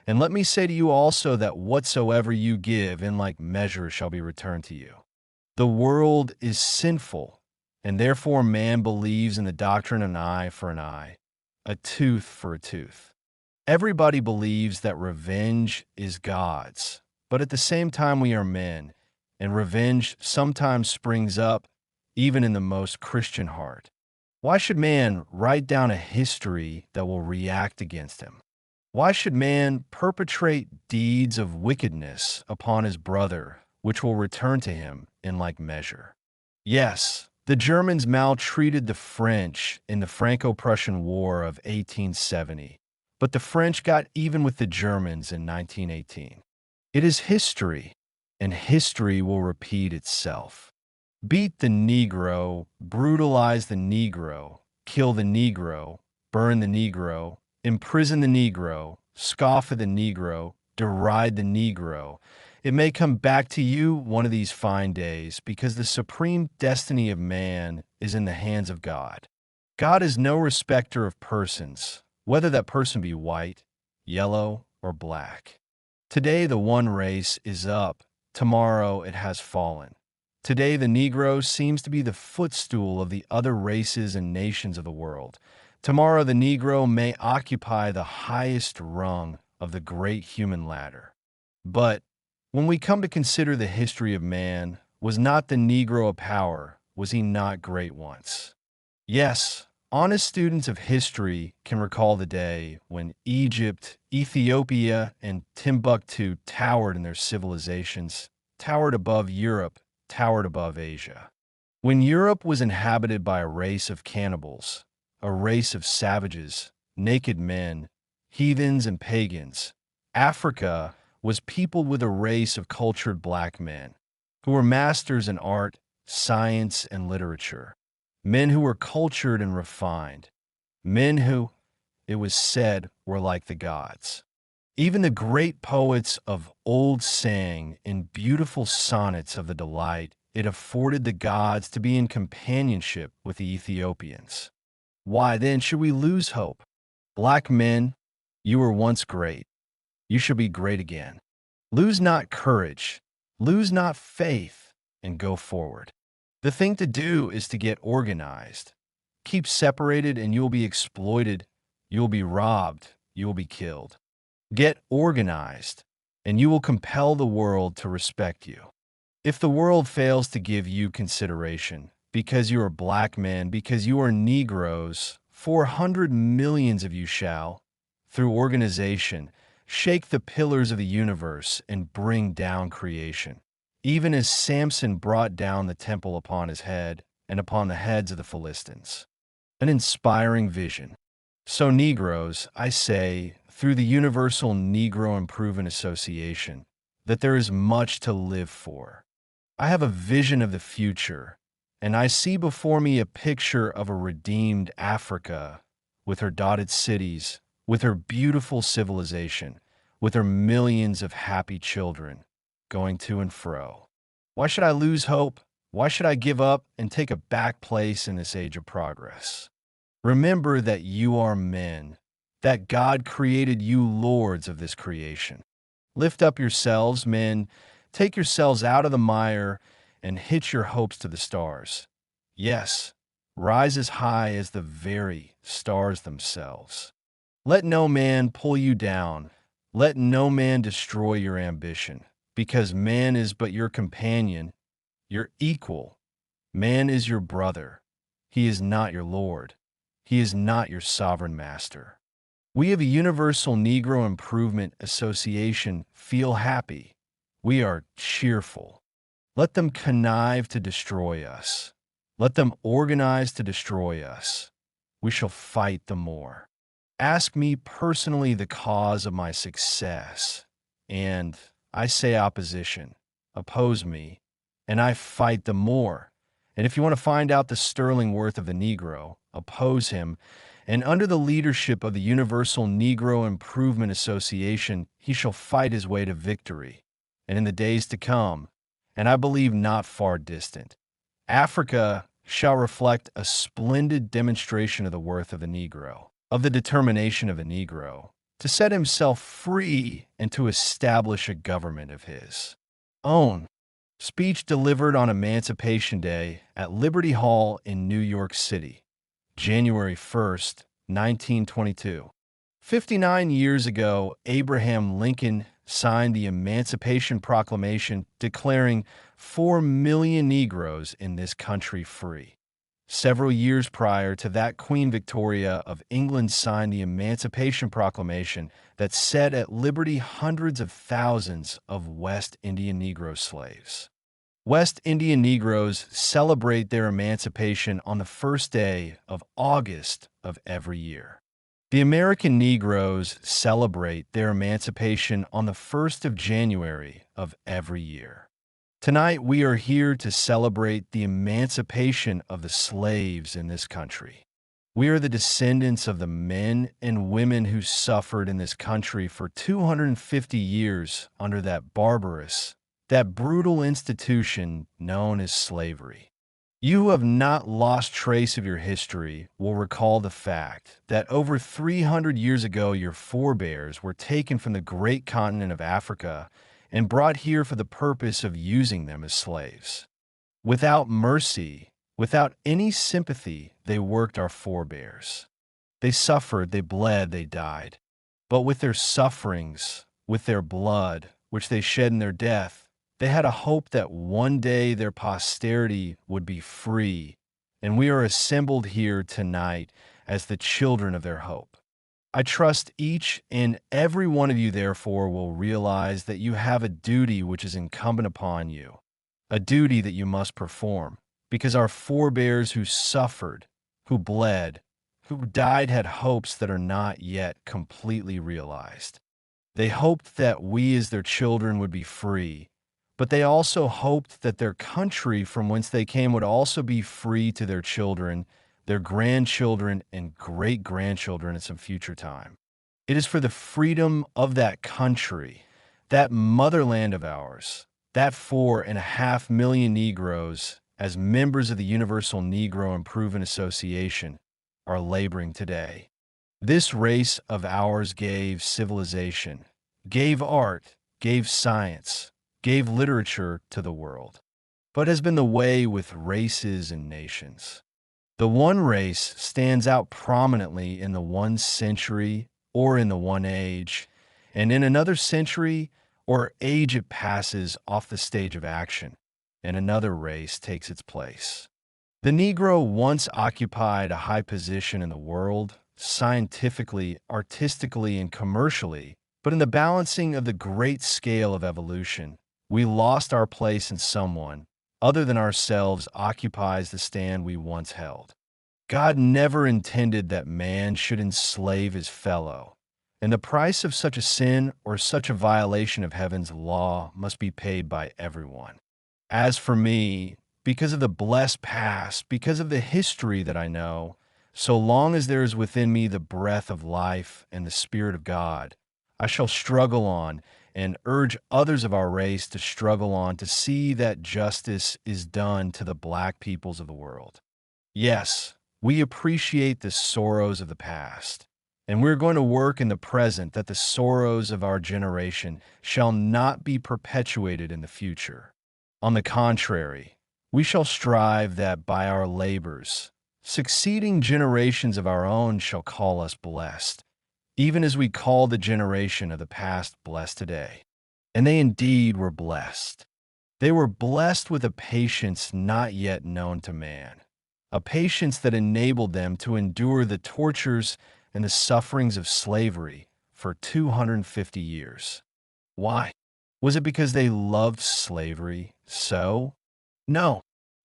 And let me say to you also that whatsoever you give in like measure shall be returned to you. The world is sinful, and therefore man believes in the doctrine of an eye for an eye, a tooth for a tooth. Everybody believes that revenge is God's, but at the same time we are men, and revenge sometimes springs up even in the most Christian heart. Why should man write down a history that will react against him? Why should man perpetrate deeds of wickedness upon his brother, which will return to him in like measure? Yes, the Germans maltreated the French in the Franco-Prussian War of 1870, but the French got even with the Germans in 1918. It is history, and history will repeat itself. Beat the Negro, brutalize the Negro, kill the Negro, burn the Negro, imprison the Negro, scoff at the Negro, deride the Negro. It may come back to you one of these fine days because the supreme destiny of man is in the hands of God. God is no respecter of persons, whether that person be white, yellow, or black. Today the one race is up, tomorrow it has fallen. Today the Negro seems to be the footstool of the other races and nations of the world. Tomorrow the Negro may occupy the highest rung of the great human ladder. But when we come to consider the history of man, was not the Negro a power? Was he not great once? Yes, honest students of history can recall the day when Egypt, Ethiopia, and Timbuktu towered in their civilizations, towered above Europe, towered above Asia. When Europe was inhabited by a race of cannibals, a race of savages, naked men, heathens, and pagans, Africa was peopled with a race of cultured black men who were masters in art, science, and literature, men who were cultured and refined, men who, it was said, were like the gods. Even the great poets of old sang in beautiful sonnets of the delight it afforded the gods to be in companionship with the Ethiopians. Why then should we lose hope? Black men, you were once great. You shall be great again. Lose not courage, lose not faith, and go forward. The thing to do is to get organized. Keep separated and you will be exploited, you will be robbed, you will be killed. Get organized, and you will compel the world to respect you. If the world fails to give you consideration, because you are black men, because you are Negroes, 400 millions of you shall, through organization, shake the pillars of the universe and bring down creation. even as Samson brought down the temple upon his head and upon the heads of the Philistines. An inspiring vision. So, Negroes, I say, through the Universal Negro Improvement Association, that there is much to live for. I have a vision of the future, and I see before me a picture of a redeemed Africa with her dotted cities, with her beautiful civilization, with her millions of happy children going to and fro. Why should I lose hope? Why should I give up and take a back place in this age of progress? Remember that you are men, that God created you lords of this creation. Lift up yourselves, men, take yourselves out of the mire, and hitch your hopes to the stars. Yes, rise as high as the very stars themselves. Let no man pull you down. Let no man destroy your ambition, because man is but your companion, your equal. Man is your brother. He is not your lord. He is not your sovereign master. We of the Universal Negro Improvement Association feel happy. We are cheerful. Let them connive to destroy us. Let them organize to destroy us. We shall fight the more. Ask me personally the cause of my success, and I say opposition. Oppose me, and I fight the more. And if you want to find out the sterling worth of the Negro, oppose him, and under the leadership of the Universal Negro Improvement Association, he shall fight his way to victory. And in the days to come, and I believe not far distant, Africa shall reflect a splendid demonstration of the worth of the Negro, of the determination of the Negro, to set himself free and to establish a government of his own. Speech delivered on Emancipation Day at Liberty Hall in New York City, January 1st, 1922. 59 years ago, Abraham Lincoln signed the Emancipation Proclamation declaring 4 million Negroes in this country free. Several years prior to that, Queen Victoria of England signed the Emancipation Proclamation that set at liberty hundreds of thousands of West Indian Negro slaves. West Indian Negroes celebrate their emancipation on the first day of August of every year. The American Negroes celebrate their emancipation on the 1st of January of every year. Tonight, we are here to celebrate the emancipation of the slaves in this country. We are the descendants of the men and women who suffered in this country for 250 years under that barbarous, that brutal institution known as slavery. You who have not lost trace of your history will recall the fact that over 300 years ago, your forebears were taken from the great continent of Africa and brought here for the purpose of using them as slaves. Without mercy, without any sympathy, they worked our forebears. They suffered, they bled, they died. But with their sufferings, with their blood, which they shed in their death, they had a hope that one day their posterity would be free, and we are assembled here tonight as the children of their hope. I trust each and every one of you, therefore, will realize that you have a duty which is incumbent upon you, a duty that you must perform, because our forebears who suffered, who bled, who died had hopes that are not yet completely realized. They hoped that we as their children would be free, but they also hoped that their country from whence they came would also be free to their children, their grandchildren, and great-grandchildren at some future time. It is for the freedom of that country, that motherland of ours, that 4.5 million Negroes, as members of the Universal Negro Improvement Association, are laboring today. This race of ours gave civilization, gave art, gave science, gave literature to the world, but has been the way with races and nations. The one race stands out prominently in the one century or in the one age, and in another century or age it passes off the stage of action, and another race takes its place. The Negro once occupied a high position in the world, scientifically, artistically, and commercially, but in the balancing of the great scale of evolution, We lost our place, and someone other than ourselves occupies the stand we once held. God never intended that man should enslave his fellow, and the price of such a sin or such a violation of heaven's law must be paid by everyone. As for me, because of the blessed past, because of the history that I know, so long as there is within me the breath of life and the Spirit of God, I shall struggle on and urge others of our race to struggle on to see that justice is done to the black peoples of the world. Yes, we appreciate the sorrows of the past, and we're going to work in the present that the sorrows of our generation shall not be perpetuated in the future. On the contrary, we shall strive that by our labors, succeeding generations of our own shall call us blessed, even as we call the generation of the past blessed today. And they indeed were blessed. They were blessed with a patience not yet known to man, a patience that enabled them to endure the tortures and the sufferings of slavery for 250 years. Why? Was it because they loved slavery so? No,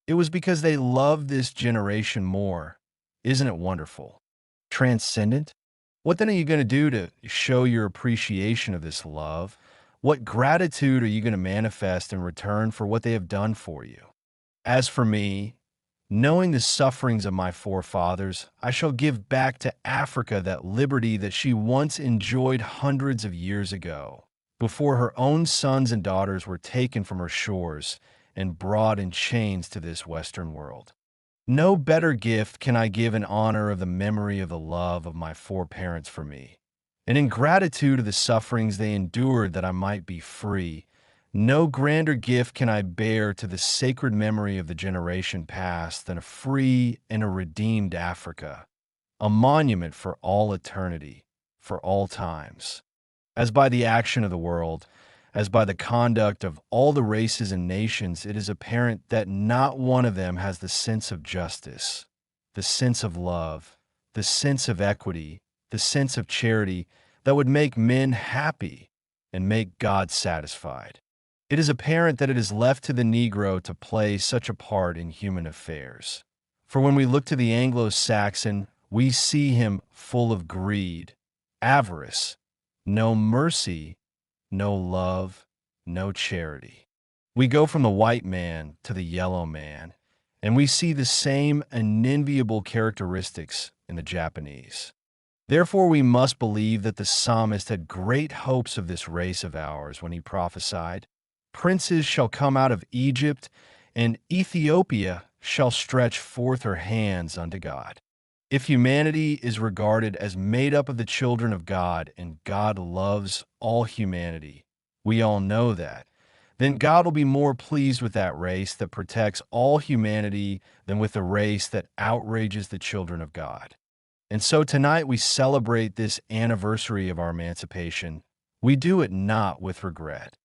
it was because they loved this generation more. Isn't it wonderful? Transcendent? What then are you going to do to show your appreciation of this love? What gratitude are you going to manifest in return for what they have done for you? As for me, knowing the sufferings of my forefathers, I shall give back to Africa that liberty that she once enjoyed hundreds of years ago, before her own sons and daughters were taken from her shores and brought in chains to this Western world. No better gift can I give in honor of the memory of the love of my foreparents for me, and in gratitude of the sufferings they endured that I might be free. No grander gift can I bear to the sacred memory of the generation past than a free and a redeemed Africa, a monument for all eternity, for all times. As by the action of the world, as by the conduct of all the races and nations, it is apparent that not one of them has the sense of justice, the sense of love, the sense of equity, the sense of charity that would make men happy and make God satisfied. It is apparent that it is left to the Negro to play such a part in human affairs. For when we look to the Anglo-Saxon, we see him full of greed, avarice, no mercy, no love, no charity. We go from the white man to the yellow man, and we see the same unenviable characteristics in the Japanese. Therefore, we must believe that the psalmist had great hopes of this race of ours when he prophesied, "Princes shall come out of Egypt, and Ethiopia shall stretch forth her hands unto God." If humanity is regarded as made up of the children of God and God loves all humanity, we all know that, then God will be more pleased with that race that protects all humanity than with the race that outrages the children of God. And so tonight we celebrate this anniversary of our emancipation. We do it not with regret.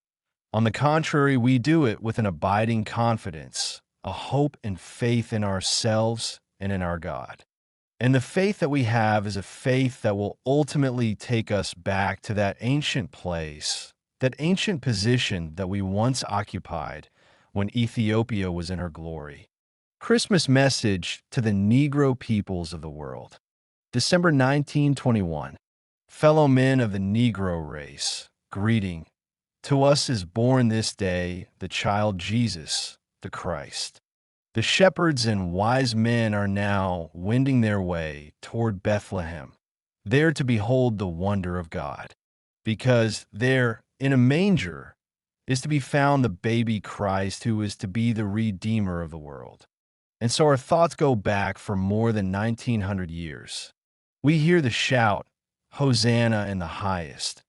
On the contrary, we do it with an abiding confidence, a hope and faith in ourselves and in our God. And the faith that we have is a faith that will ultimately take us back to that ancient place, that ancient position that we once occupied when Ethiopia was in her glory. Christmas message to the Negro peoples of the world. December 1921. Fellow men of the Negro race, greeting. To us is born this day the child Jesus, the Christ. The shepherds and wise men are now wending their way toward Bethlehem, there to behold the wonder of God, because there, in a manger, is to be found the baby Christ who is to be the Redeemer of the world. And so our thoughts go back for more than 1900 years. We hear the shout, Hosanna in the highest.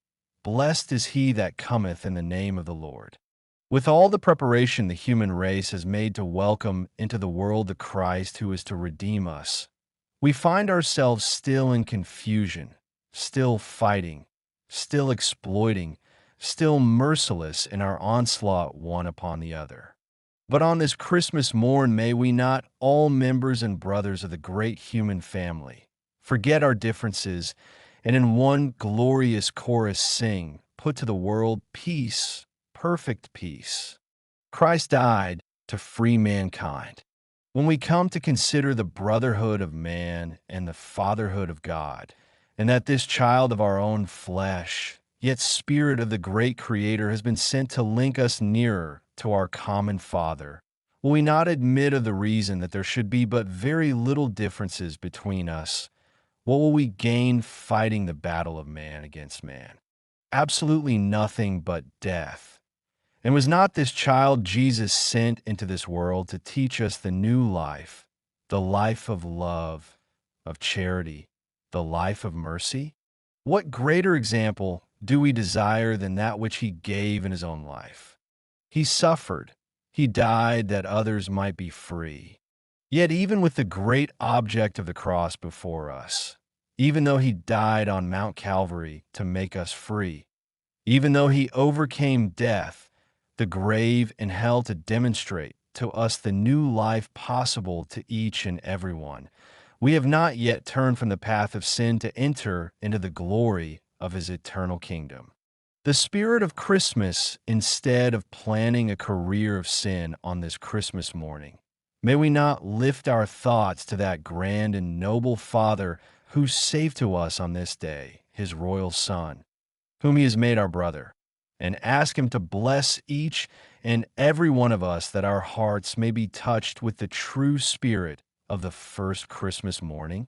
Blessed is he that cometh in the name of the Lord. With all the preparation the human race has made to welcome into the world the Christ who is to redeem us, we find ourselves still in confusion, still fighting, still exploiting, still merciless in our onslaught one upon the other. But on this Christmas morn, may we not, all members and brothers of the great human family, forget our differences and in one glorious chorus sing, put to the world peace, perfect peace. Christ died to free mankind. When we come to consider the brotherhood of man and the fatherhood of God, and that this child of our own flesh, yet spirit of the great Creator, has been sent to link us nearer to our common Father, will we not admit of the reason that there should be but very little differences between us? What will we gain fighting the battle of man against man? Absolutely nothing but death. And was not this child Jesus sent into this world to teach us the new life, the life of love, of charity, the life of mercy? What greater example do we desire than that which he gave in his own life? He suffered, he died that others might be free. Yet even with the great object of the cross before us, even though he died on Mount Calvary to make us free, even though he overcame death, the grave, and hell to demonstrate to us the new life possible to each and every one, we have not yet turned from the path of sin to enter into the glory of his eternal kingdom. The spirit of Christmas, instead of planning a career of sin on this Christmas morning, may we not lift our thoughts to that grand and noble Father who saved to us on this day, his royal Son, whom he has made our brother, and ask him to bless each and every one of us, that our hearts may be touched with the true spirit of the first Christmas morning?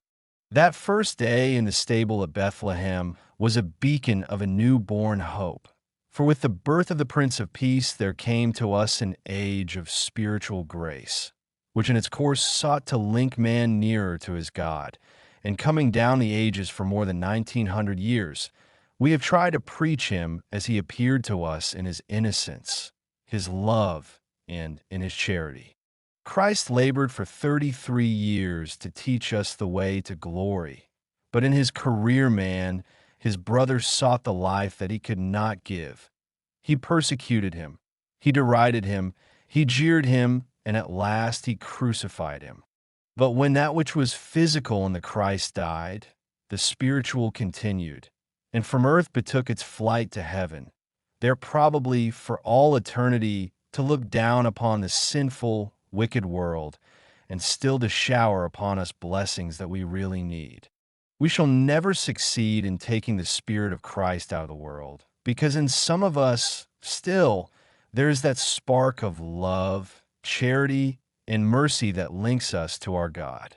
That first day in the stable at Bethlehem was a beacon of a newborn hope. For with the birth of the Prince of Peace there came to us an age of spiritual grace, which in its course sought to link man nearer to his God. And coming down the ages for more than 1900 years, we have tried to preach him as he appeared to us in his innocence, his love, and in his charity. Christ labored for 33 years to teach us the way to glory, but in his career, man, his brothers sought the life that he could not give. He persecuted him, he derided him, he jeered him, and at last he crucified him. But when that which was physical in the Christ died, the spiritual continued, and from earth betook its flight to heaven, there probably for all eternity to look down upon the sinful, wicked world, and still to shower upon us blessings that we really need. We shall never succeed in taking the Spirit of Christ out of the world, because in some of us, still, there is that spark of love, charity, and mercy that links us to our God.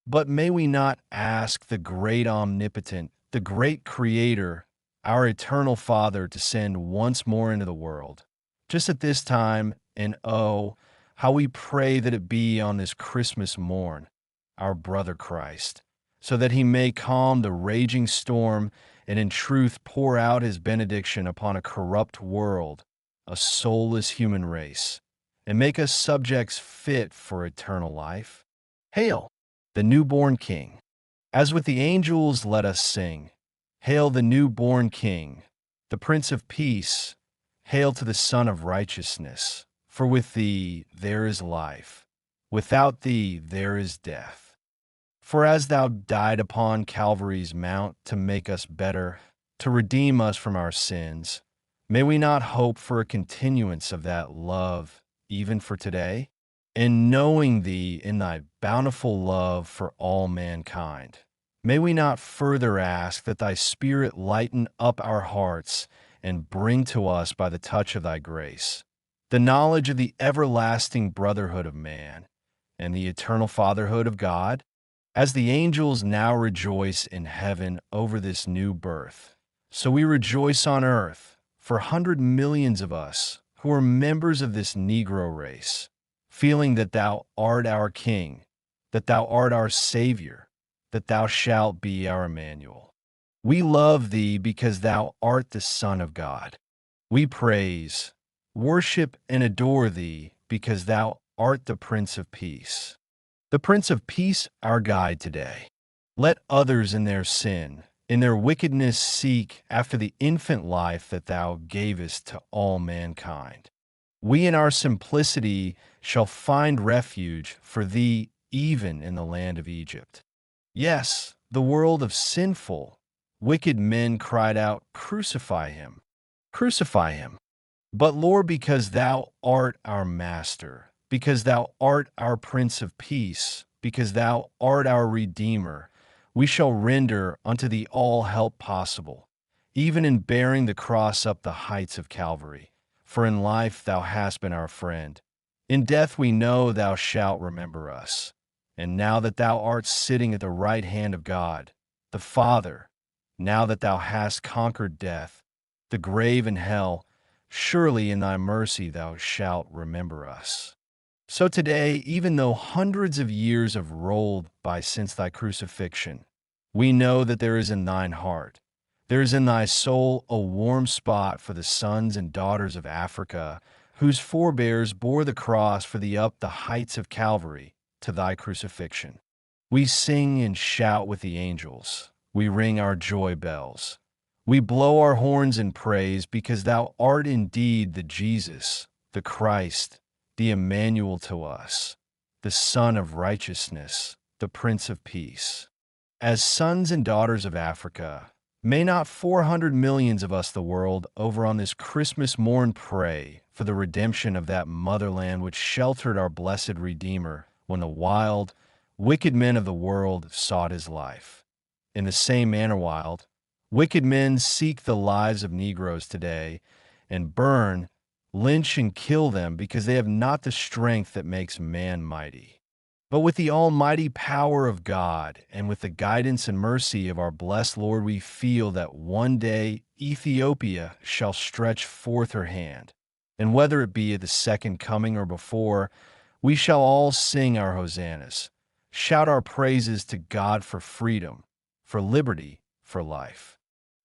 But may we not ask the great omnipotent, the great Creator, our eternal Father, to send once more into the world, just at this time, and oh, how we pray that it be on this Christmas morn, our brother Christ, so that he may calm the raging storm and in truth pour out his benediction upon a corrupt world, a soulless human race, and make us subjects fit for eternal life. Hail, the newborn King! As with the angels let us sing, hail the newborn King, the Prince of Peace, hail to the Son of Righteousness. For with thee there is life, without thee there is death. For as thou died upon Calvary's mount to make us better, to redeem us from our sins, may we not hope for a continuance of that love even for today? And knowing thee in thy bountiful love for all mankind, may we not further ask that thy Spirit lighten up our hearts and bring to us by the touch of thy grace the knowledge of the everlasting brotherhood of man and the eternal fatherhood of God, as the angels now rejoice in heaven over this new birth. So we rejoice on earth for 100 millions of us who are members of this Negro race, feeling that thou art our King, that thou art our Savior, that thou shalt be our Emmanuel. We love thee because thou art the Son of God. We praise, worship, and adore thee because thou art the Prince of Peace. The Prince of Peace, our guide today. Let others in their sin, in their wickedness, seek after the infant life that thou gavest to all mankind. We in our simplicity shall find refuge for thee even in the land of Egypt. Yes, the world of sinful, wicked men cried out, "Crucify him! Crucify him!" But Lord, because thou art our master, because thou art our Prince of Peace, because thou art our Redeemer, we shall render unto thee all help possible, even in bearing the cross up the heights of Calvary. For in life thou hast been our friend. In death we know thou shalt remember us. And now that thou art sitting at the right hand of God, the Father, now that thou hast conquered death, the grave and hell, surely in thy mercy thou shalt remember us. So today, even though hundreds of years have rolled by since thy crucifixion, we know that there is in thine heart, there is in thy soul a warm spot for the sons and daughters of Africa, whose forebears bore the cross for thee up the heights of Calvary to thy crucifixion. We sing and shout with the angels. We ring our joy bells. We blow our horns in praise because thou art indeed the Jesus, the Christ, the Emmanuel to us, the Son of righteousness, the Prince of Peace. As sons and daughters of Africa, may not 400 millions of us the world over on this Christmas morn pray for the redemption of that motherland which sheltered our blessed Redeemer when the wild, wicked men of the world sought his life. In the same manner, wicked men seek the lives of Negroes today and burn, lynch, and kill them because they have not the strength that makes man mighty. But with the almighty power of God and with the guidance and mercy of our blessed Lord, we feel that one day Ethiopia shall stretch forth her hand. And whether it be at the second coming or before, we shall all sing our hosannas, shout our praises to God for freedom, for liberty, for life.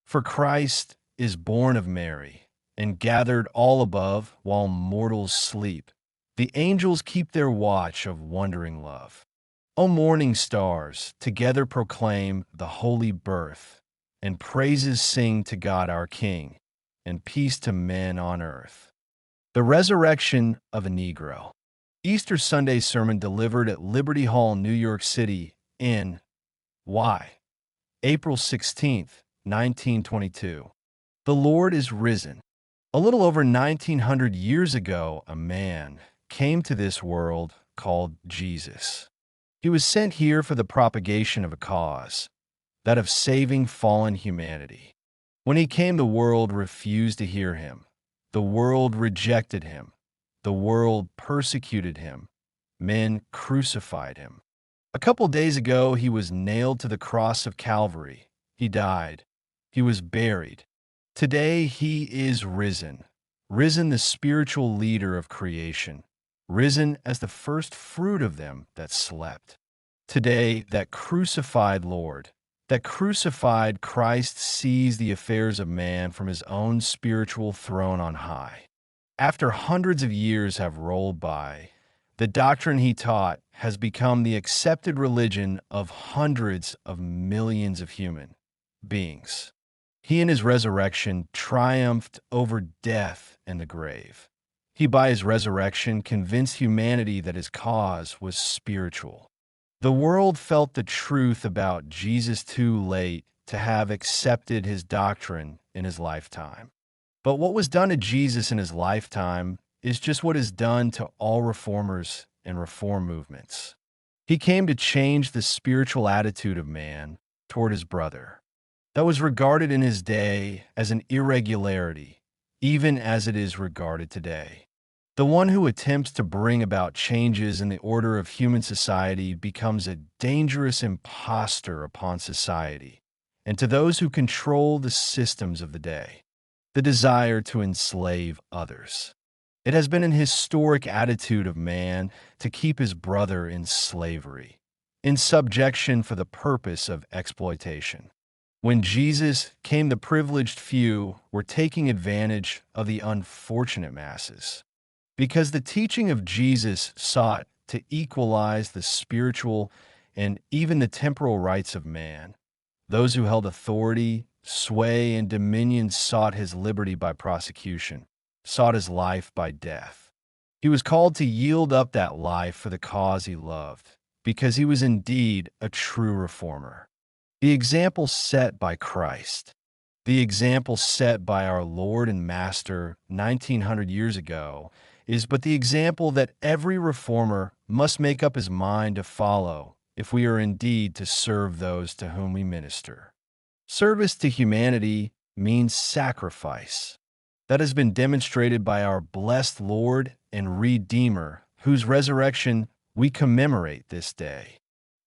For Christ is born of Mary, and gathered all above while mortals sleep. The angels keep their watch of wondering love. O morning stars, together proclaim the holy birth, and praises sing to God our King, and peace to men on earth. The resurrection of a Negro. Easter Sunday sermon delivered at Liberty Hall, New York City, in April 16th, 1922. The Lord is risen. A little over 1900 years ago, a man came to this world called Jesus. He was sent here for the propagation of a cause, that of saving fallen humanity. When he came, the world refused to hear him. The world rejected him. The world persecuted him. Men crucified him. A couple days ago, he was nailed to the cross of Calvary. He died. He was buried. Today, he is risen. Risen, the spiritual leader of creation. Risen as the first fruit of them that slept. Today, that crucified Lord, that crucified Christ sees the affairs of man from his own spiritual throne on high. After hundreds of years have rolled by, the doctrine he taught has become the accepted religion of hundreds of millions of human beings. He in his resurrection triumphed over death and the grave. He by his resurrection convinced humanity that his cause was spiritual. The world felt the truth about Jesus too late to have accepted his doctrine in his lifetime. But what was done to Jesus in his lifetime is just what is done to all reformers and reform movements. He came to change the spiritual attitude of man toward his brother. That was regarded in his day as an irregularity, even as it is regarded today. The one who attempts to bring about changes in the order of human society becomes a dangerous impostor upon society and to those who control the systems of the day. The desire to enslave others. It has been an historic attitude of man to keep his brother in slavery, in subjection for the purpose of exploitation. When Jesus came, the privileged few were taking advantage of the unfortunate masses. Because the teaching of Jesus sought to equalize the spiritual and even the temporal rights of man, those who held authority, sway, and dominion sought his liberty by prosecution, sought his life by death. He was called to yield up that life for the cause he loved, because he was indeed a true reformer. The example set by Christ. The example set by our Lord and Master 1900 years ago is but the example that every reformer must make up his mind to follow if we are indeed to serve those to whom we minister. Service to humanity means sacrifice. That has been demonstrated by our blessed Lord and Redeemer, whose resurrection we commemorate this day.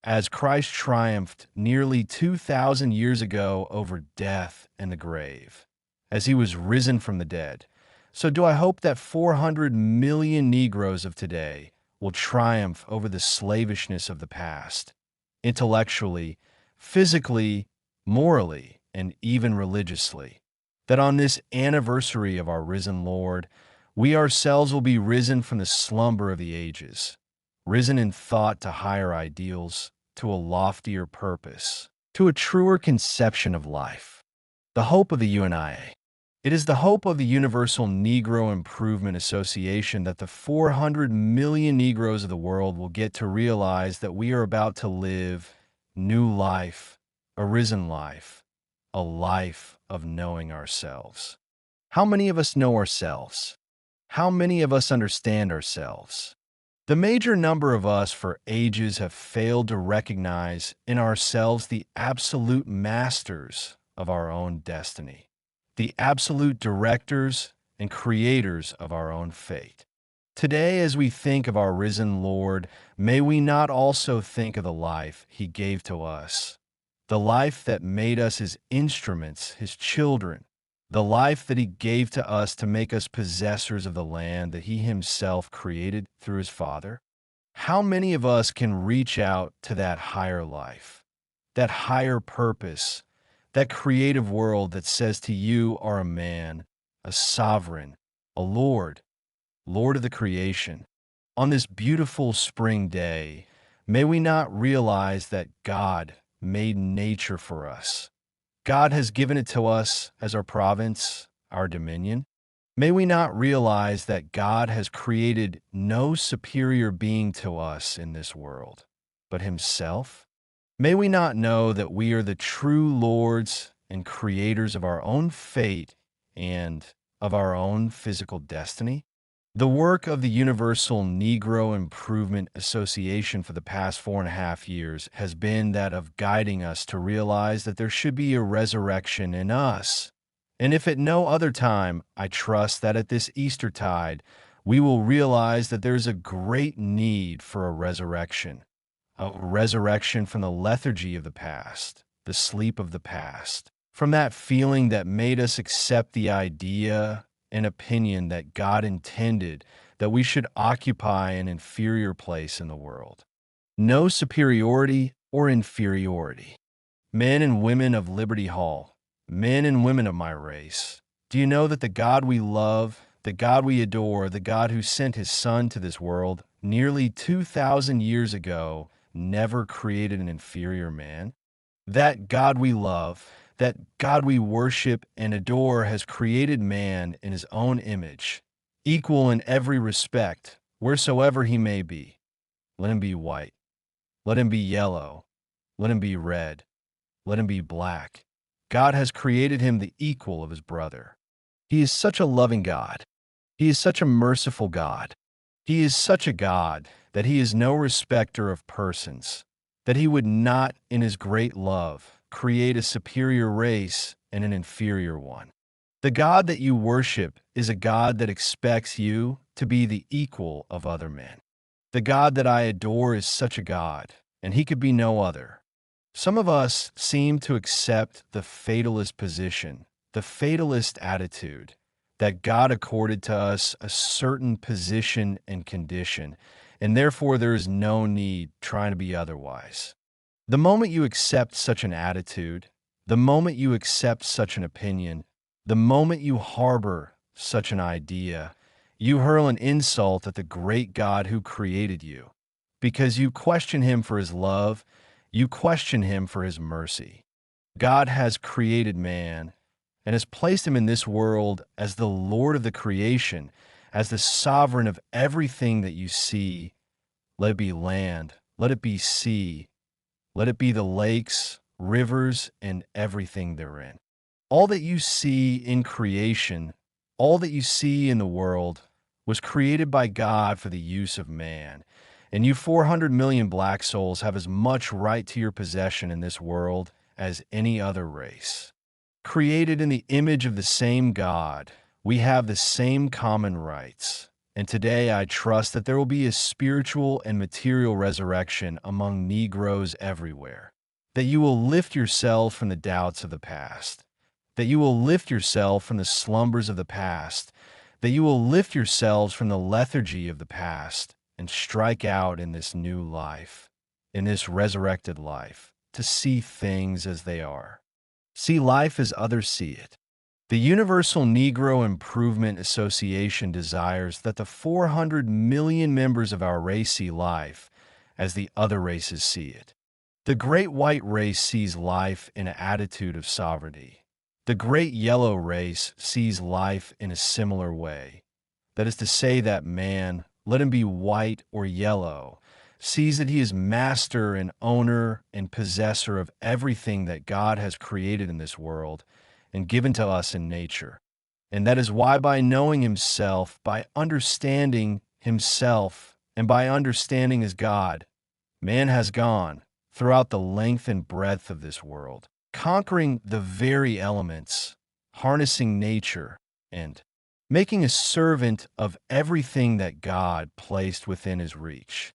As Christ triumphed nearly 2,000 years ago over death and the grave, as he was risen from the dead, so do I hope that 400 million Negroes of today will triumph over the slavishness of the past, intellectually, physically, morally, and even religiously. That on this anniversary of our risen Lord, we ourselves will be risen from the slumber of the ages, risen in thought to higher ideals, to a loftier purpose, to a truer conception of life. The hope of the UNIA. It is the hope of the Universal Negro Improvement Association that the 400 million Negroes of the world will get to realize that we are about to live new life, a risen life, a life of knowing ourselves. How many of us know ourselves? How many of us understand ourselves? The major number of us for ages have failed to recognize in ourselves the absolute masters of our own destiny, the absolute directors and creators of our own fate. Today, as we think of our risen Lord, may we not also think of the life he gave to us, the life that made us his instruments, his children, the life that he gave to us to make us possessors of the land that he himself created through his Father? How many of us can reach out to that higher life, that higher purpose, that creative world that says to you are a man, a sovereign, a Lord, Lord of the creation? On this beautiful spring day, may we not realize that God made nature for us. God has given it to us as our province, our dominion. May we not realize that God has created no superior being to us in this world, but himself? May we not know that we are the true lords and creators of our own fate and of our own physical destiny? The work of the Universal Negro Improvement Association for the past 4.5 years has been that of guiding us to realize that there should be a resurrection in us. And if at no other time, I trust that at this Eastertide, we will realize that there's a great need for a resurrection from the lethargy of the past, the sleep of the past, from that feeling that made us accept the idea and opinion that God intended that we should occupy an inferior place in the world. No superiority or inferiority. Men and women of Liberty Hall, men and women of my race, do you know that the God we love, the God we adore, the God who sent his Son to this world nearly 2,000 years ago never created an inferior man? That God we love, that God we worship and adore has created man in his own image, equal in every respect, wheresoever he may be. Let him be white. Let him be yellow. Let him be red. Let him be black. God has created him the equal of his brother. He is such a loving God. He is such a merciful God. He is such a God that he is no respecter of persons, that he would not, in his great love, create a superior race and an inferior one. The God that you worship is a God that expects you to be the equal of other men. The God that I adore is such a God, and he could be no other. Some of us seem to accept the fatalist position, the fatalist attitude, that God accorded to us a certain position and condition, and therefore there is no need trying to be otherwise. The moment you accept such an attitude, the moment you accept such an opinion, the moment you harbor such an idea, you hurl an insult at the great God who created you, because you question him for his love, you question him for his mercy. God has created man and has placed him in this world as the Lord of the creation, as the sovereign of everything that you see. Let it be land, let it be sea, let it be the lakes, rivers, and everything therein. All that you see in creation, all that you see in the world, was created by God for the use of man. And you 400 million black souls have as much right to your possession in this world as any other race. Created in the image of the same God, we have the same common rights. And today I trust that there will be a spiritual and material resurrection among Negroes everywhere. That you will lift yourself from the doubts of the past. That you will lift yourself from the slumbers of the past. That you will lift yourselves from the lethargy of the past and strike out in this new life, in this resurrected life, to see things as they are. See life as others see it. The Universal Negro Improvement Association desires that the 400 million members of our race see life as the other races see it. The great white race sees life in an attitude of sovereignty. The great yellow race sees life in a similar way. That is to say that man, let him be white or yellow, sees that he is master and owner and possessor of everything that God has created in this world and given to us in nature. And that is why by knowing himself, by understanding himself, and by understanding his God, man has gone throughout the length and breadth of this world, conquering the very elements, harnessing nature, and making a servant of everything that God placed within his reach.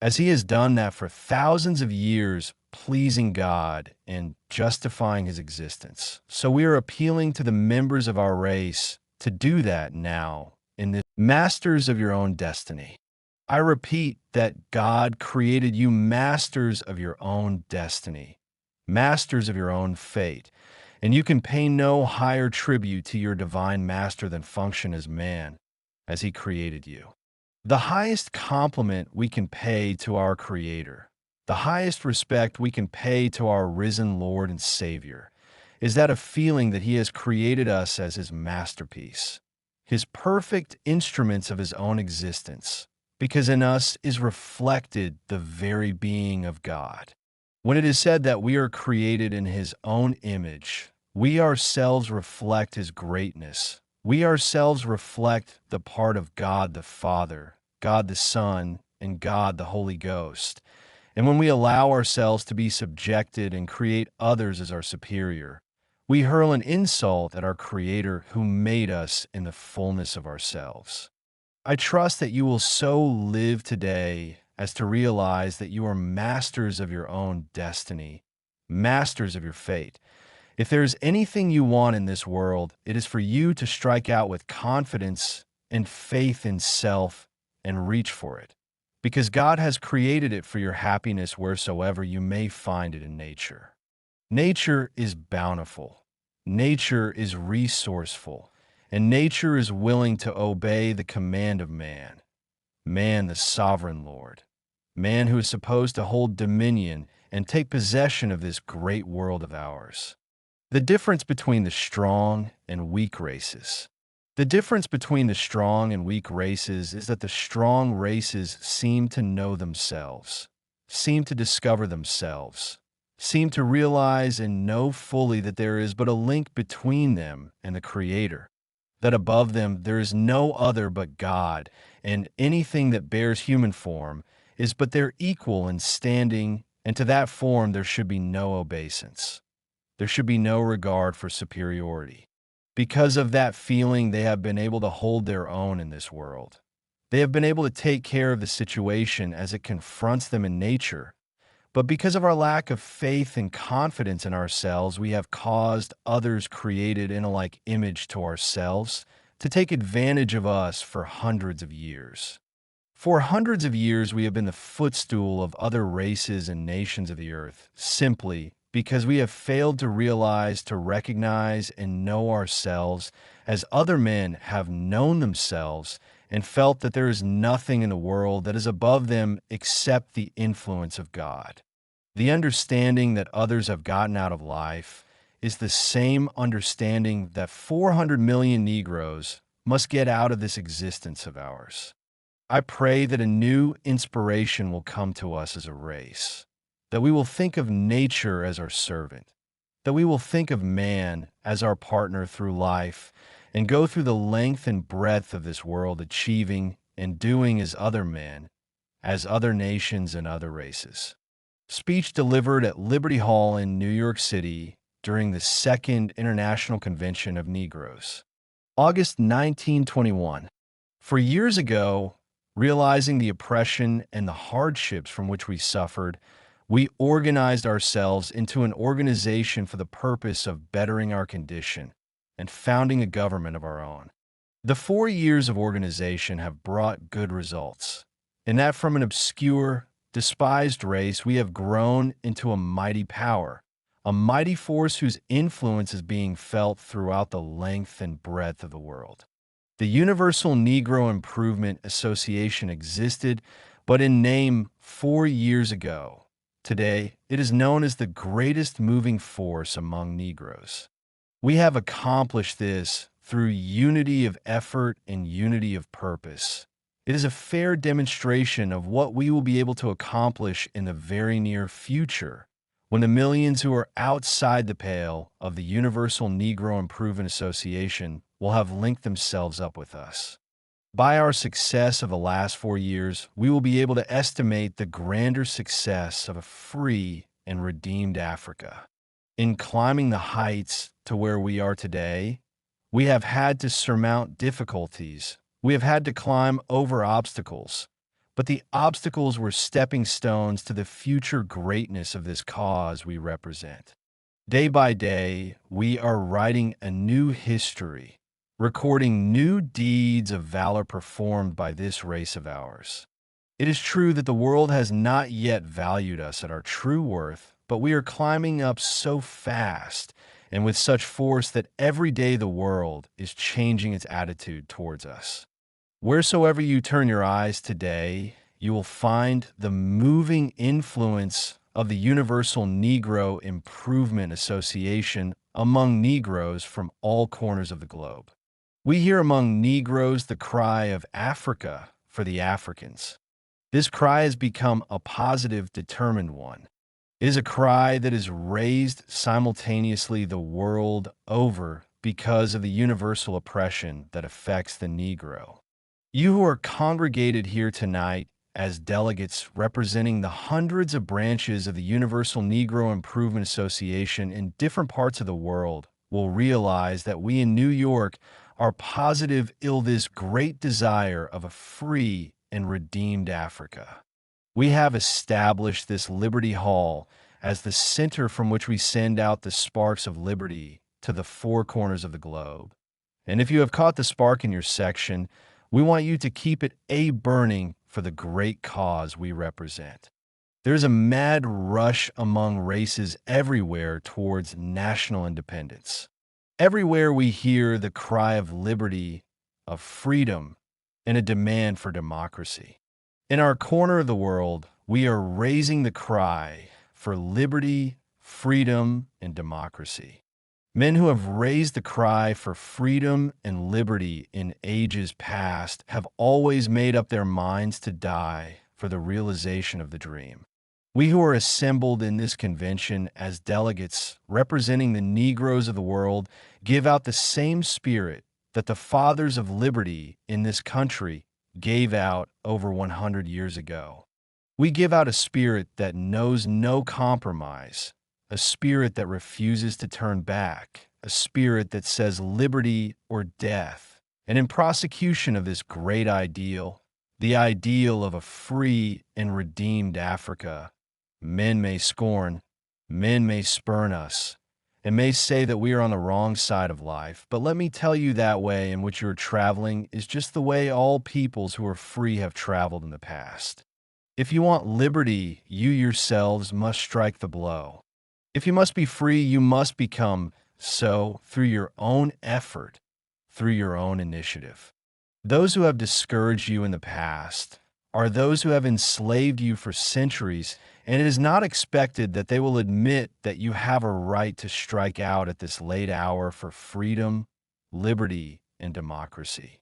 As he has done that for thousands of years, pleasing God and justifying his existence. So we are appealing to the members of our race to do that now in the masters of your own destiny. I repeat that God created you masters of your own destiny, masters of your own fate, and you can pay no higher tribute to your divine master than function as man, as he created you. The highest compliment we can pay to our Creator, the highest respect we can pay to our risen Lord and Savior, is that of feeling that He has created us as His masterpiece, His perfect instruments of His own existence, because in us is reflected the very being of God. When it is said that we are created in His own image, we ourselves reflect His greatness. We ourselves reflect the part of God the Father, God the Son, and God the Holy Ghost. And when we allow ourselves to be subjected and create others as our superior, we hurl an insult at our Creator who made us in the fullness of ourselves. I trust that you will so live today as to realize that you are masters of your own destiny, masters of your fate. If there is anything you want in this world, it is for you to strike out with confidence and faith in self and reach for it, because God has created it for your happiness wheresoever you may find it in nature. Nature is bountiful, nature is resourceful, and nature is willing to obey the command of man, man the sovereign Lord, man who is supposed to hold dominion and take possession of this great world of ours. The difference between the strong and weak races. The difference between the strong and weak races is that the strong races seem to know themselves, seem to discover themselves, seem to realize and know fully that there is but a link between them and the Creator, that above them there is no other but God, and anything that bears human form is but their equal in standing, and to that form there should be no obeisance. There should be no regard for superiority. Because of that feeling, they have been able to hold their own in this world. They have been able to take care of the situation as it confronts them in nature. But because of our lack of faith and confidence in ourselves, we have caused others created in a like image to ourselves to take advantage of us for hundreds of years. For hundreds of years, we have been the footstool of other races and nations of the earth, simply because we have failed to realize, to recognize, and know ourselves as other men have known themselves and felt that there is nothing in the world that is above them except the influence of God. The understanding that others have gotten out of life is the same understanding that 400 million Negroes must get out of this existence of ours. I pray that a new inspiration will come to us as a race, that we will think of nature as our servant, that we will think of man as our partner through life and go through the length and breadth of this world, achieving and doing as other men, as other nations and other races. Speech delivered at Liberty Hall in New York City during the Second International Convention of Negroes. August 1921. For years ago, realizing the oppression and the hardships from which we suffered, we organized ourselves into an organization for the purpose of bettering our condition and founding a government of our own. The 4 years of organization have brought good results, in that from an obscure, despised race, we have grown into a mighty power, a mighty force whose influence is being felt throughout the length and breadth of the world. The Universal Negro Improvement Association existed, but in name 4 years ago. Today, it is known as the greatest moving force among Negroes. We have accomplished this through unity of effort and unity of purpose. It is a fair demonstration of what we will be able to accomplish in the very near future, when the millions who are outside the pale of the Universal Negro Improvement Association will have linked themselves up with us. By our success of the last 4 years, we will be able to estimate the grander success of a free and redeemed Africa. In climbing the heights to where we are today, we have had to surmount difficulties. We have had to climb over obstacles, but the obstacles were stepping stones to the future greatness of this cause we represent. Day by day, we are writing a new history, recording new deeds of valor performed by this race of ours. It is true that the world has not yet valued us at our true worth, but we are climbing up so fast and with such force that every day the world is changing its attitude towards us. Wheresoever you turn your eyes today, you will find the moving influence of the Universal Negro Improvement Association among Negroes from all corners of the globe. We hear among Negroes the cry of Africa for the Africans. This cry has become a positive, determined one. It is a cry that is raised simultaneously the world over because of the universal oppression that affects the Negro. You who are congregated here tonight as delegates representing the hundreds of branches of the Universal Negro Improvement Association in different parts of the world will realize that we in New York are positive in this great desire of a free and redeemed Africa. We have established this Liberty Hall as the center from which we send out the sparks of liberty to the 4 corners of the globe. And if you have caught the spark in your section, we want you to keep it burning for the great cause we represent. There's a mad rush among races everywhere towards national independence. Everywhere we hear the cry of liberty, of freedom, and a demand for democracy. In our corner of the world, we are raising the cry for liberty, freedom, and democracy. Men who have raised the cry for freedom and liberty in ages past have always made up their minds to die for the realization of the dream. We who are assembled in this convention as delegates representing the Negroes of the world give out the same spirit that the fathers of liberty in this country gave out over 100 years ago. We give out a spirit that knows no compromise, a spirit that refuses to turn back, a spirit that says liberty or death. And in prosecution of this great ideal, the ideal of a free and redeemed Africa, men may scorn, men may spurn us, and may say that we are on the wrong side of life, but let me tell you that way in which you are traveling is just the way all peoples who are free have traveled in the past. If you want liberty, you yourselves must strike the blow. If you must be free, you must become so through your own effort, through your own initiative. Those who have discouraged you in the past are those who have enslaved you for centuries, and it is not expected that they will admit that you have a right to strike out at this late hour for freedom, liberty, and democracy.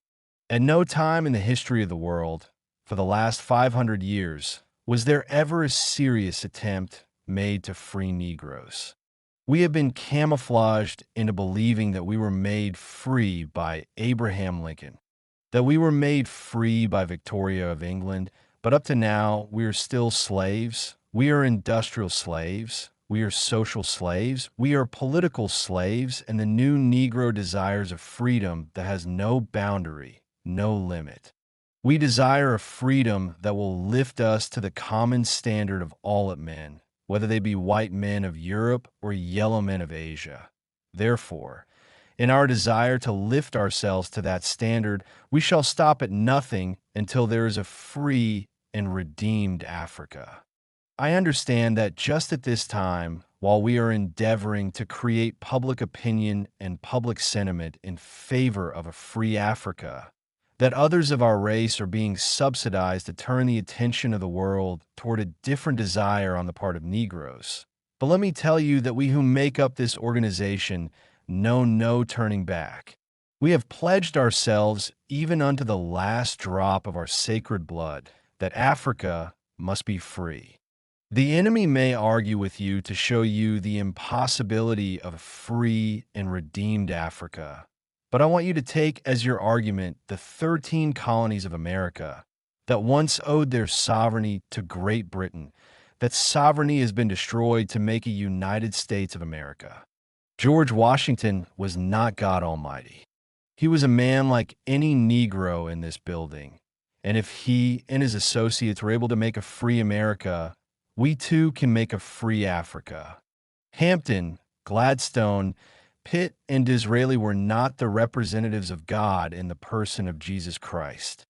At no time in the history of the world, for the last 500 years, was there ever a serious attempt made to free Negroes. We have been camouflaged into believing that we were made free by Abraham Lincoln, that we were made free by Victoria of England, but up to now, we are still slaves. We are industrial slaves. We are social slaves. We are political slaves, and the new Negro desires a freedom that has no boundary, no limit. We desire a freedom that will lift us to the common standard of all men, whether they be white men of Europe or yellow men of Asia. Therefore, in our desire to lift ourselves to that standard, we shall stop at nothing until there is a free and redeemed Africa. I understand that just at this time, while we are endeavoring to create public opinion and public sentiment in favor of a free Africa, that others of our race are being subsidized to turn the attention of the world toward a different desire on the part of Negroes. But let me tell you that we who make up this organization know no turning back. We have pledged ourselves, even unto the last drop of our sacred blood, that Africa must be free. The enemy may argue with you to show you the impossibility of a free and redeemed Africa. But I want you to take as your argument the 13 colonies of America that once owed their sovereignty to Great Britain, that sovereignty has been destroyed to make a United States of America. George Washington was not God Almighty. He was a man like any Negro in this building. And if he and his associates were able to make a free America, we too can make a free Africa. Hampton, Gladstone, Pitt, and Disraeli were not the representatives of God in the person of Jesus Christ.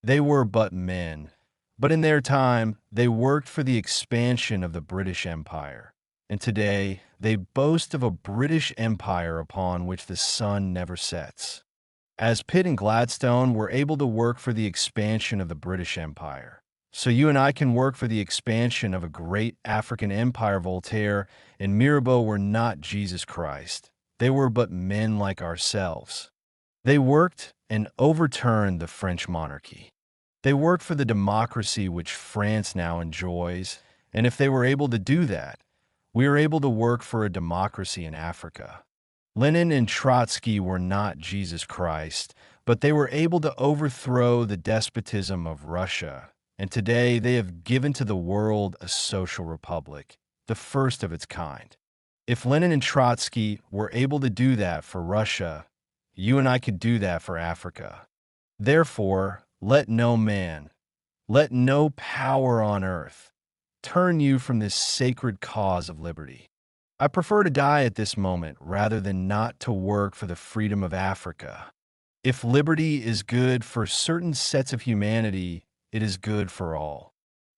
They were but men, but in their time they worked for the expansion of the British Empire. And today they boast of a British Empire upon which the sun never sets. As Pitt and Gladstone were able to work for the expansion of the British Empire, so you and I can work for the expansion of a great African empire. Voltaire and Mirabeau were not Jesus Christ. They were but men like ourselves. They worked and overturned the French monarchy. They worked for the democracy which France now enjoys, and if they were able to do that, we are able to work for a democracy in Africa. Lenin and Trotsky were not Jesus Christ, but they were able to overthrow the despotism of Russia, and today they have given to the world a social republic, the first of its kind. If Lenin and Trotsky were able to do that for Russia, you and I could do that for Africa. Therefore, let no man, let no power on earth turn you from this sacred cause of liberty. I prefer to die at this moment rather than not to work for the freedom of Africa. If liberty is good for certain sets of humanity, it is good for all.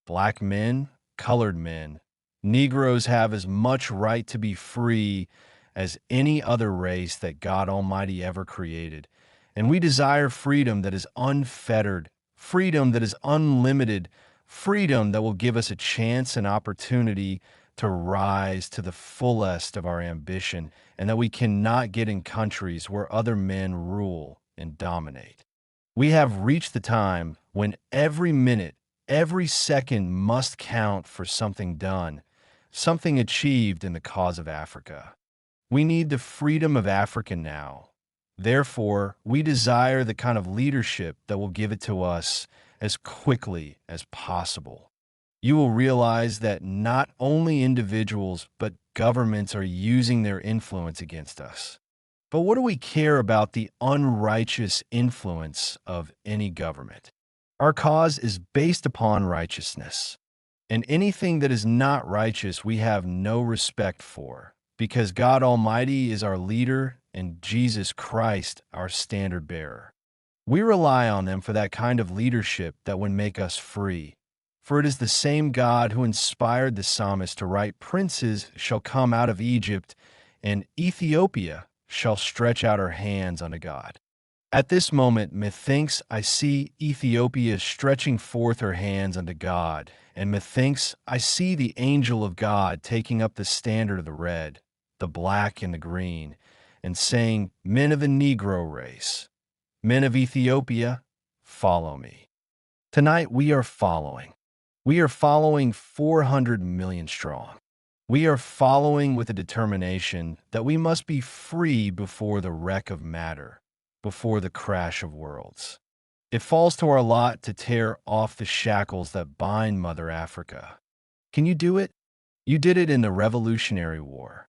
Black men, colored men, Negroes have as much right to be free as any other race that God Almighty ever created. And we desire freedom that is unfettered, freedom that is unlimited, freedom that will give us a chance and opportunity to rise to the fullest of our ambition, and that we cannot get in countries where other men rule and dominate. We have reached the time when every minute, every second must count for something done, something achieved in the cause of Africa. We need the freedom of Africa now. Therefore, we desire the kind of leadership that will give it to us as quickly as possible. You will realize that not only individuals, but governments are using their influence against us. But what do we care about the unrighteous influence of any government? Our cause is based upon righteousness. And anything that is not righteous we have no respect for, because God Almighty is our leader and Jesus Christ our standard bearer. We rely on them for that kind of leadership that would make us free. For it is the same God who inspired the psalmist to write, "Princes shall come out of Egypt, and Ethiopia shall stretch out her hands unto God." At this moment, methinks I see Ethiopia stretching forth her hands unto God, and methinks I see the angel of God taking up the standard of the red, the black, and the green, and saying, "Men of the Negro race, men of Ethiopia, follow me." Tonight we are following. We are following 400 million strong. We are following with a determination that we must be free before the wreck of matter, before the crash of worlds. It falls to our lot to tear off the shackles that bind Mother Africa. Can you do it? You did it in the Revolutionary War.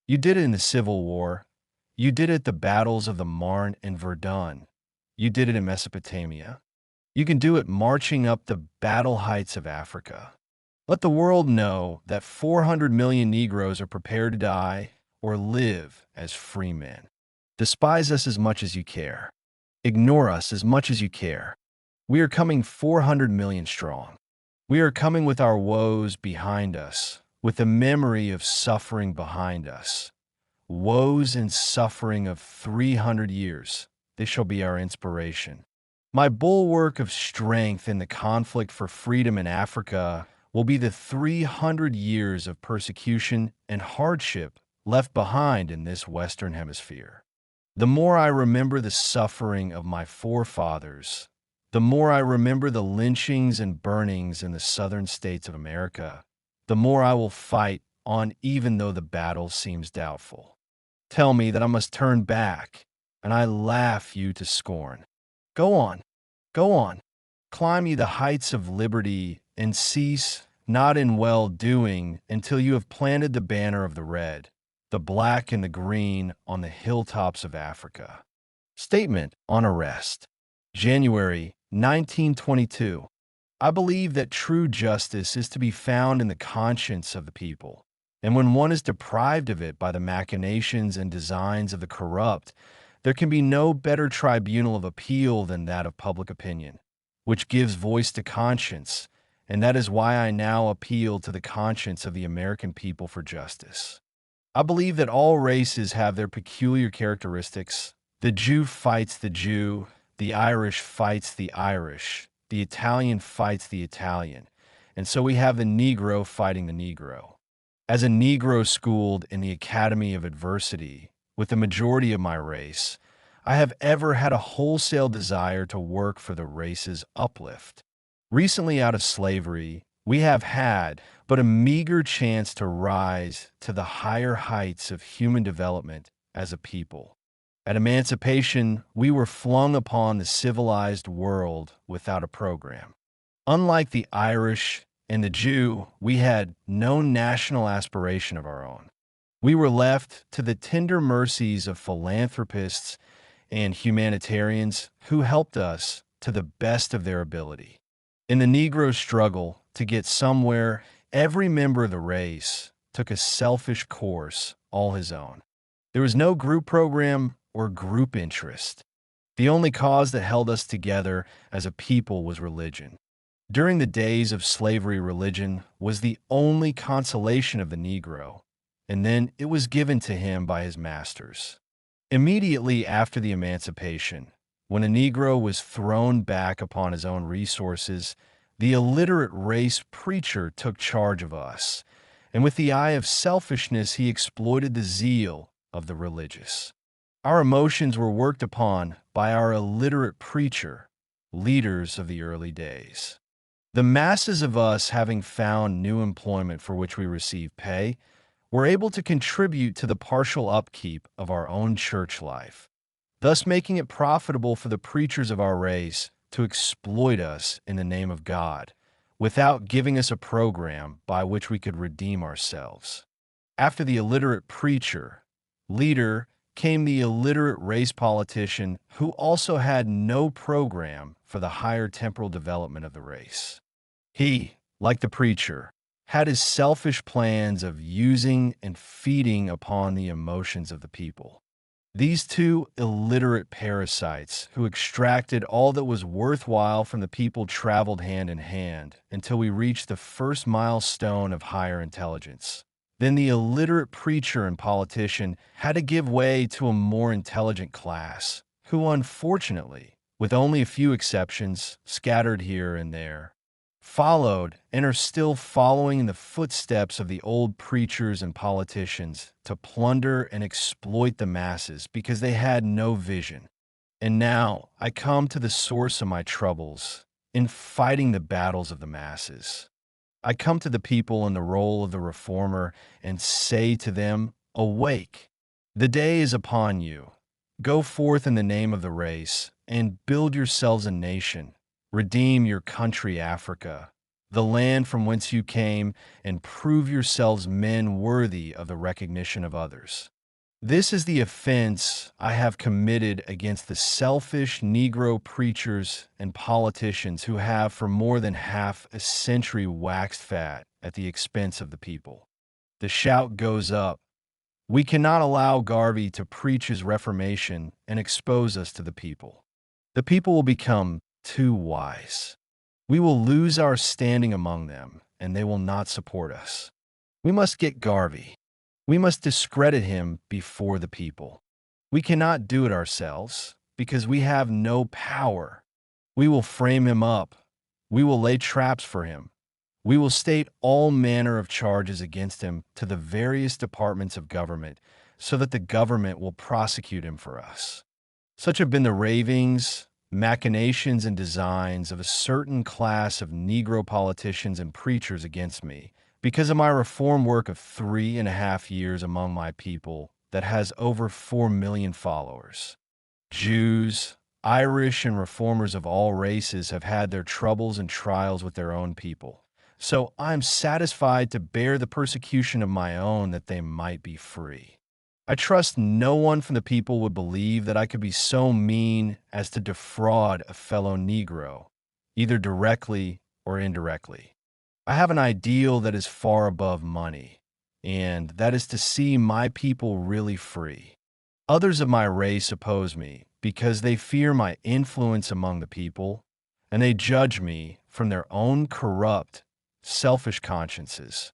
You did it in the Civil War. You did it at the battles of the Marne and Verdun. You did it in Mesopotamia. You can do it marching up the battle heights of Africa. Let the world know that 400 million Negroes are prepared to die or live as free men. Despise us as much as you care. Ignore us as much as you care. We are coming 400 million strong. We are coming with our woes behind us, with the memory of suffering behind us. Woes and suffering of 300 years, they shall be our inspiration. My bulwark of strength in the conflict for freedom in Africa will be the 300 years of persecution and hardship left behind in this Western Hemisphere. The more I remember the suffering of my forefathers, the more I remember the lynchings and burnings in the southern states of America, the more I will fight on even though the battle seems doubtful. Tell me that I must turn back, and I laugh you to scorn. Go on, go on, climb ye the heights of liberty, and cease not in well-doing until you have planted the banner of the red, the black and the green on the hilltops of Africa. Statement on Arrest, January 1922. I believe that true justice is to be found in the conscience of the people, and when one is deprived of it by the machinations and designs of the corrupt, there can be no better tribunal of appeal than that of public opinion, which gives voice to conscience, and that is why I now appeal to the conscience of the American people for justice. I believe that all races have their peculiar characteristics. The Jew fights the Jew, the Irish fights the Irish, the Italian fights the Italian, and so we have the Negro fighting the Negro. As a Negro schooled in the Academy of Adversity, with the majority of my race, I have ever had a wholesale desire to work for the race's uplift. Recently out of slavery, we have had but a meager chance to rise to the higher heights of human development as a people. At emancipation, we were flung upon the civilized world without a program. Unlike the Irish and the Jew, we had no national aspiration of our own. We were left to the tender mercies of philanthropists and humanitarians who helped us to the best of their ability. In the Negro struggle to get somewhere, every member of the race took a selfish course all his own. There was no group program or group interest. The only cause that held us together as a people was religion. During the days of slavery, religion was the only consolation of the Negro, and then it was given to him by his masters. Immediately after the emancipation, when a Negro was thrown back upon his own resources, the illiterate race preacher took charge of us, and with the eye of selfishness he exploited the zeal of the religious. Our emotions were worked upon by our illiterate preacher, leaders of the early days. The masses of us, having found new employment for which we receive pay, were able to contribute to the partial upkeep of our own church life, thus making it profitable for the preachers of our race to exploit us in the name of God, without giving us a program by which we could redeem ourselves. After the illiterate preacher, leader, came the illiterate race politician who also had no program for the higher temporal development of the race. He, like the preacher, had his selfish plans of using and feeding upon the emotions of the people. These two illiterate parasites who extracted all that was worthwhile from the people traveled hand in hand until we reached the first milestone of higher intelligence. Then the illiterate preacher and politician had to give way to a more intelligent class, who unfortunately, with only a few exceptions scattered here and there, followed and are still following in the footsteps of the old preachers and politicians to plunder and exploit the masses because they had no vision. And now I come to the source of my troubles in fighting the battles of the masses. I come to the people in the role of the reformer and say to them, awake! The day is upon you. Go forth in the name of the race and build yourselves a nation. Redeem your country, Africa, the land from whence you came, and prove yourselves men worthy of the recognition of others. This is the offense I have committed against the selfish Negro preachers and politicians who have for more than half a century waxed fat at the expense of the people. The shout goes up. We cannot allow Garvey to preach his reformation and expose us to the people. The people will become too wise. We will lose our standing among them, and they will not support us. We must get Garvey. We must discredit him before the people. We cannot do it ourselves because we have no power. We will frame him up. We will lay traps for him. We will state all manner of charges against him to the various departments of government so that the government will prosecute him for us. Such have been the ravings, machinations, and designs of a certain class of Negro politicians and preachers against me because of my reform work of 3.5 years among my people that has over 4 million followers. Jews, Irish, and reformers of all races have had their troubles and trials with their own people. So I am satisfied to bear the persecution of my own that they might be free. I trust no one from the people would believe that I could be so mean as to defraud a fellow Negro, either directly or indirectly. I have an ideal that is far above money, and that is to see my people really free. Others of my race oppose me because they fear my influence among the people, and they judge me from their own corrupt, selfish consciences.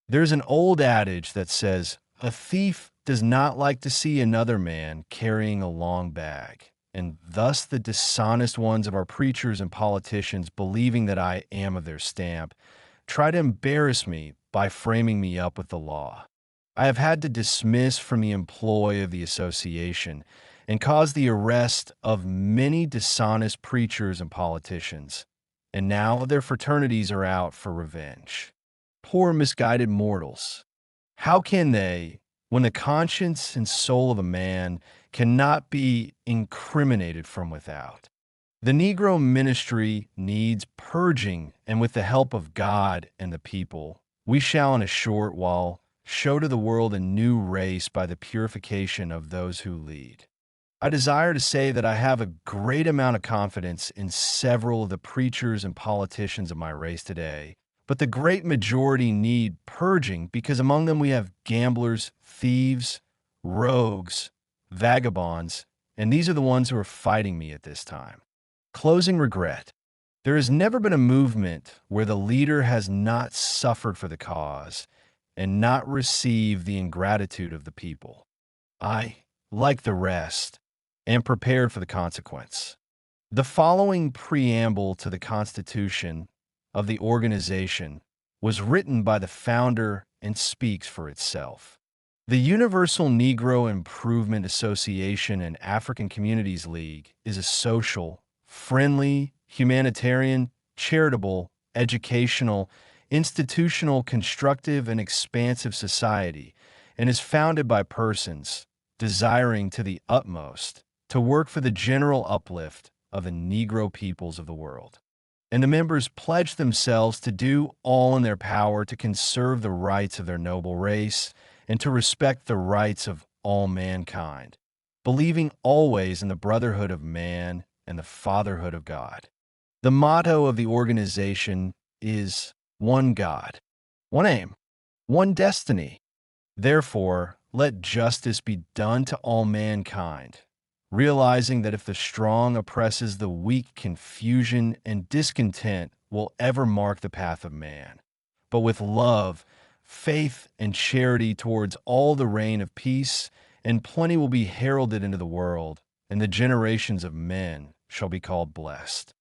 There's an old adage that says, a thief does not like to see another man carrying a long bag, and thus the dishonest ones of our preachers and politicians, believing that I am of their stamp, try to embarrass me by framing me up with the law. I have had to dismiss from the employ of the association and cause the arrest of many dishonest preachers and politicians, and now their fraternities are out for revenge. Poor misguided mortals! How can they, when the conscience and soul of a man cannot be incriminated from without? The Negro ministry needs purging, and with the help of God and the people, we shall in a short while show to the world a new race by the purification of those who lead. I desire to say that I have a great amount of confidence in several of the preachers and politicians of my race today, but the great majority need purging because among them we have gamblers, thieves, rogues, vagabonds, and these are the ones who are fighting me at this time. Closing regret. There has never been a movement where the leader has not suffered for the cause and not received the ingratitude of the people. I, like the rest, am prepared for the consequence. The following preamble to the Constitution of the organization was written by the founder and speaks for itself. The Universal Negro Improvement Association and African Communities League is a social, friendly, humanitarian, charitable, educational, institutional, constructive, and expansive society, and is founded by persons desiring to the utmost to work for the general uplift of the Negro peoples of the world. And the members pledge themselves to do all in their power to conserve the rights of their noble race and to respect the rights of all mankind, believing always in the brotherhood of man and the fatherhood of God. The motto of the organization is one God, one aim, one destiny. Therefore, let justice be done to all mankind, realizing that if the strong oppresses the weak, confusion and discontent will ever mark the path of man. But with love, faith, and charity towards all the reign of peace, and plenty will be heralded into the world, and the generations of men shall be called blessed.